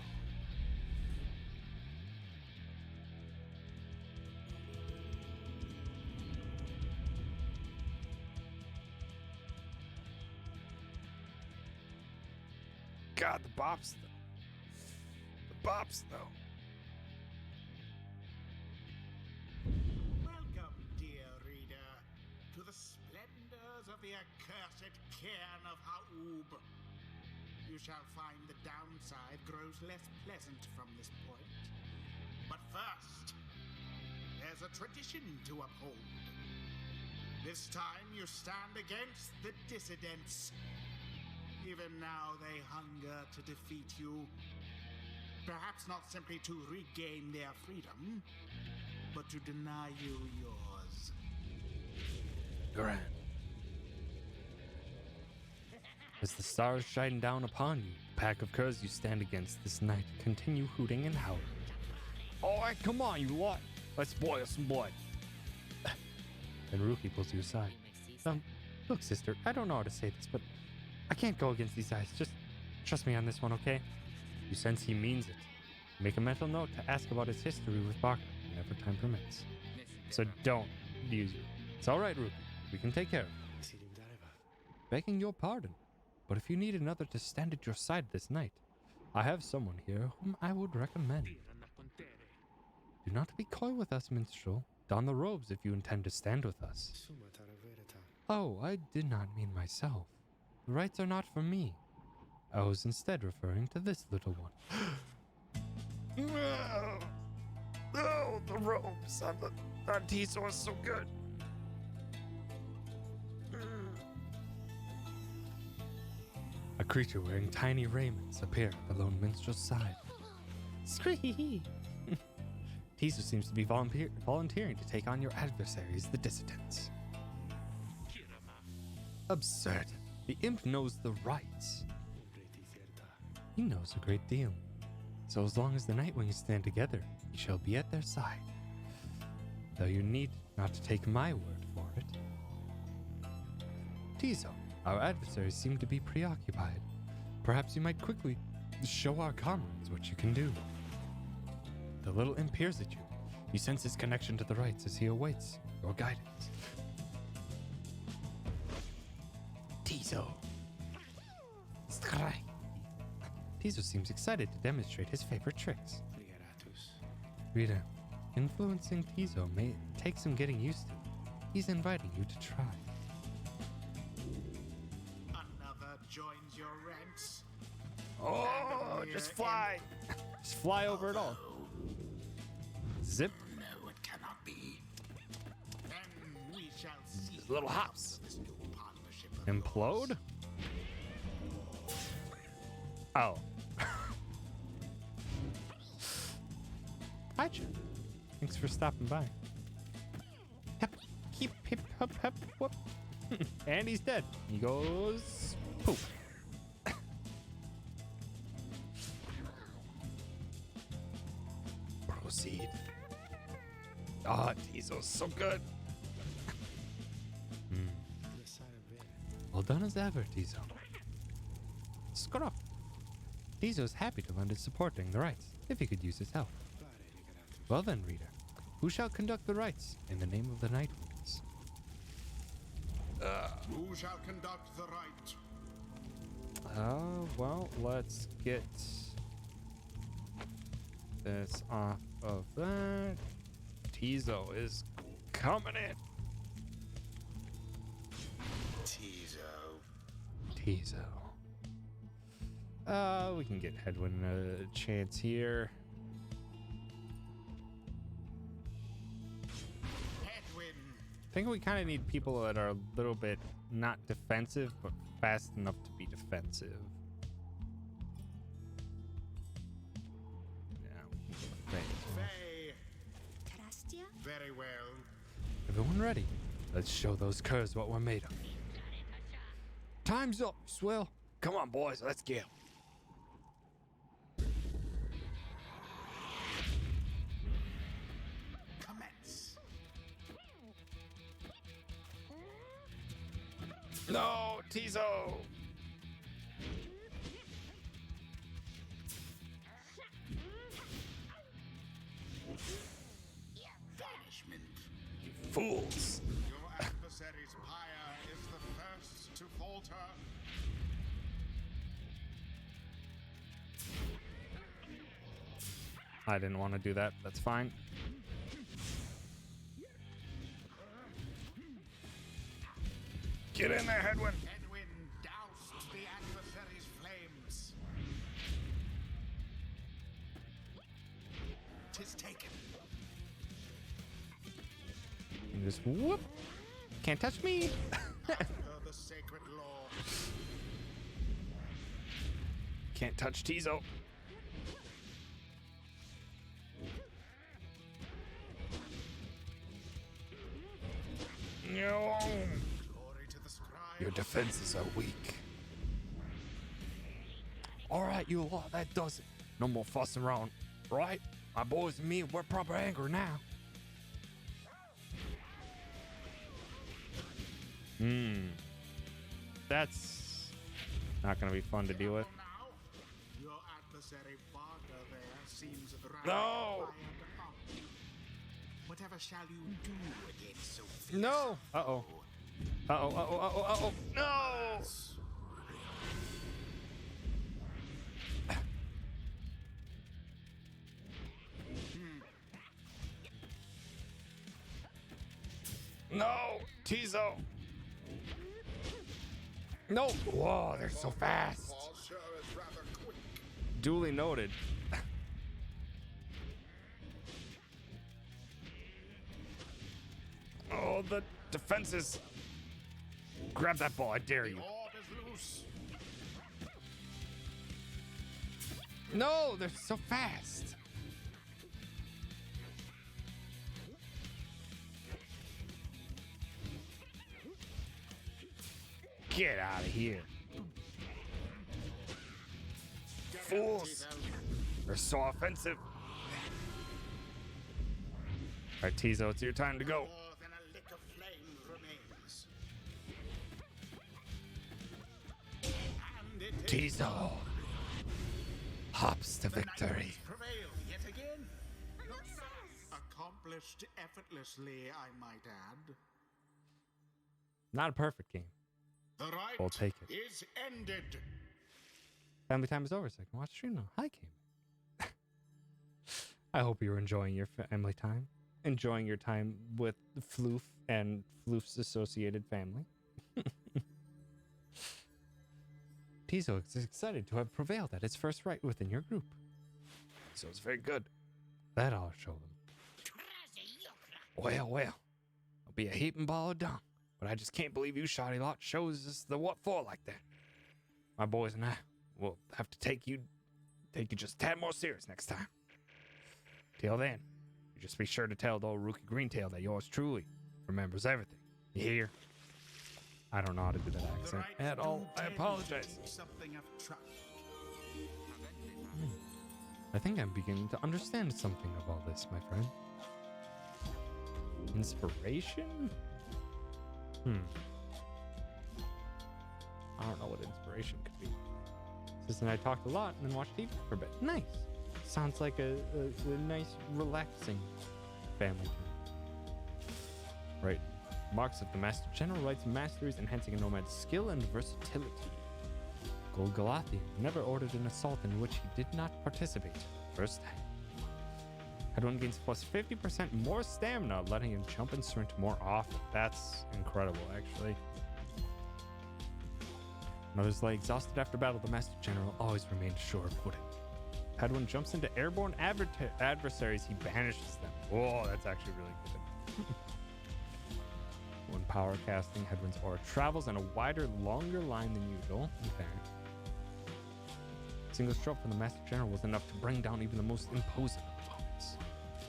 God, the bops though. The bops though. Welcome, dear reader, to the splendors of the accursed cairn of Aub. You shall find the downside grows less pleasant from this point. But first, there's a tradition to uphold. This time you stand against the dissidents. Even now they hunger to defeat you. Perhaps not simply to regain their freedom, but to deny you yours. Grand. As the stars shine down upon you, the pack of curs you stand against this night continue hooting and howling. Alright, come on, you lot. Let's boil some blood. Then Ruki pulls you aside. Look, sister, I don't know how to say this, but I can't go against these guys. Just trust me on this one, okay? You sense he means it. Make a mental note to ask about his history with Baka whenever time permits. So don't use it. It's alright, Ruki. We can take care of it. Begging your pardon, but if you need another to stand at your side this night, I have someone here whom I would recommend. Do not be coy with us, minstrel. Don the robes if you intend to stand with us. Oh, I did not mean myself. The rights are not for me. I was instead referring to this little one. Oh, the robes on Tiso are so good. A creature wearing tiny raiments appeared at the lone minstrel's side. Scree! Tiso seems to be volunteering to take on your adversaries, the dissidents. Absurd. The imp knows the rights. He knows a great deal. So as long as the Nightwings stand together, he shall be at their side. Though you need not to take my word for it. Tiso, our adversaries seem to be preoccupied. Perhaps you might quickly show our comrades what you can do. The little imp peers at you. You sense his connection to the rights as he awaits your guidance. Tiso. Strike. Tiso seems excited to demonstrate his favorite tricks. Rita, influencing Tiso may take some getting used to. He's inviting you to try. Another joins your ranks. Oh, just fly. Just fly over it all. Zip. No, it cannot be. Then we shall see. Little hops. This new partnership of Implode? Oh. Hi, Jim. Thanks for stopping by. Hep, keep, hip, hop, hep, whoop. And he's dead. He goes poof. Proceed. Ah, Tiso's so good. Well done as ever, Tiso. Scruff. Tiso's happy to lend his supporting the rights, if he could use his help. Well then, reader, who shall conduct the rights in the name of the Nightwings? Who shall conduct the right? Well, let's get this off of that. Tiso is coming in. Tiso. We can get Hedwyn a chance here. Hedwyn. I think we kind of need people that are a little bit not defensive, but fast enough to be defensive. Yeah. Faye. Trastia? Very well. Everyone ready? Let's show those curs what we're made of. Time's up, Swill. Come on, boys, let's get 'em. Commence. No, Tiso! Banishment. Fools! Your adversary's Pyre is the first to falter. I didn't want to do that. That's fine. Get in there, Hedwyn. Hedwyn doused the adversary's flames. 'Tis taken. And just whoop. Can't touch me. After the sacred law. Can't touch Tizo. No. Glory to the scribe. Your defenses are weak. All right, you lot, that does it. No more fussing around, right? My boys and me, we're proper angry now. That's not gonna be fun to deal with. Now, your adversary Pyre there seems rather No. fired up. Whatever shall you do against so fierce? No. Uh-oh. Uh-oh, uh-oh, uh-oh, uh-oh. No! No! Tizo! No! Whoa, they're so fast. Paul sure is rather quick. Duly noted. Oh, the defenses. Grab that ball, I dare you. The orb is loose. No, they're so fast. Get out of here. Fools. They're so offensive. All right, Tizo, it's your time to go. More than a lick of flame remains. And it is Tizo hops to victory. prevail yet again. Accomplished effortlessly, I might add. Not a perfect game. The right We'll take it. is ended. Family time is over, so I can watch stream now. Hi, Game. I hope you're enjoying your family time, enjoying your time with Floof and Floof's associated family. Tizo is excited to have prevailed at his first right within your group. So it's very good. That I'll show them. Well, well. I'll be a heaping ball of dung, but I just can't believe you shoddy lot shows us the what for like that. My boys and I will have to take you just a tad more serious next time. Till then, you just be sure to tell the old rookie Greentail that yours truly remembers everything. You hear? I don't know how to do that The accent right at all. I tend apologize. Something of trust. I think I'm beginning to understand something of all this, my friend. Inspiration? I don't know what inspiration could be. Sis and I talked a lot and then watched TV for a bit. Nice. Sounds like a nice, relaxing family time. Right. Marks of the Master General writes masteries enhancing a nomad's skill and versatility. Golgothian never ordered an assault in which he did not participate. First time. Headwind gains plus 50% more stamina, letting him jump and sprint more often. That's incredible, actually. Another's lay exhausted after battle, the Master General always remained sure-footed. Headwind jumps into airborne adversaries, he banishes them. Whoa, that's actually really good. When power casting, Headwind's aura travels on a wider, longer line than usual. Okay. A single stroke from the Master General was enough to bring down even the most imposing of opponents.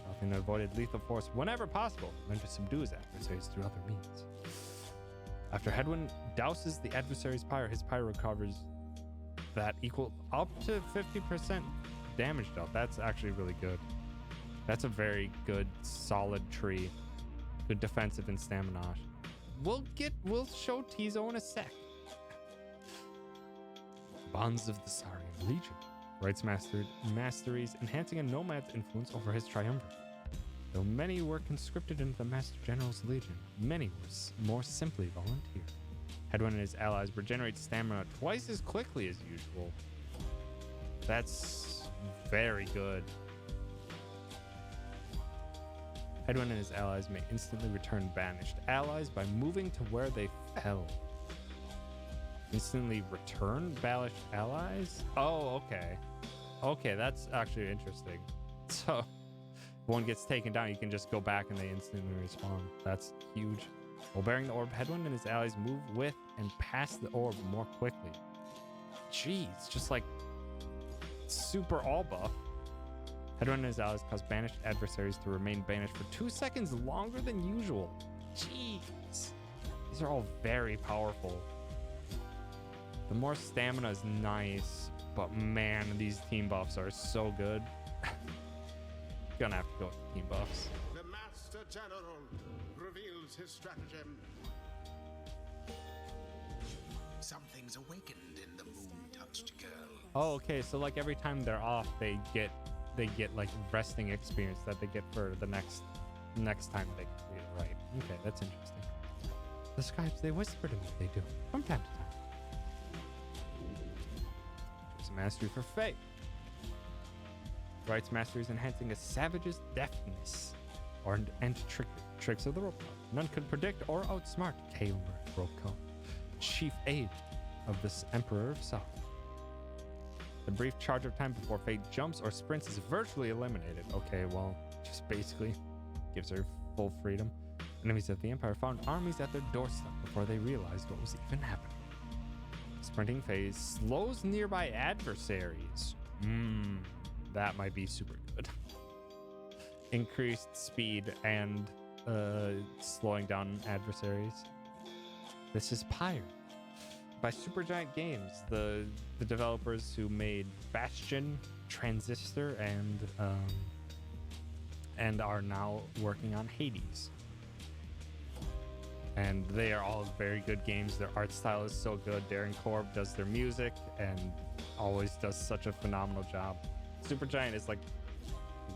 Nothing that avoided lethal force whenever possible, and to subdue his adversaries through other means. After Headwind douses the adversary's pyre, his pyre recovers that equal up to 50% damage dealt. That's actually really good. That's a very good, solid tree. Good defensive and stamina. We'll show Tizo in a sec. Bonds of the Saurian Legion. Writes masteries, enhancing a nomad's influence over his triumvirate. Though many were conscripted into the Master General's Legion, many were more simply volunteered. Headwind and his allies regenerate stamina twice as quickly as usual. That's very good. Headwind and his allies may instantly return banished allies by moving to where they fell. Instantly return banished allies? Oh, okay. Okay, that's actually interesting. So, if one gets taken down, you can just go back and they instantly respawn. That's huge. While bearing the orb, Headwind and his allies move with and past the orb more quickly. Jeez, just like super all buff. Headwind and his allies cause banished adversaries to remain banished for 2 seconds longer than usual. Jeez. These are all very powerful. The more stamina is nice, but man, these team buffs are so good. Gonna have to go with team buffs. The Master General reveals his stratagem. Something's awakened in the moon-touched girl. Oh, okay. So like every time they're off, they get like resting experience that they get for the next time they complete it. Right. Okay, that's interesting. The scribes, they whisper to me. They do from time to time. There's a mastery for Faye. Writes masteries enhancing a savage's deftness and tricks of the rope. None could predict or outsmart Kael'mer Ropeco, chief aide of this Emperor of South. The brief charge of time before Fate jumps or sprints is virtually eliminated. Okay, well, just basically gives her full freedom. Enemies of the Empire found armies at their doorstep before they realized what was even happening. Sprinting phase slows nearby adversaries. That might be super good. Increased speed and slowing down adversaries. This is Pyre by Supergiant Games, the developers who made Bastion, Transistor, and are now working on Hades. And they are all very good games. Their art style is so good. Darren Korb does their music and always does such a phenomenal job. Supergiant is like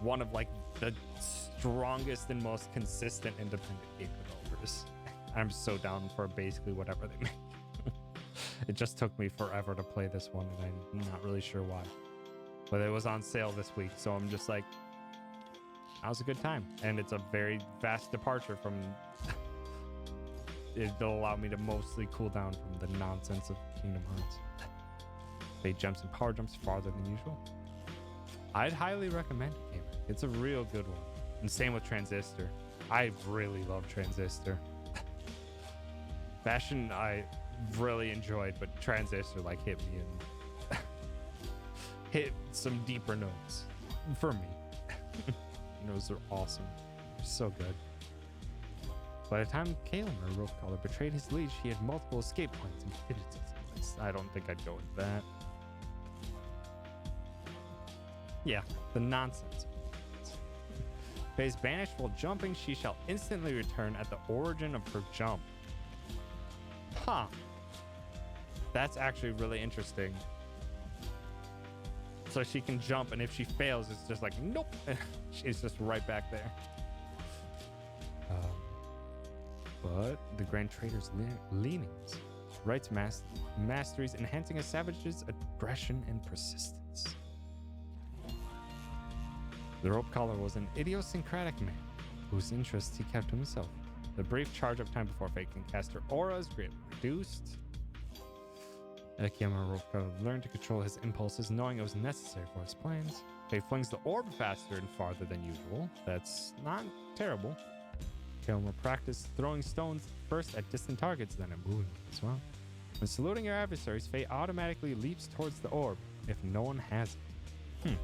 one of like the strongest and most consistent independent game developers. I'm so down for basically whatever they make. It just took me forever to play this one, and I'm not really sure why. But it was on sale this week, so I'm just like, that was a good time. And it's a very vast departure from... It'll allow me to mostly cool down from the nonsense of Kingdom Hearts. They jumps and power jumps farther than usual. I'd highly recommend it. It's a real good one. And same with Transistor. I really love Transistor. Bastion I really enjoyed, but Transistor like hit me and hit some deeper notes for me. Those are awesome. They're so good. By the time Kael'mer Ropecaller betrayed his liege, he had multiple escape points and contingencies in place. I don't think I'd go with that. Yeah, the nonsense. Phase banished while jumping, she shall instantly return at the origin of her jump. Huh. That's actually really interesting. So she can jump, and if she fails, it's just like, nope. She's just right back there. But the Grand Trader's leanings. Writes masteries enhancing a savage's aggression and persistence. The rope collar was an idiosyncratic man whose interests he kept to himself. The brief charge of time before Fate can cast her aura is greatly reduced. Akiyama Ropeco learned to control his impulses, knowing it was necessary for his plans. Fate flings the orb faster and farther than usual. That's not terrible. Kael'mer practiced throwing stones first at distant targets, then at moving as well. When saluting your adversaries, Fate automatically leaps towards the orb if no one has it.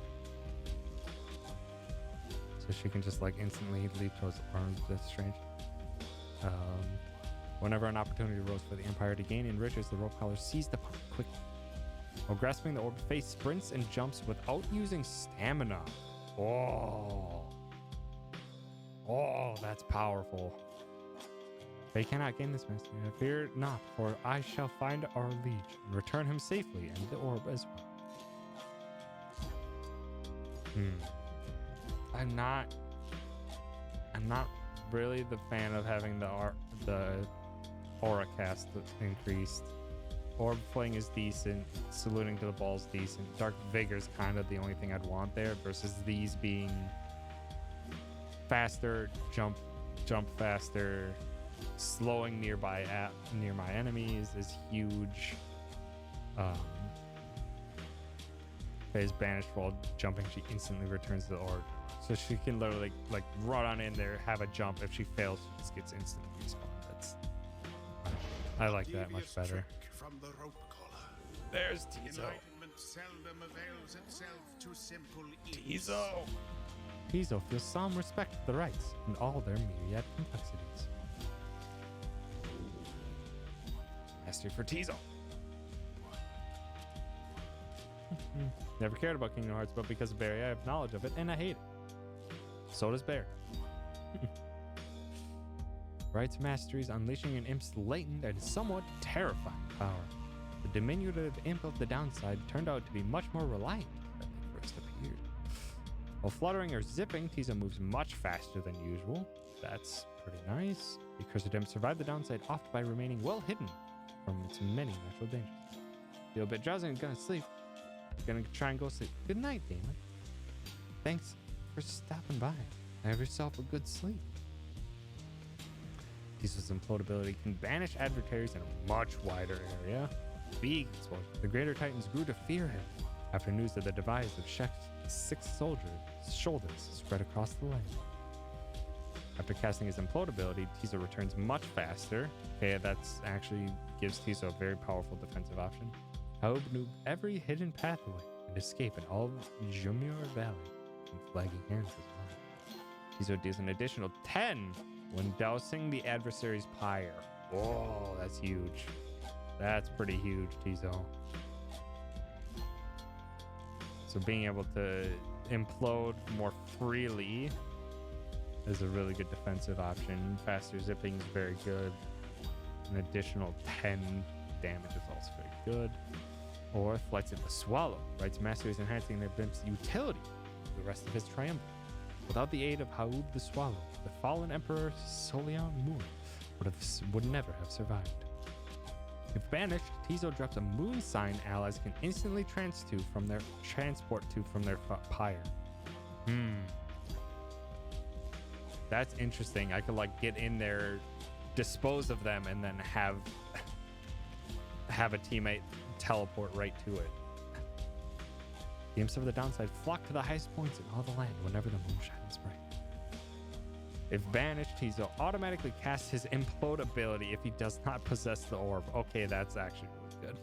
So she can just like instantly leap towards the orb. That's strange. Whenever an opportunity arose for the Empire to gain in riches, the rope collar seized upon it quickly. While grasping the orb, Faye sprints and jumps without using stamina. Oh, that's powerful. They cannot gain this mastery. Fear not, for I shall find our liege and return him safely and the orb as well. I'm not really the fan of having the aura cast increased. Orb fling is decent. Saluting to the ball is decent. Dark Vigor is kind of the only thing I'd want there, versus these being faster, jump faster, slowing near my enemies is huge. Phase banished while jumping, she instantly returns to the orb. So she can literally like run on in there, have a jump. If she fails, she just gets instantly respawned. That's I like that much better. From the rope collar. There's Tizo. Enlightenment seldom avails itself to simple ease. Tizo. Tizo feels some respect for the rites and all their myriad complexities. Mastery for Tizo. Never cared about Kingdom Hearts, but because of Barry, I have knowledge of it and I hate it. So does Bear. Rites masteries unleashing an imp's latent and somewhat terrifying power. The diminutive imp of the downside turned out to be much more reliant than they first appeared. While fluttering or zipping, Tizo moves much faster than usual. That's pretty nice. The cursed imp survived the downside oft by remaining well hidden from its many natural dangers. Feel a bit drowsy and gonna sleep. Gonna try and go sleep. Good night, Damon. Thanks for stopping by. Have yourself a good sleep. Tizo's implode ability can banish adversaries in a much wider area. Big explosion. The greater titans grew to fear him after news of the demise of Shek's 6 shoulders spread across the land. After casting his implode ability, Tizo returns much faster. Okay, that's actually gives Tizo a very powerful defensive option. Haub knew every hidden pathway and escape in all of Jumur Valley and flagging hands as well. Tizo deals an additional 10 when dousing the adversary's pyre. Whoa, that's huge. That's pretty huge, Tizo. So being able to implode more freely is a really good defensive option. Faster zipping is very good. An additional 10 damage is also very good. Or Flights of the Swallow. Rites Mastery is enhancing their bimp's utility for the rest of his triumvirate. Without the aid of Haub the Swallow, the fallen Emperor Solion Moon would never have survived. If banished, Tizo drops a moon sign allies can instantly transport to from their pyre. That's interesting. I could like get in there, dispose of them, and then have a teammate teleport right to it. The imps of the downside flock to the highest points in all the land whenever the moon shines bright. If banished, Tizo automatically casts his implode ability if he does not possess the orb. Okay, that's actually really good.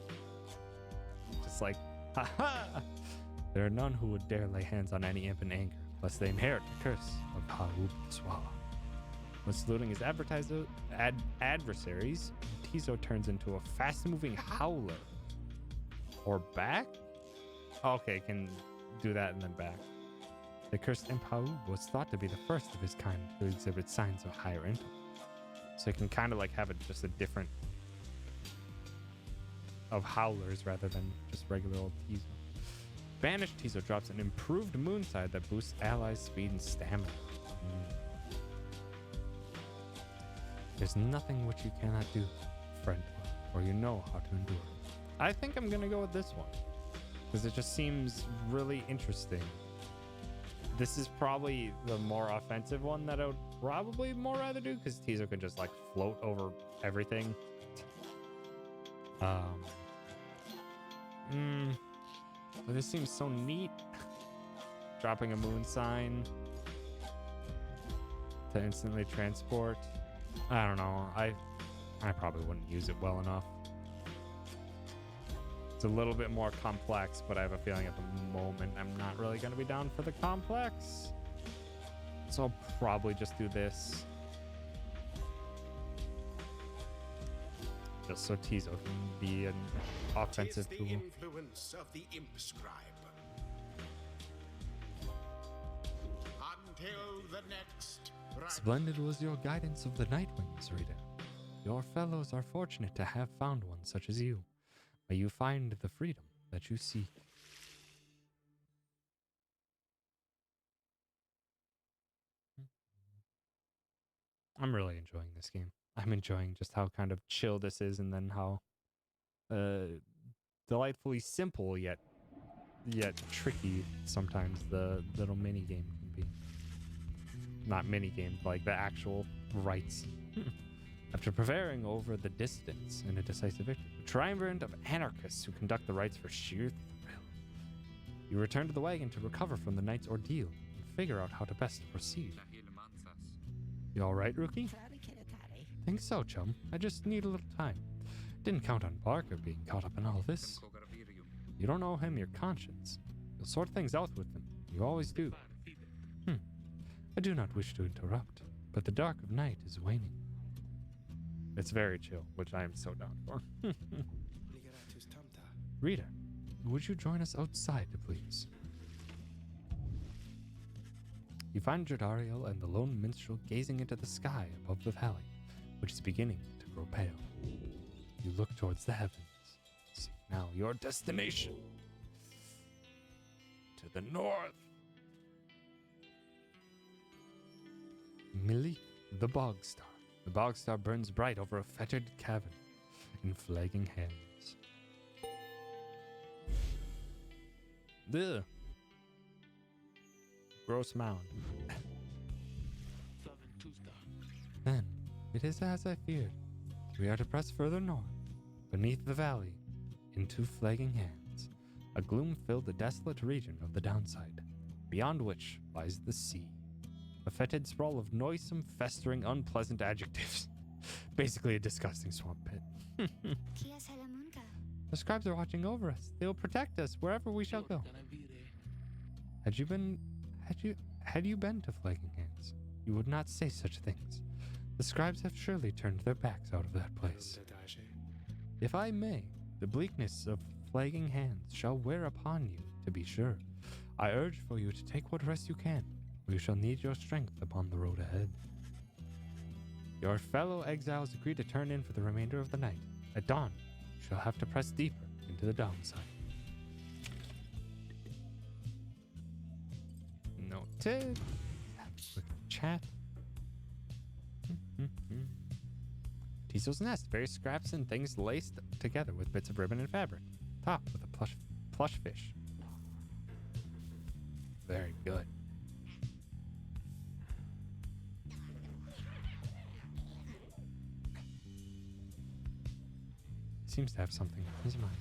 Just like, haha! There are none who would dare lay hands on any imp in anger, lest they inherit the curse of Haub the Swallow. When saluting his adversaries, Tizo turns into a fast-moving howler. Or back? Okay, can do that and then back. The cursed imp Haub was thought to be the first of his kind to exhibit signs of higher intellect. So it can kind of like have just a different of howlers rather than just regular old Tizo. Banished Tizo drops an improved moonside that boosts allies' speed and stamina. There's nothing which you cannot do, friend, or you know how to endure. I think I'm gonna go with this one because it just seems really interesting. This is probably the more offensive one that I would probably more rather do because Tizo can just like float over everything. But this seems so neat. Dropping a moon sign to instantly transport. I don't know. I probably wouldn't use it well enough. It's a little bit more complex, but I have a feeling at the moment I'm not really going to be down for the complex. So I'll probably just do this. Just so Tizo can be an offensive tool. The influence of the imp scribe. Until the next. Splendid was your guidance of the Nightwings, Rita. Your fellows are fortunate to have found one such as you. May you find the freedom that you seek. I'm really enjoying this game. I'm enjoying just how kind of chill this is, and then how delightfully simple yet tricky sometimes the little mini game can be. Not mini game, like the actual rites. After prevailing over the distance in a decisive victory, a triumvirate of anarchists who conduct the rites for sheer thrill. You return to the wagon to recover from the night's ordeal and figure out how to best proceed. You all right, Rookie? Think so, chum. I just need a little time. Didn't count on Barker being caught up in all this. You don't owe him your conscience. You'll sort things out with him. You always do. I do not wish to interrupt, but the dark of night is waning. It's very chill, which I am so down for. Rita, would you join us outside, please? You find Jordariel and the lone minstrel gazing into the sky above the valley, which is beginning to grow pale. You look towards the heavens. Seek now your destination. To the north. Millie, the bog star. The bog star burns bright over a fettered cavern in flagging hands. Ugh. Gross mound. Then, it is as I feared. We are to press further north, beneath the valley, into flagging hands. A gloom filled the desolate region of the downside, beyond which lies the sea. A fetid sprawl of noisome, festering, unpleasant adjectives. Basically a disgusting swamp pit. The scribes are watching over us. They will protect us wherever we shall go. Had you been to Flagging Hands, you would not say such things. The scribes have surely turned their backs out of that place. If I may, the bleakness of Flagging Hands shall wear upon you, to be sure. I urge for you to take what rest you can, for you shall need your strength upon the road ahead. Your fellow exiles agree to turn in for the remainder of the night. At dawn, you shall have to press deeper into the downside. Noted. Have a quick chat. Tizo's nest, various scraps and things laced together with bits of ribbon and fabric. Topped with a plush fish. Very good. Seems to have something on his mind.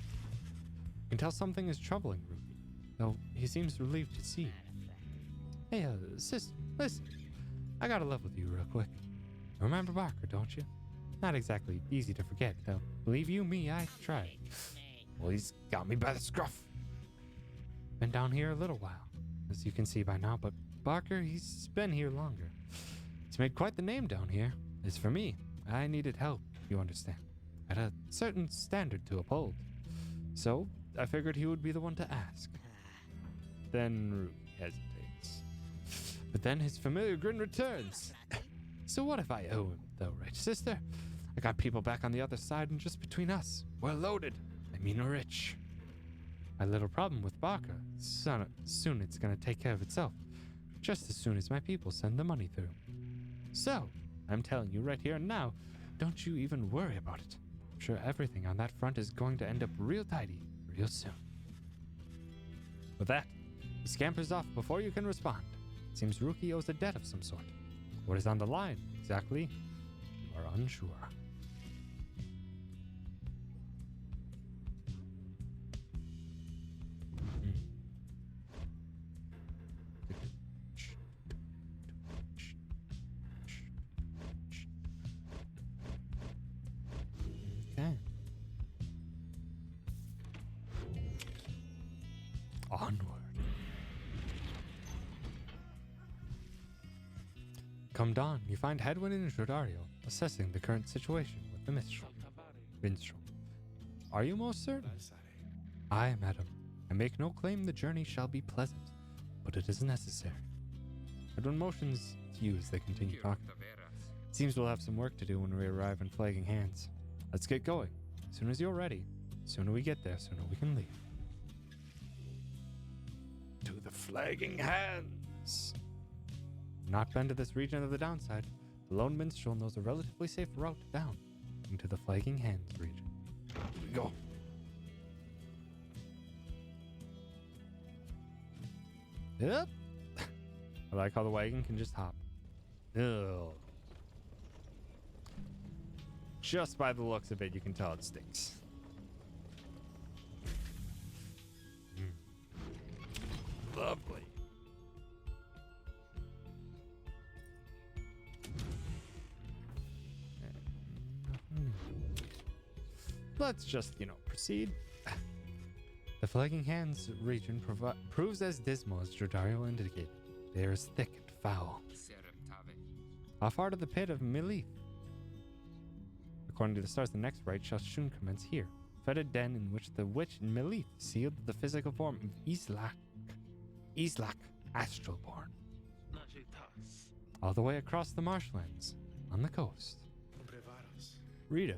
You can tell something is troubling Ruby, though he seems relieved to see you. Hey, sister, listen. I gotta level with you real quick. Remember Barker, don't you? Not exactly easy to forget, though. Believe you me, I tried. Well, he's got me by the scruff. Been down here a little while, as you can see by now, but Barker, he's been here longer. He's made quite the name down here. As for me, I needed help, you understand. At a certain standard to uphold. So, I figured he would be the one to ask. Then Ruby hesitates. But then his familiar grin returns. So what if I owe him, though, right, sister? I got people back on the other side, and just between us, we're loaded. I mean rich. My little problem with Barker, soon it's gonna take care of itself. Just as soon as my people send the money through. So, I'm telling you right here and now, don't you even worry about it. I'm sure everything on that front is going to end up real tidy real soon. With that, he scampers off before you can respond. Seems Ruki owes a debt of some sort. What is on the line, exactly? You are unsure. Okay. Onward. Come dawn, you find Hedwin and Jordario assessing the current situation with the minstrel. Are you most certain? Aye, madam. I make no claim the journey shall be pleasant, but it is necessary. Hedwin motions to you as they continue talking. Seems we'll have some work to do when we arrive in Flagging Hands. Let's get going. As soon as you're ready, sooner we get there, sooner we can leave. To the Flagging Hands! Not been to this region of the downside, the lone minstrel knows a relatively safe route down into the Flagging Hands region. Here we go. Yep. I like how the wagon can just hop. Ugh. Just by the looks of it, you can tell it stinks. Lovely. let's just, proceed. The Flagging Hands region proves as dismal as Jordario indicated. The air is thick and foul. How far to the pit of Milith? According to the stars, the next rite shall soon commence here. Fetid den in which the witch Milith sealed the physical form of Islak, Astralborn. All the way across the marshlands, on the coast. Rita,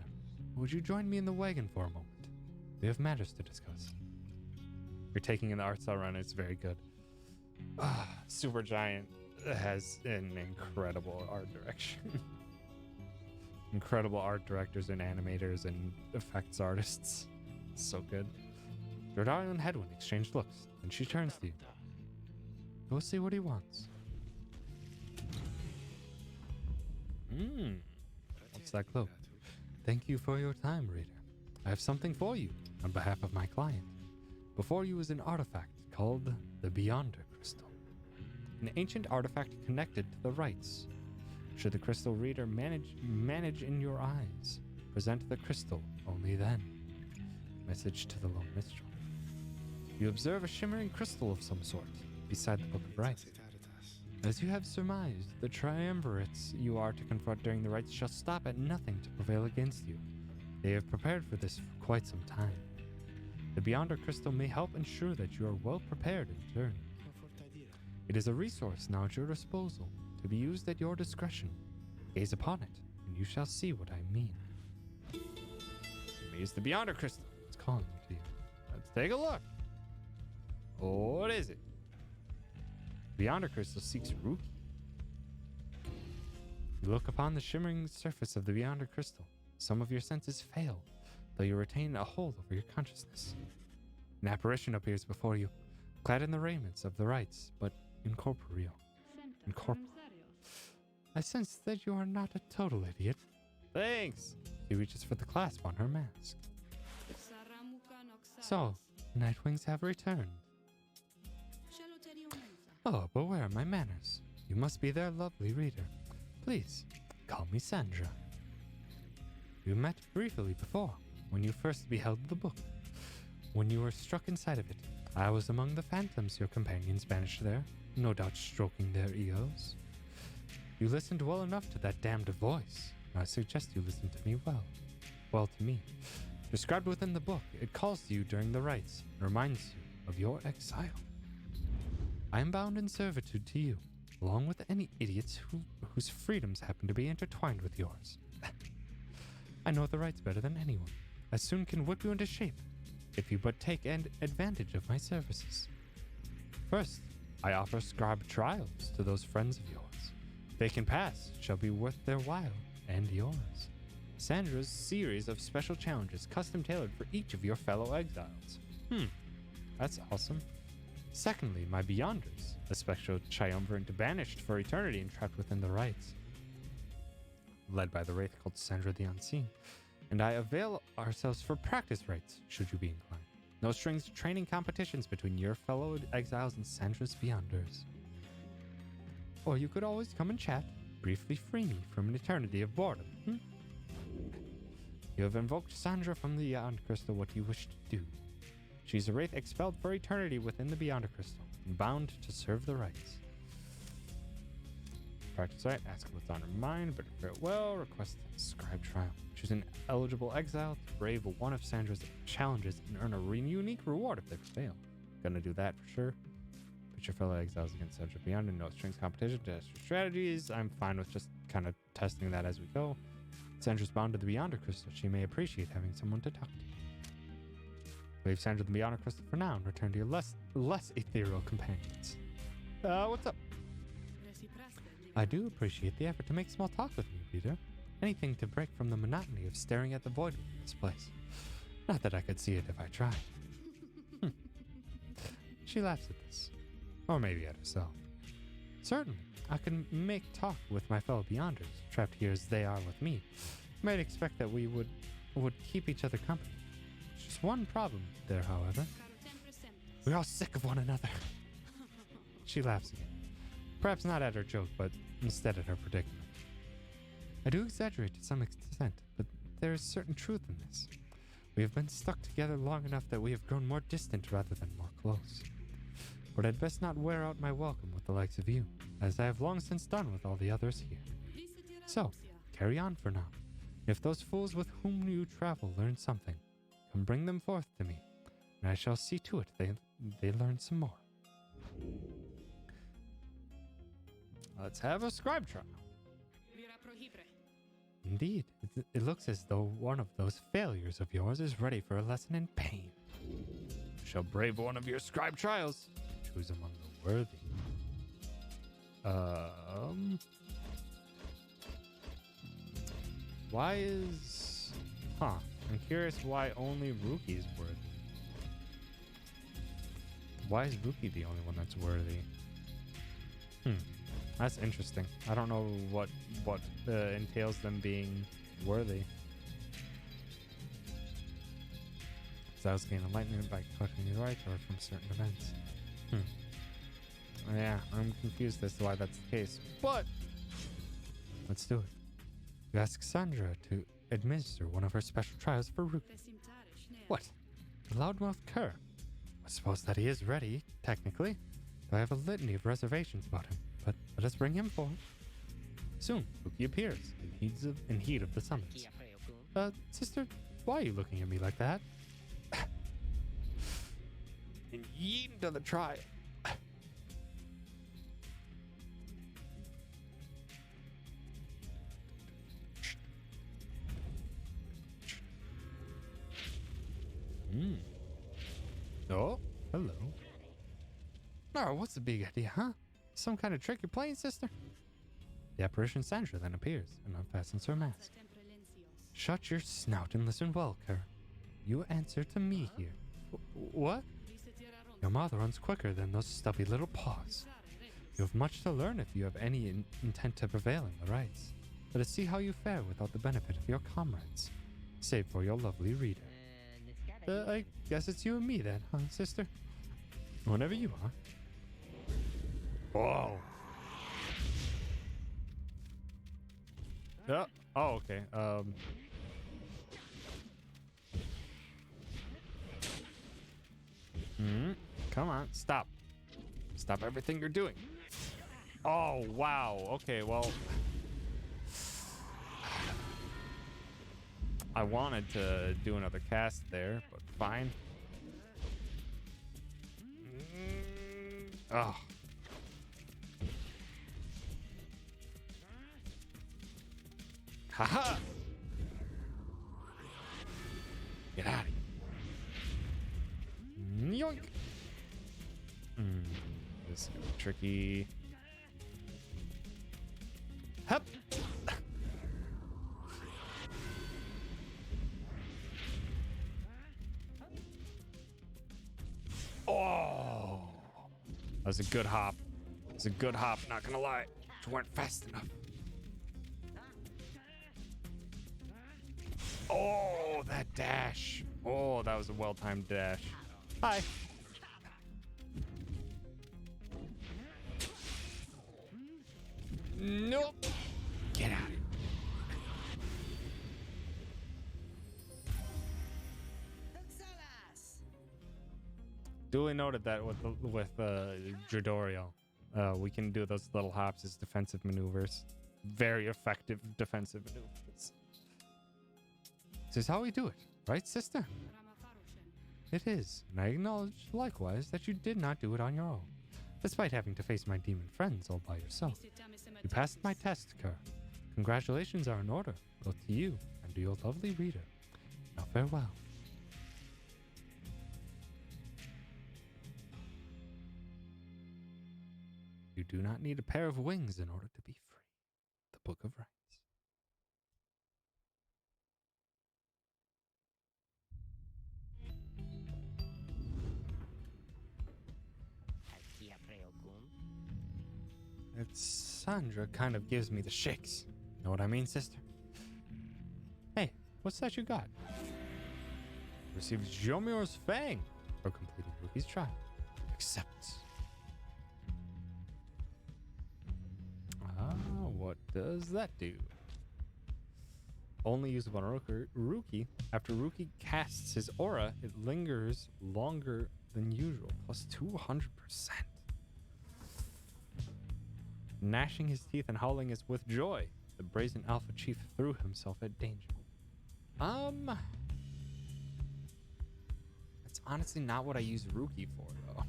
would you join me in the wagon for a moment? We have matters to discuss. You're taking in the art style run, it's very good. Supergiant has an incredible art direction. Incredible art directors and animators and effects artists. So good. Jordario and Hedwyn exchange looks, and she turns to you. Go see what he wants. What's that cloak? Thank you for your time, reader. I have something for you on behalf of my client. Before you is an artifact called the Beyonder Crystal. An ancient artifact connected to the rites. Should the crystal reader manage in your eyes, present the crystal only then. Message to the lone minstrel. You observe a shimmering crystal of some sort beside the Book of Rites. As you have surmised, the triumvirates you are to confront during the rites shall stop at nothing to prevail against you. They have prepared for this for quite some time. The Beyonder Crystal may help ensure that you are well prepared in turn. It is a resource now at your disposal, to be used at your discretion. Gaze upon it, and you shall see what I mean. Use the Beyonder Crystal. It's calling to you. Let's take a look. What is it? Beyonder Crystal seeks Ruki. You look upon the shimmering surface of the Beyonder Crystal. Some of your senses fail, though you retain a hold over your consciousness. An apparition appears before you, clad in the raiments of the rites, but incorporeal. I sense that you are not a total idiot. Thanks! She reaches for the clasp on her mask. So, Nightwings have returned. Oh, but where are my manners? You must be their lovely reader. Please, call me Sandra. We met briefly before, when you first beheld the book. When you were struck inside of it, I was among the phantoms your companions banished there, no doubt stroking their egos. You listened well enough to that damned voice. I suggest you listen to me well. Well to me. Described within the book, it calls to you during the rites, and reminds you of your exile. I am bound in servitude to you, along with any idiots whose freedoms happen to be intertwined with yours. I know the rites better than anyone. I soon can whip you into shape, if you but take advantage of my services. First, I offer scribe trials to those friends of yours. If they can pass, shall be worth their while, and yours. Sandra's series of special challenges custom tailored for each of your fellow exiles. That's awesome. Secondly, my Beyonders, a special triumvirate banished for eternity and trapped within the rites. Led by the wraith called Sandra the Unseen, and I avail ourselves for practice rites, should you be inclined. No strings training competitions between your fellow exiles and Sandra's Beyonders. Or you could always come and chat, briefly free me from an eternity of boredom. You have invoked Sandra from the Beyond Crystal. What do you wish to do? She's a wraith expelled for eternity within the Beyonder Crystal, and bound to serve the rites. Practice rite, ask what's on her mind, but farewell, request a scribe trial. Choose an eligible exile to brave one of Sandra's challenges and earn a unique reward if they fail. Gonna do that for sure. Put your fellow exiles against Sandra Beyond and no strings competition to test your strategies. I'm fine with just kind of testing that as we go. Sandra's bound to the Beyonder Crystal. She may appreciate having someone to talk to. Leave Sandra the Beyonder Crystal for now and return to your less ethereal companions. What's up? I do appreciate the effort to make small talk with me, Peter. Anything to break from the monotony of staring at the void within this place. Not that I could see it if I tried. She laughs at this. Or maybe at herself. Certainly, I can make talk with my fellow Beyonders, trapped here as they are with me. You might expect that we would keep each other company. There's just one problem there, however. We're all sick of one another. She laughs again. Perhaps not at her joke, but instead at her predicament. I do exaggerate to some extent, but there is certain truth in this. We have been stuck together long enough that we have grown more distant rather than more close. But I'd best not wear out my welcome with the likes of you, as I have long since done with all the others here. So, carry on for now. If those fools with whom you travel learn something, come bring them forth to me, and I shall see to it they learn some more. Let's have a scribe trial. Indeed, it looks as though one of those failures of yours is ready for a lesson in pain. You shall brave one of your scribe trials. Choose among the worthy. Why is... Huh. I'm curious why only Ruki is worthy. Why is Ruki the only one that's worthy? That's interesting. I don't know what entails them being worthy. Styles gain enlightenment by collecting the rights or from certain events. Yeah, I'm confused as to why that's the case. But let's do it. You ask Sandra to administer one of her special trials for Ruki. What? The loudmouth cur? I suppose that he is ready, technically. Though I have a litany of reservations about him. But let us bring him forth. Soon, Ruki appears, in heat of the summons. Sister, why are you looking at me like that? And yeet into the trial. Oh, hello. Oh, what's the big idea, huh? Some kind of trick you're playing, sister? The apparition Sandra then appears and unfastens her mask. Shut your snout and listen well, Kerr. You answer to me here. What? Your mouth runs quicker than those stubby little paws. You have much to learn if you have any intent to prevail in the rights. Let us see how you fare without the benefit of your comrades. Save for your lovely reader. I guess it's you and me then, huh, sister? Whenever you are. Whoa. Oh, okay. Come on, stop. Stop everything you're doing. Oh, wow. Okay, well. I wanted to do another cast there, but fine. Oh. Haha! Get out of here. Yoink! This is gonna be tricky. Hup! Oh! That was a good hop. It was a good hop, not gonna lie. You weren't fast enough. Oh, that dash. Oh, that was a well-timed dash. Hi. Nope. Get out of here. Duly noted that with Jodoriel, we can do those little hops as defensive maneuvers. Very effective defensive maneuvers. This is how we do it, right, sister? It is, and I acknowledge likewise that you did not do it on your own, despite having to face my demon friends all by yourself. You passed my test, Kerr. Congratulations are in order, both to you and to your lovely reader. Now farewell. You do not need a pair of wings in order to be free. The Book of Rights. It's Sandra kind of gives me the shakes. Know what I mean, sister? Hey, what's that you got? Received Jomir's Fang for completing Ruki's trial. Accept. What does that do? only usable on Ruki. After Ruki casts his aura, it lingers longer than usual, plus 200%. Gnashing his teeth and howling as with joy, the brazen alpha chief threw himself at danger. That's honestly not what I use Ruki for, though.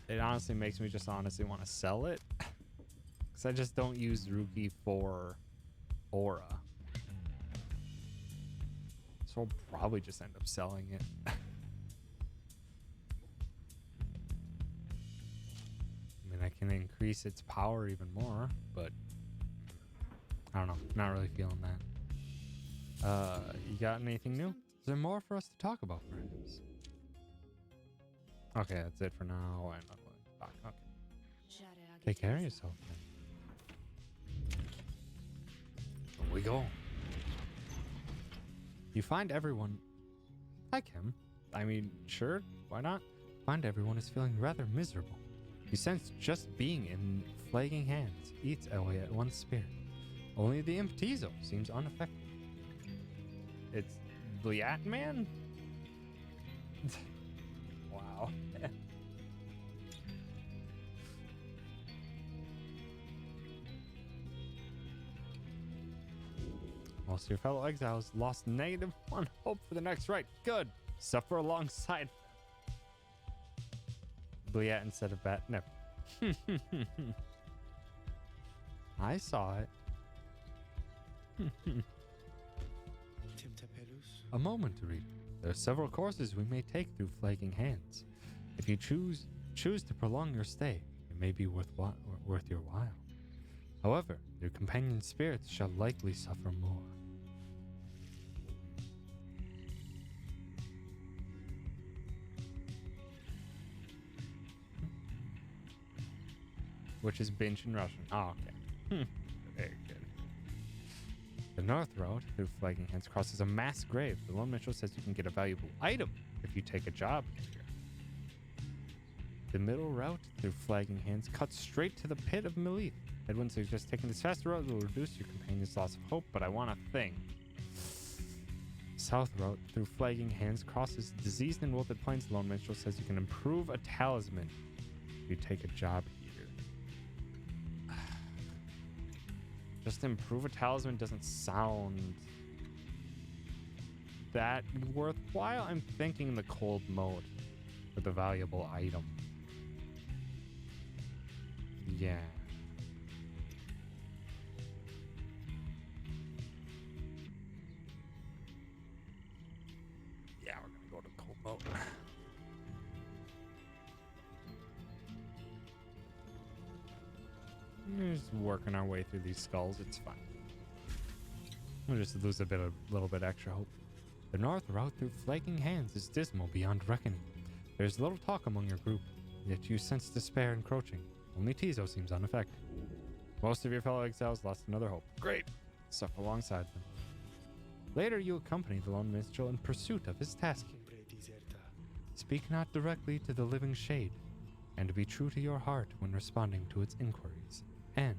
It honestly makes me just honestly want to sell it. Because I just don't use Ruki for aura. So I'll probably just end up selling it. I mean, I can increase its power even more, but I don't know. Not really feeling that. You got anything new? Is there more for us to talk about, perhaps? Okay, that's it for now. And I'm going back. Okay. Take care of yourself, then. Here we go. You find everyone. Hi, Kim. I mean, sure, why not? Find everyone is feeling rather miserable. You sense just being in flagging hands eats away at one's spirit. Only the imp Tizo seems unaffected. It's the Atman? Wow. Most of your fellow exiles lost -1 hope for the next right. Good. Suffer alongside. Bliat instead of Bat. Never. I saw it. A moment to read. There are several courses we may take through Flagging Hands. If you choose to prolong your stay, it may be worth your while. However, your companion spirits shall likely suffer more. Which is binge in Russian. Oh, okay. Very good. The north road through Flagging Hands crosses a mass grave. The Lone Mitchell says you can get a valuable item if you take a job here. The middle route through Flagging Hands cuts straight to the pit of Melith. Edwin suggests taking this faster route will reduce your companion's loss of hope, but I want a thing. South route through Flagging Hands crosses diseased and wilted plains. The Lone Minstrel says you can improve a talisman if you take a job here. Just improve a talisman doesn't sound that worthwhile. I'm thinking the cold mode for the valuable item. Yeah. Yeah, we're gonna go to cold mode. We're just working our way through these skulls. It's fine. We'll just lose a little bit extra hope. The north route through Flagging Hands is dismal beyond reckoning. There's little talk among your group, yet you sense despair encroaching. Only Tizo seems unaffected. Most of your fellow exiles lost another hope. Great! Suffer alongside them. Later, you accompany the Lone Minstrel in pursuit of his task. Speak not directly to the living shade, and be true to your heart when responding to its inquiries. And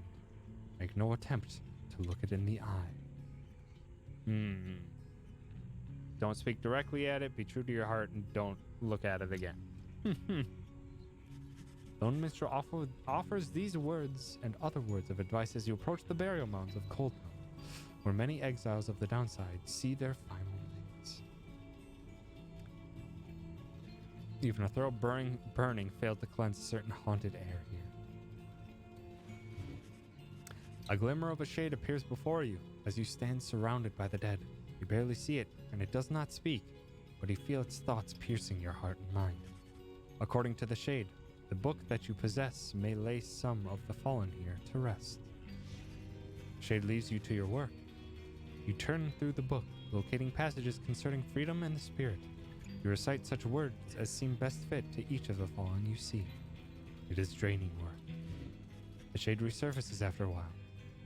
make no attempt to look it in the eye. Don't speak directly at it, be true to your heart, and don't look at it again. Lone Minstrel offers these words and other words of advice as you approach the burial mounds of Coldmount, where many exiles of the downside see their final things. Even a thorough burning failed to cleanse certain haunted air here. A glimmer of a shade appears before you as you stand surrounded by the dead. You barely see it, and it does not speak, but you feel its thoughts piercing your heart and mind. According to the shade, the book that you possess may lay some of the fallen here to rest. Shade leaves you to your work. You turn through the book, locating passages concerning freedom and the spirit. You recite such words as seem best fit to each of the fallen you see. It is draining work. The shade resurfaces after a while.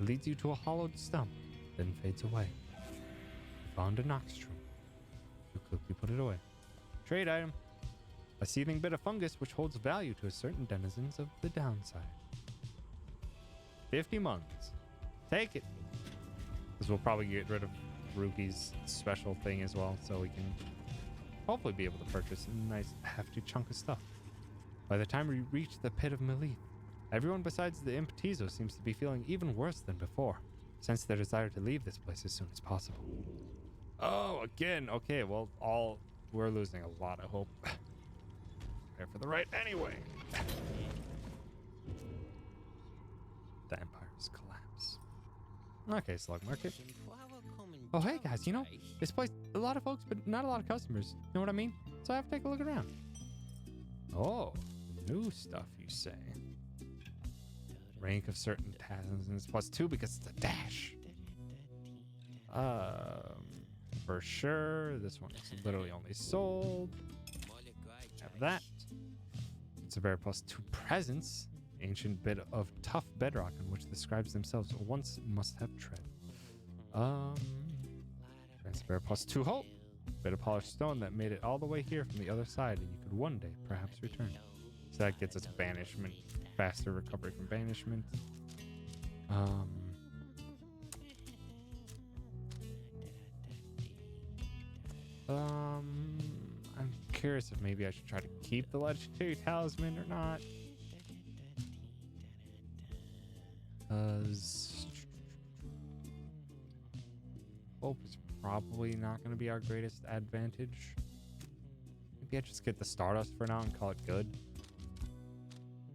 It leads you to a hollowed stump, then fades away. You found a Noxtrum. You quickly put it away. Trade item. A seething bit of fungus which holds value to certain denizens of the downside. 50 months. Take it. Because we'll probably get rid of Ruki's special thing as well, so we can hopefully be able to purchase a nice hefty chunk of stuff. By the time we reach the pit of Melith, everyone besides the Imp Tizo seems to be feeling even worse than before, since their desire to leave this place as soon as possible. Oh, again. Okay, well, we're losing a lot of hope. There for the right anyway. The Empire's collapse. Okay, Slug Market. Oh, hey guys, you know, this place, a lot of folks, but not a lot of customers. You know what I mean? So I have to take a look around. Oh, new stuff, you say? Rank of certain tasks, and it's +2 because it's a dash. For sure. This one is literally only sold. Have that. It's a very +2 presence. Ancient bit of tough bedrock on which the scribes themselves once must have tread. Transfer +2 hope. Bit of polished stone that made it all the way here from the other side, and you could one day perhaps return. So that gets us banishment, faster recovery from banishment. I'm curious if maybe I should try to keep the legendary talisman or not. Hope is probably not going to be our greatest advantage. Maybe I just get the Stardust for now and call it good.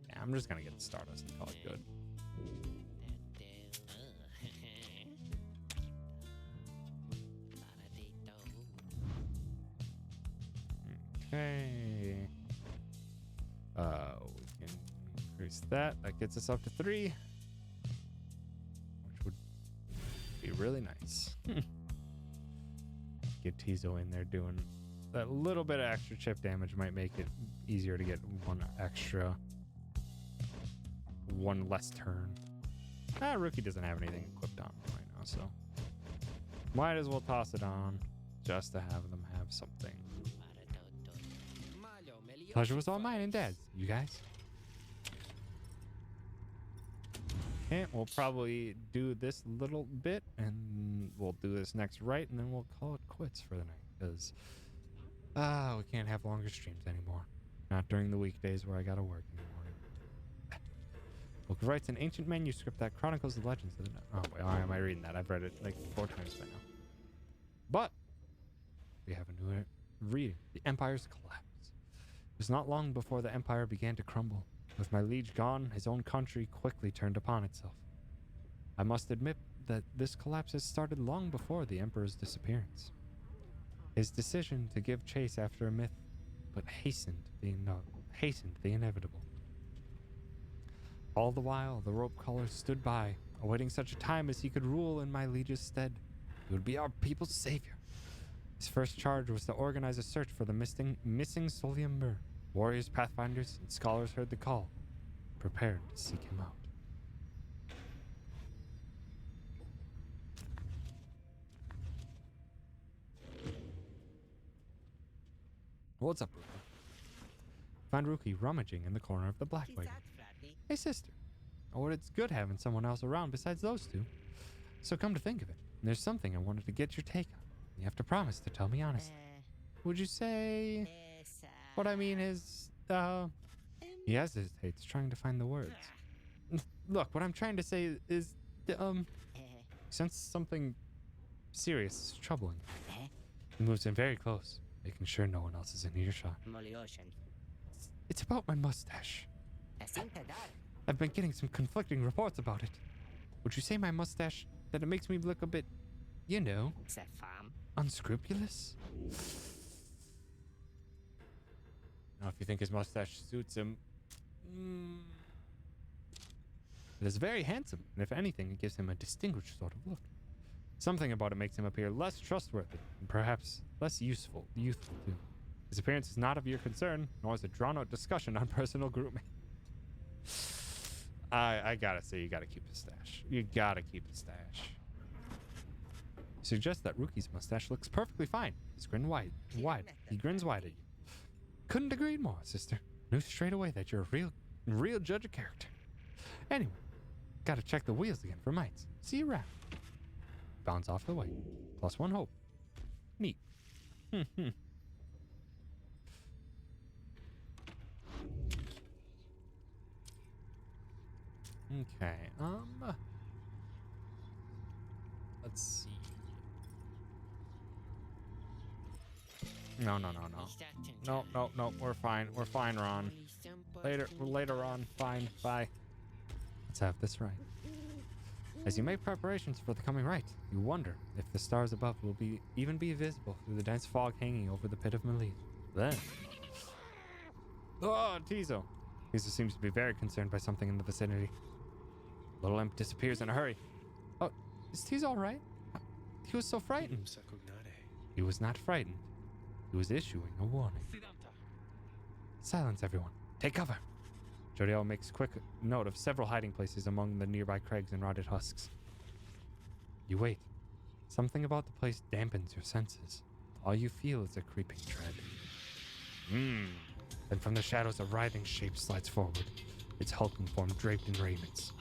Yeah, I'm just going to get the Stardust and call it good. Okay. We can increase that. That gets us up to 3. Which would be really nice. Get Tizo in there doing that little bit of extra chip damage might make it easier to get one less turn. Rookie doesn't have anything equipped on right now, so might as well toss it on just to have them have something. Pleasure was all mine and Dad's, you guys. Okay, we'll probably do this little bit, and we'll do this next right, and then we'll call it quits for the night, because we can't have longer streams anymore. Not during the weekdays where I gotta work in the morning. Book writes an ancient manuscript that chronicles the legends of the... Oh, wait, why am I reading that? I've read it like 4 times by now. But we have a new reading. The Empire's collapse. It was not long before the Empire began to crumble. With my liege gone, his own country quickly turned upon itself. I must admit that this collapse has started long before the Emperor's disappearance. His decision to give chase after a myth, but hastened the inevitable. All the while, the rope callers stood by, awaiting such a time as he could rule in my liege's stead. He would be our people's savior. His first charge was to organize a search for the missing Solium Mur. Warriors, pathfinders, and scholars heard the call, prepared to seek him out. What's up, Rookie? Find Rookie rummaging in the corner of the black wagon. Hey, sister. Oh, it's good having someone else around besides those two. So come to think of it, there's something I wanted to get your take on. You have to promise to tell me honestly. Would you say... What I mean is, he hesitates, trying to find the words. Look, what I'm trying to say is, since something serious is troubling, he moves in very close, making sure no one else is in earshot. It's about my mustache. I've been getting some conflicting reports about it. Would you say my mustache, that it makes me look a bit, you know, unscrupulous? Now, if you think his mustache suits him, it is very handsome, and if anything, it gives him a distinguished sort of look. Something about it makes him appear less trustworthy, and perhaps less youthful too. His appearance is not of your concern, nor is a drawn-out discussion on personal grooming. I gotta say, you gotta keep the stash. You gotta keep the stash. Suggest that Rookie's mustache looks perfectly fine. His grin wide. He grins wide at you. Couldn't agree more, sister. Knew straight away that you're a real judge of character. Anyway, gotta check the wheels again for mites. See you around. Bounce off the way. +1 hope. Neat. Okay, let's see. No. No, we're fine. We're fine, Ron. Later on. Fine, bye. Let's have this right. As you make preparations for the coming rite, you wonder if the stars above will even be visible through the dense fog hanging over the pit of Melee. Then... Oh, Tizo! Tizo seems to be very concerned by something in the vicinity. Little imp disappears in a hurry. Oh, is Tizo alright? He was so frightened. He was not frightened. He was issuing a warning. Silence, everyone. Take cover. Jodiel makes quick note of several hiding places among the nearby crags and rotted husks. You wait. Something about the place dampens your senses. All you feel is a creeping dread. Then from the shadows a writhing shape slides forward, its hulking form draped in raiments.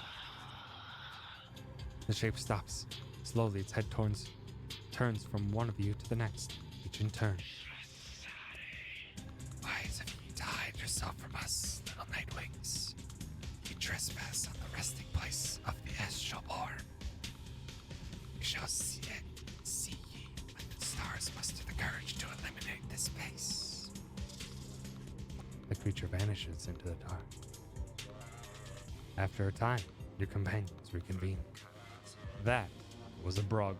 The shape stops. Slowly its head turns from one of you to the next, each in turn. Wise of you to hide yourself from us, little nightwings. You trespass on the resting place of the astral born. You shall see ye when the stars muster the courage to eliminate this space. The creature vanishes into the dark. After a time, your companions reconvene. That was a Brog.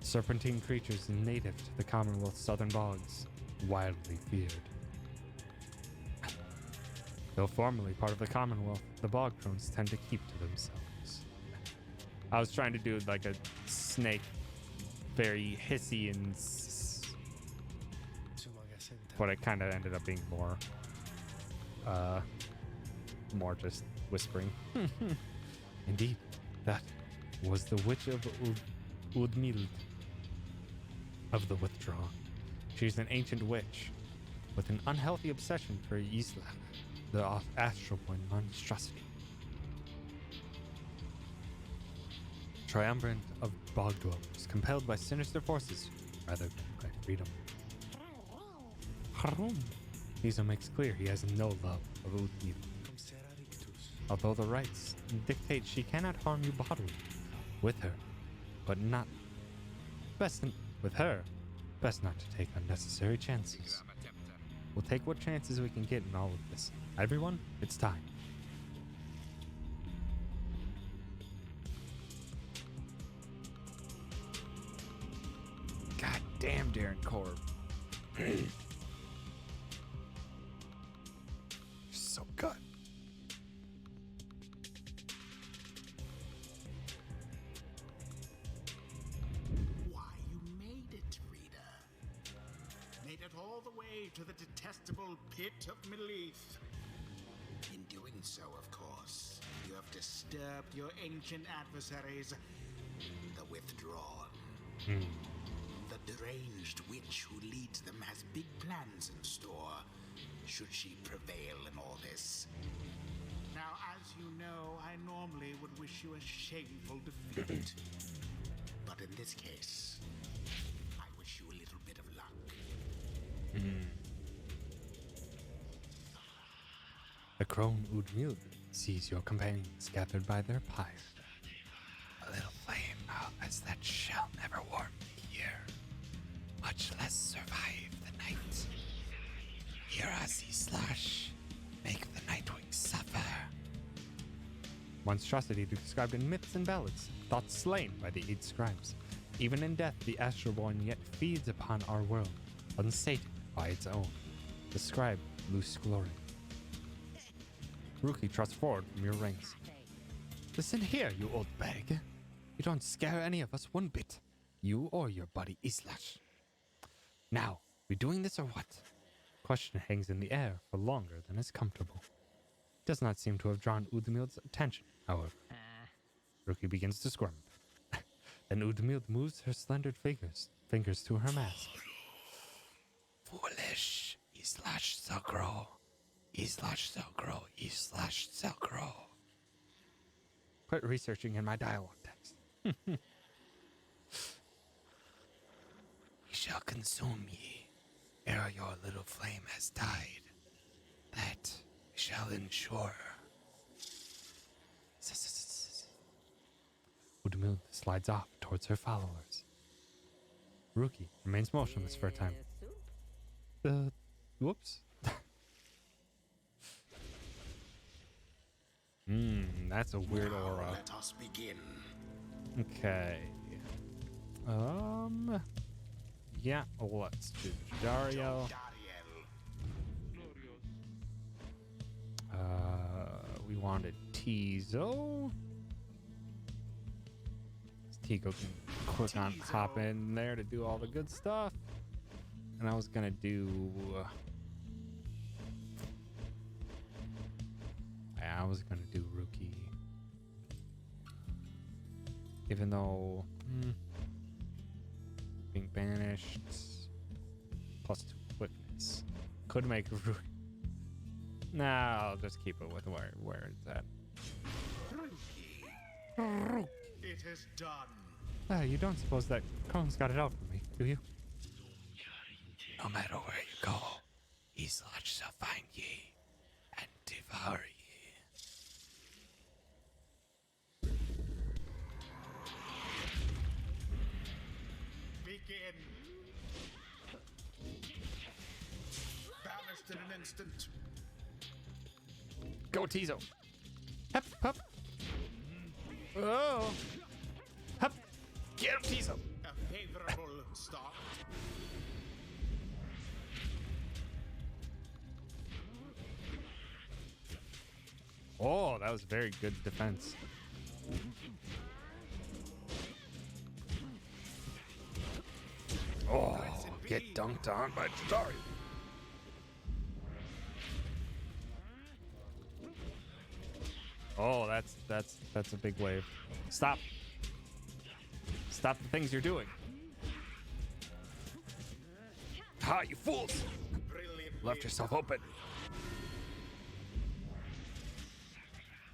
Serpentine creatures native to the Commonwealth's southern bogs, widely feared. Though formerly part of the Commonwealth, the bog crones tend to keep to themselves. I was trying to do like a snake, very hissy and but it kind of ended up being more just whispering. Indeed, that was the Witch of Udmild of the Withdrawn. She's an ancient witch with an unhealthy obsession for Isla, the astral point monstrosity. Triumvirate of bog dwellers, compelled by sinister forces rather than by freedom. Tizo makes clear he has no love of Udmild. Although the rites dictate she cannot harm you bodily, with her, but not best not to take unnecessary chances. We'll take what chances we can get in all of this. Everyone, it's time. God damn, Darren Korb. So good. All the way to the detestable pit of Melith. In doing so, of course, you have disturbed your ancient adversaries, the Withdrawn. The deranged witch who leads them has big plans in store, should she prevail in all this. Now, as you know, I normally would wish you a shameful defeat. But in this case, I wish you a little bit of luck. The crone Udmild sees your companions gathered by their pyre. A little flame as that shall never warm the year, much less survive the night. Hear us, slash, make the nightwing suffer. Monstrosity described in myths and ballads, thought slain by the 8 scribes. Even in death, the Astroborn yet feeds upon our world, unsated by its own. The scribe, loose glory. Rookie trusts forward from your ranks. Listen here, you old bag. You don't scare any of us one bit. You or your buddy Islash. Now, we doing this or what? Question hangs in the air for longer than is comfortable. Does not seem to have drawn Udmild's attention, however. Rookie begins to squirm. Then Udmild moves her slender fingers to her mask. Foolish. Islash Zelgro. Islash Zelgro. Islash Zelgro. Quit researching in my dialogue text. He shall consume ye ere your little flame has died. That shall ensure. Udamil slides off towards her followers. Ruki remains motionless for a time. Whoops. That's a weird aura. Let us begin. Okay. Yeah, let's do Dario. We wanted Tizo. Tigo can quick on hop in there to do all the good stuff. And I was gonna do Ruki. Even though being banished +2 quickness could make Ruki. Nah, I'll just keep it with where it's at. It is done. You don't suppose that Cone's got it out for me, do you? No matter where you go, his lodge shall find ye and devour ye. Begin. Banished in an instant. Go, Tizo. Hup, hup. Oh. Hup. Get him, Tizo. A favorable start. Oh, that was very good defense. Oh, get dunked on by Jadari. Oh, that's a big wave. Stop. Stop the things you're doing. Ha, you fools! Left yourself open.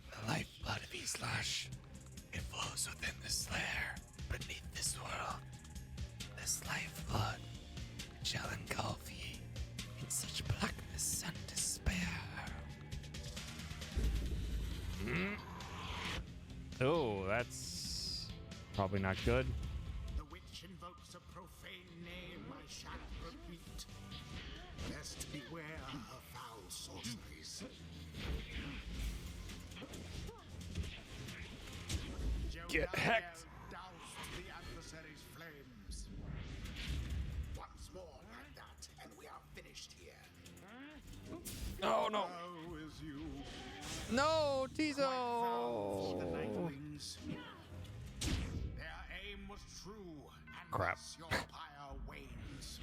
The lifeblood of Islash, it flows within this lair, beneath this world. This lifeblood shall engulf ye in such blackness and despair. Oh, that's probably not good. The witch invokes a profane name I shan't repeat. Best beware her foul sorceries. Get hecked. Doused the adversary's flames. Once more like that, and we are finished here. Oh no. Oh, is you. No, The Tizo. Nightwings. Their aim was true, and Crap. thus your pyre wanes.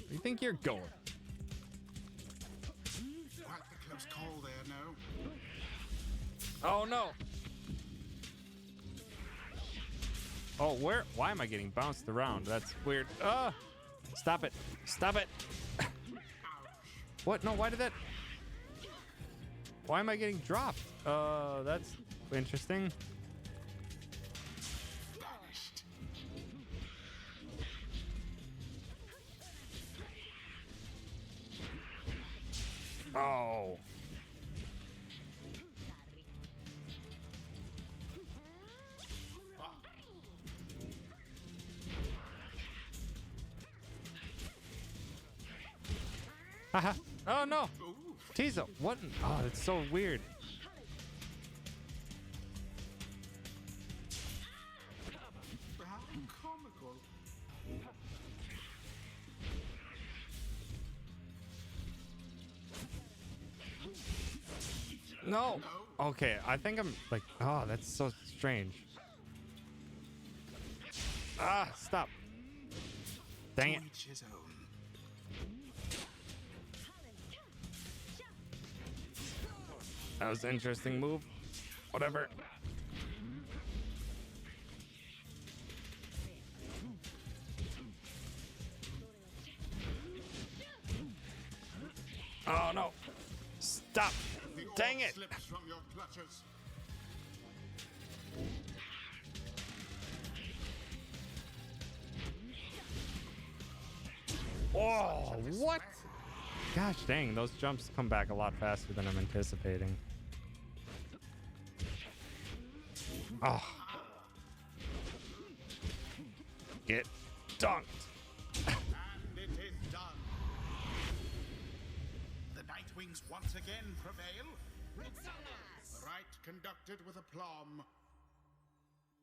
Where you think you're going? Quite the close call there, no? Oh no. Oh, why am I getting bounced around? That's weird. Stop it. Stop it. What? No, why did that? Why am I getting dropped? That's interesting. Banished. Oh. Haha. Oh no. Tizo, what? Oh, that's so weird. How comical. No. Okay, I think I'm like, oh, that's so strange. Ah, stop. Dang it. To each his own. That was an interesting move. Whatever. Oh no! Stop! The Dang orb it! slips from your clutches. Oh, what? Gosh dang, those jumps come back a lot faster than I'm anticipating. Oh. Get dunked. And it is done. The Nightwings once again prevail. Right conducted with aplomb.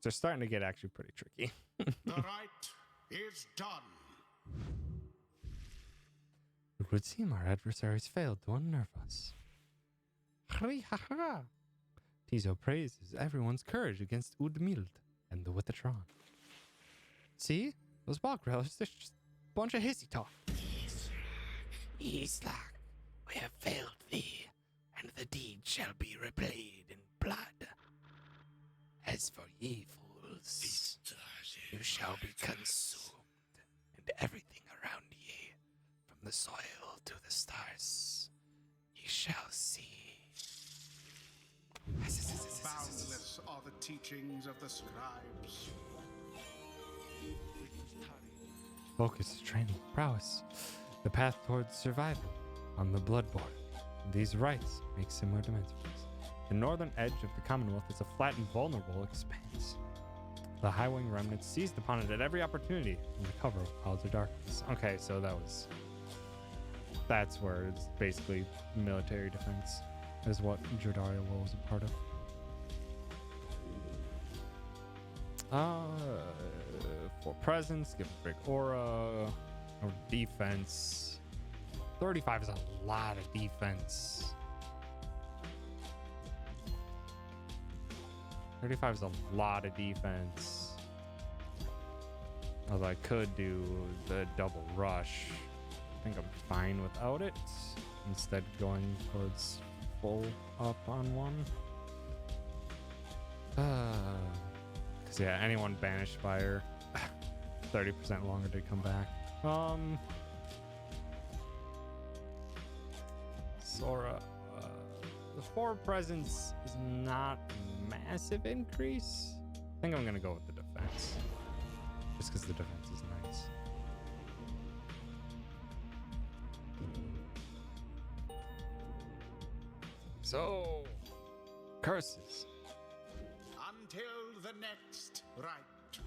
They're starting to get actually pretty tricky. The right is done. It would seem our adversaries failed to unnerve us. Ha! Tizo praises everyone's courage against Udmild and the Withetron. See? Those bog relics, they're just a bunch of hissy talk. Islak, we have failed thee, and the deed shall be replayed in blood. As for ye fools, you shall be consumed, and everything around ye, from the soil to the stars, ye shall see. Boundless are the teachings of the scribes. Focus, training, prowess, the path towards survival on the bloodborne. These rites make similar demands for us. The northern edge of the Commonwealth is a flat and vulnerable expanse. The High-Wing remnants seized upon it at every opportunity from the cover of clouds of darkness. Okay, so that's where it's basically military defense is what Jordaria was a part of. For presence, give a big aura, or defense. 35 is a lot of defense. 35 is a lot of defense. Although I could do the double rush. I think I'm fine without it. Instead going towards full up on one. Cause yeah, anyone banished fire, 30% longer to come back. Sora, the 4 presence is not massive increase. I think I'm gonna go with the defense, just because the defense is nice. So, curses. Until the next rite.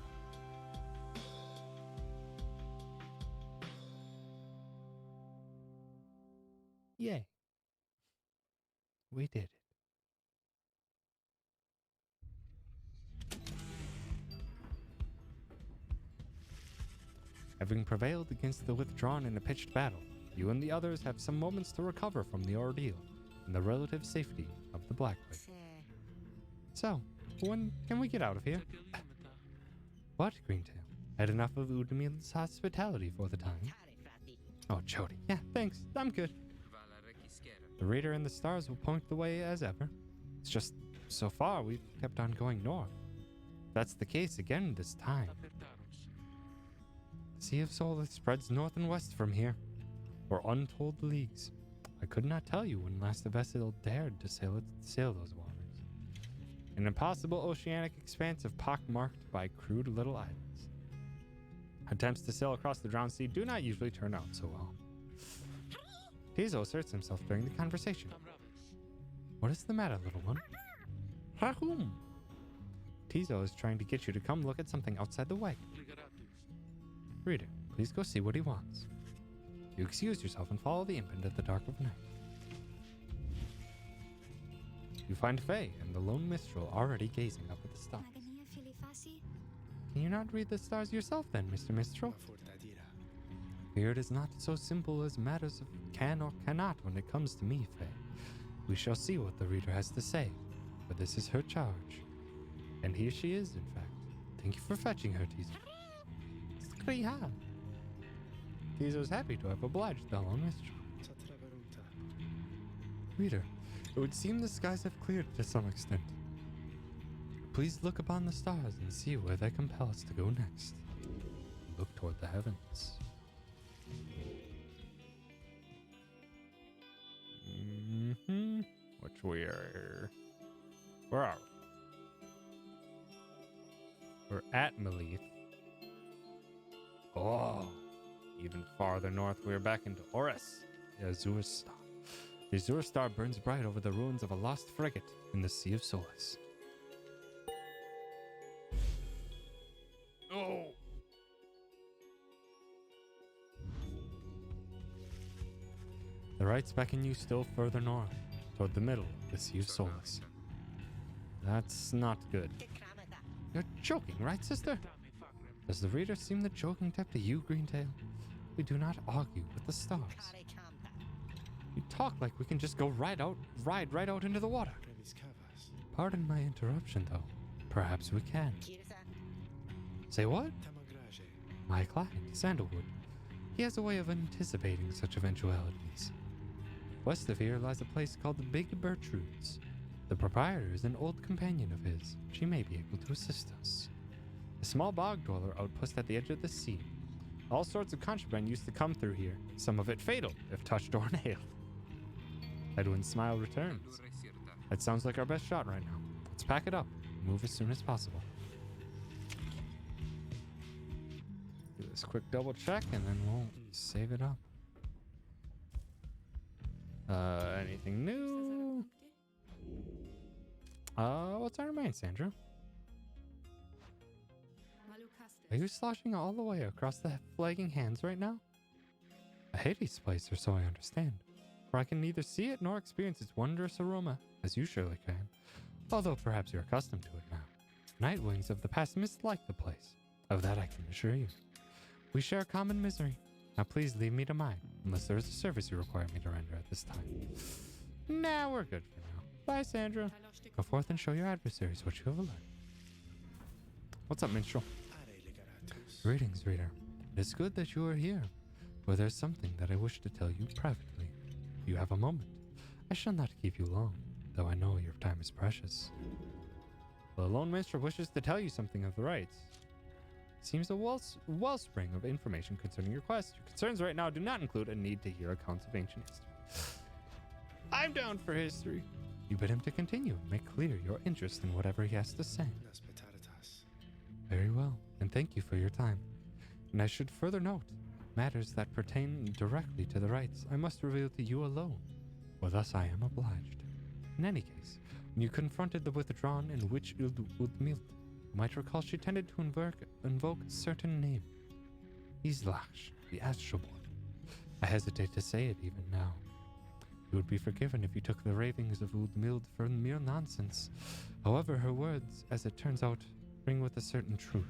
Yay. We did it. Having prevailed against the Withdrawn in a pitched battle, you and the others have some moments to recover from the ordeal in the relative safety of the Blackwood. So, when can we get out of here? What, Greentail? Had enough of Udamil's hospitality for the time? Oh, Jody. Yeah, thanks. I'm good. The Reader and the stars will point the way as ever. It's just, so far, we've kept on going north. That's the case again this time. The Sea of Solith spreads north and west from here, for untold leagues. I could not tell you when last a vessel dared to sail those waters. An impossible oceanic expanse of pockmarked by crude little islands. Attempts to sail across the drowned sea do not usually turn out so well. Tizo asserts himself during the conversation. What is the matter, little one? Rahum! Tizo is trying to get you to come look at something outside the wagon. Reader, please go see what he wants. You excuse yourself and follow the imp into the dark of night. You find Faye and the lone minstrel already gazing up at the stars. Can you not read the stars yourself then, Mr. Minstrel? Fear it is not so simple as matters of can or cannot when it comes to me, Faye. We shall see what the reader has to say, for this is her charge. And here she is, in fact. Thank you for fetching her, Tizo. Skriha. Tizo's happy to have obliged the lone minstrel. Reader, it would seem the skies have cleared to some extent. Please look upon the stars and see where they compel us to go next. Look toward the heavens. Which we're... Where are we? We're at Melith. Oh, even farther north, we are back into Oris, the Azure Star. The Azure Star burns bright over the ruins of a lost frigate in the Sea of Solace. Oh! The rights beckon you still further north, toward the middle of the Sea of Solace. That's not good. You're joking, right, sister? Does the reader seem the joking type to you, Greentail? We do not argue with the stars. You talk like we can just go ride right out into the water. Pardon my interruption, though. Perhaps we can. Say what? My client, Sandalwood. He has a way of anticipating such eventualities. West of here lies a place called the Big Bertrudes. The proprietor is an old companion of his. She may be able to assist us. A small bog dweller outpost at the edge of the sea. All sorts of contraband used to come through here, some of it fatal if touched or nailed. Edwin's smile returns. That sounds like our best shot right now. Let's pack it up and move as soon as possible. Do this quick double check and then we'll save it up. Anything new? What's on your mind, Sandra? Are you sloshing all the way across the flagging hands right now? A Hades place, or so I understand. For I can neither see it nor experience its wondrous aroma, as you surely can. Although perhaps you're accustomed to it now. Nightwings of the past mislike the place. Of that I can assure you. We share a common misery. Now please leave me to mine, unless there is a service you require me to render at this time. Nah, we're good for now. Bye, Sandra. Go forth and show your adversaries what you have learned. What's up, minstrel? Greetings, reader. It is good that you are here, for there's something that I wish to tell you privately. If you have a moment, I shall not keep you long, though I know your time is precious. The lone minstrel wishes to tell you something of the rites. Seems a wellspring of information concerning your quest. Your concerns right now do not include a need to hear accounts of ancient history. I'm down for history. You bid him to continue and make clear your interest in whatever he has to say. Very well, and thank you for your time. And I should further note, matters that pertain directly to the rites I must reveal to you alone, for thus I am obliged. In any case, when you confronted the withdrawn and witch Udmilt, you might recall she tended to invoke a certain name. Islash, the Astral Born. I hesitate to say it even now. You would be forgiven if you took the ravings of Udmild for mere nonsense. However, her words, as it turns out, ring with a certain truth.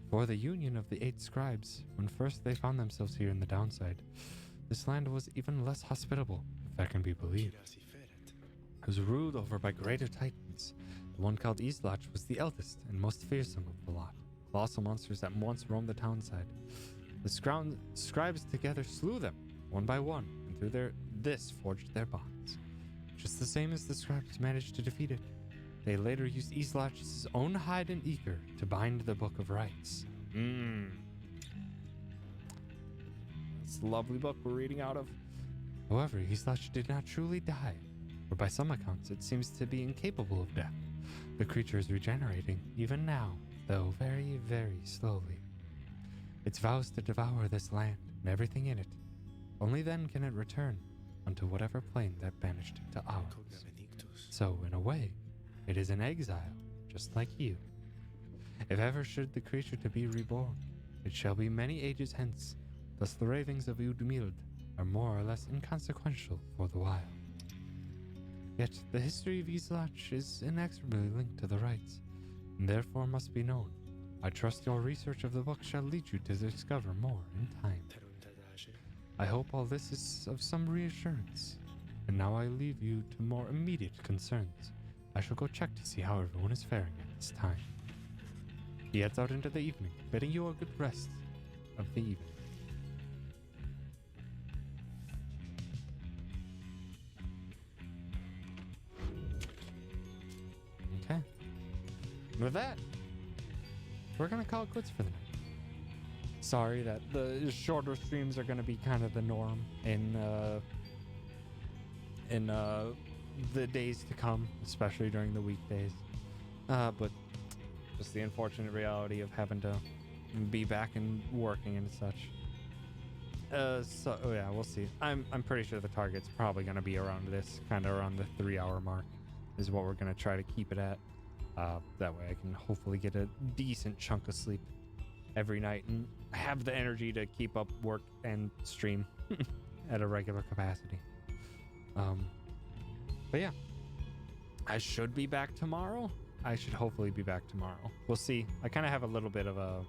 For the union of the 8 scribes, when first they found themselves here in the downside, this land was even less hospitable, if that can be believed. It was ruled over by greater titans. The one called Islach was the eldest and most fearsome of the lot, colossal monsters that once roamed the townside. The scribes together slew them, one by one, and through this forged their bonds. Just the same as the scribes managed to defeat it, they later used Islach's own hide and ichor to bind the Book of Rites. It's a lovely book we're reading out of. However, Islach did not truly die, for by some accounts it seems to be incapable of death. The creature is regenerating, even now, though very, very slowly. It vows to devour this land and everything in it. Only then can it return unto whatever plane that banished it to ours. So, in a way, it is in exile, just like you. If ever should the creature to be reborn, it shall be many ages hence, thus the ravings of Udmild are more or less inconsequential for the while. Yet the history of Islach is inexorably linked to the rites, and therefore must be known. I trust your research of the book shall lead you to discover more in time. I hope all this is of some reassurance, and now I leave you to more immediate concerns. I shall go check to see how everyone is faring at this time. He heads out into the evening, bidding you a good rest of the evening. Okay. With that, we're gonna call it quits for the night. Sorry that the shorter streams are gonna be kind of the norm in the days to come, especially during the weekdays. But just the unfortunate reality of having to be back and working and such. So yeah, we'll see. I'm pretty sure the target's probably gonna be around this, kind of around the 3-hour mark, is what we're gonna try to keep it at. That way I can hopefully get a decent chunk of sleep every night and have the energy to keep up work and stream at a regular capacity. But yeah, I should be back tomorrow. I should hopefully be back tomorrow. We'll see. I kind of have a little bit of a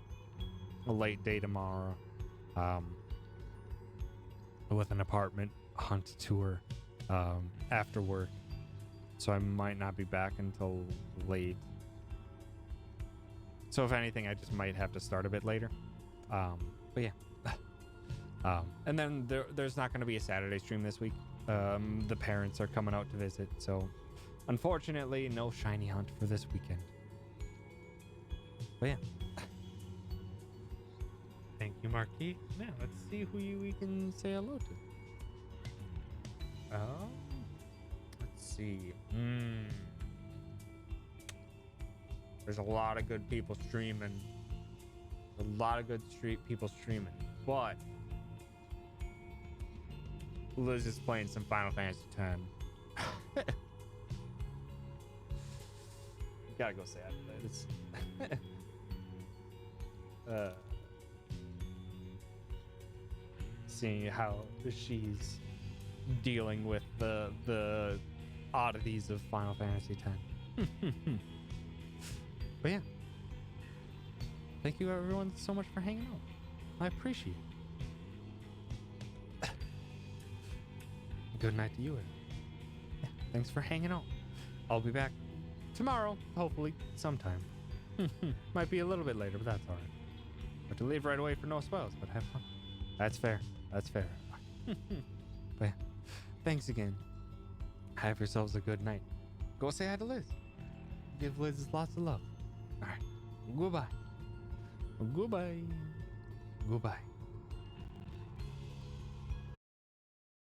late day tomorrow, with an apartment hunt tour after work, so I might not be back until late. So if anything, I just might have to start a bit later. But yeah. And then there's not going to be a Saturday stream this week. The parents are coming out to visit, so unfortunately, no shiny hunt for this weekend. But yeah. Thank you, Marquis. Now let's see who we can say hello to. Let's see. There's a lot of good people streaming. A lot of good people streaming, but Liz is playing some Final Fantasy X. Gotta go say after that. Seeing how she's dealing with the oddities of Final Fantasy X. But yeah, thank you everyone so much for hanging out. I appreciate it. Good night to you. Yeah, thanks for hanging out. I'll be back tomorrow, hopefully, sometime. Might be a little bit later, but that's alright. Have to leave right away for no spoils, but have fun. That's fair. That's fair. But yeah, thanks again. Have yourselves a good night. Go say hi to Liz. Give Liz lots of love. Alright. Goodbye. Goodbye. Goodbye.